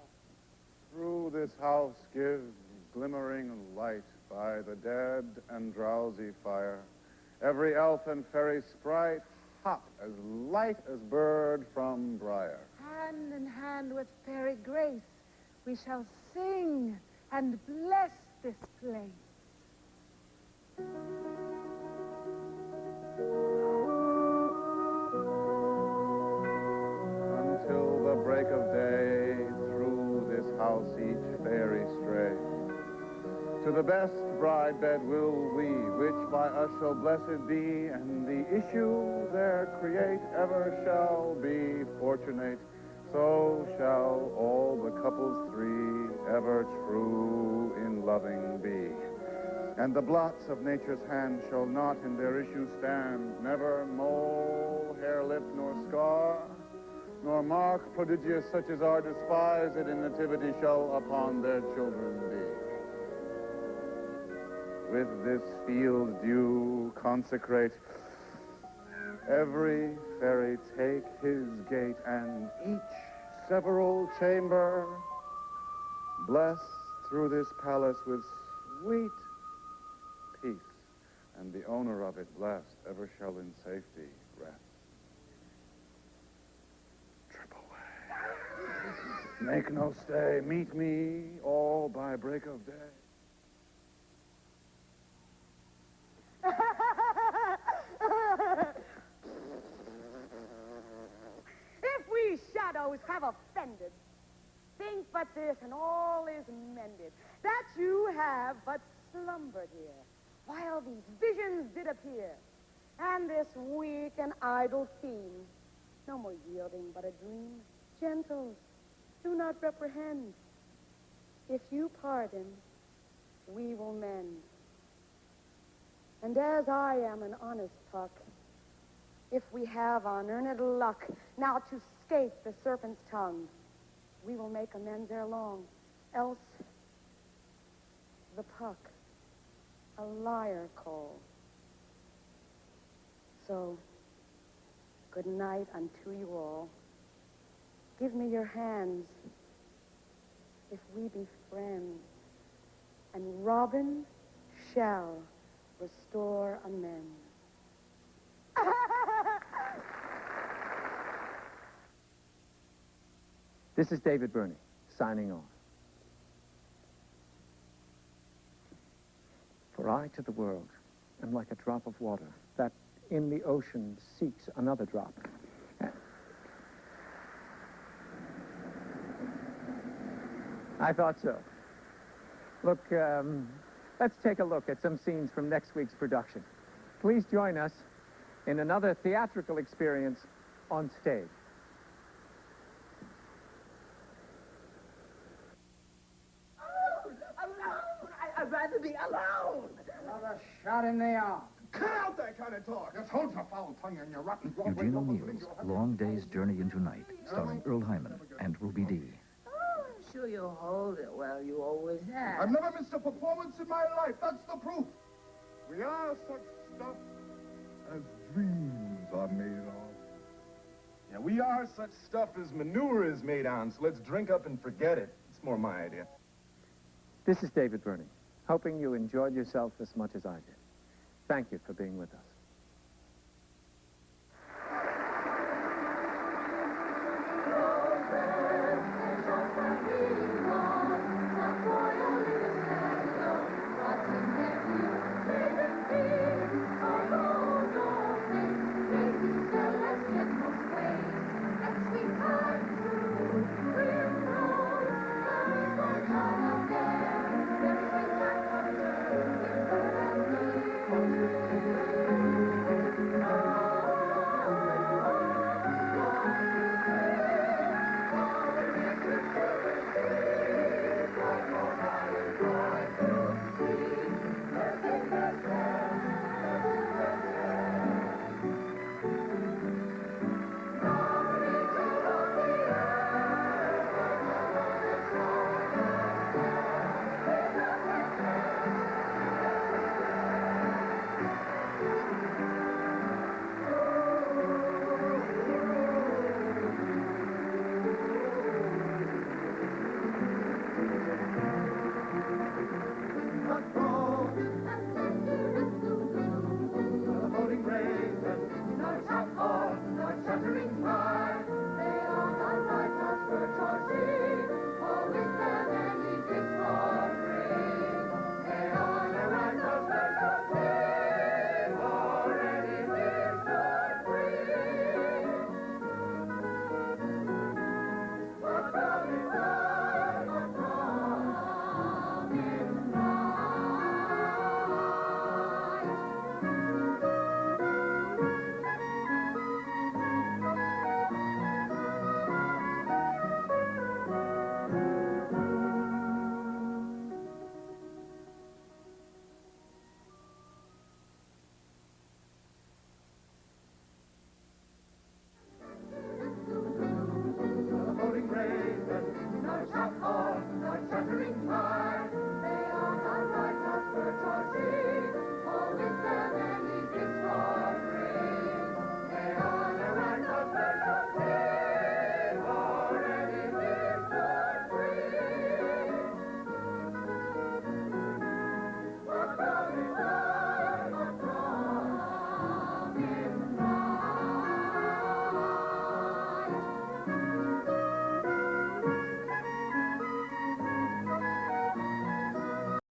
Through this house give glimmering light by the dead and drowsy fire. Every elf and fairy sprite hop as light as bird from briar. Hand in hand with fairy grace, we shall sing and bless this place. Until the break of day, through this house each fairy stray. To the best bride bed will we, which by us shall blessed be, and the issue there create ever shall be fortunate. So shall all the couples three ever true in loving be. And the blots of nature's hand shall not in their issue stand, never mole, hair, lip, nor scar, nor mark prodigious such as are despised in nativity shall upon their children be. With this field dew consecrate, every fairy take his gate, and each several chamber bless through this palace with sweet peace, and the owner of it blessed ever shall in safety rest. Trip away. Make no stay. Meet me all by break of day. If we shadows have offended, think but this, and all is mended, that you have but slumbered here, while these visions did appear, and this weak and idle theme, no more yielding but a dream. Gentles, do not reprehend. If you pardon, we will mend. And as I am an honest puck, if we have unearned luck now to scape the serpent's tongue, we will make amends ere long, else the puck a liar call. So, good night unto you all. Give me your hands, if we be friends, and Robin shall restore amends. This is David Burney, signing off. For I to the world am like a drop of water that in the ocean seeks another drop. I thought so. Look, let's take a look at some scenes from next week's production. Please join us in another theatrical experience on stage. Alone! I'd rather be alone! Another shot in the arm. Cut out that kind of talk. Just hold your foul tongue and your rotten Broadway. Eugene O'Neill's Long Day's Journey into Night, starring Earl Hyman and Ruby Dee. Oh, I'm sure you'll hold it well. You always have. I've never missed a performance in my life. That's the proof. We are such stuff as dreams are made of. Yeah, we are such stuff as manure is made on, so let's drink up and forget it. It's more my idea. This is David Burney, hoping you enjoyed yourself as much as I did. Thank you for being with us.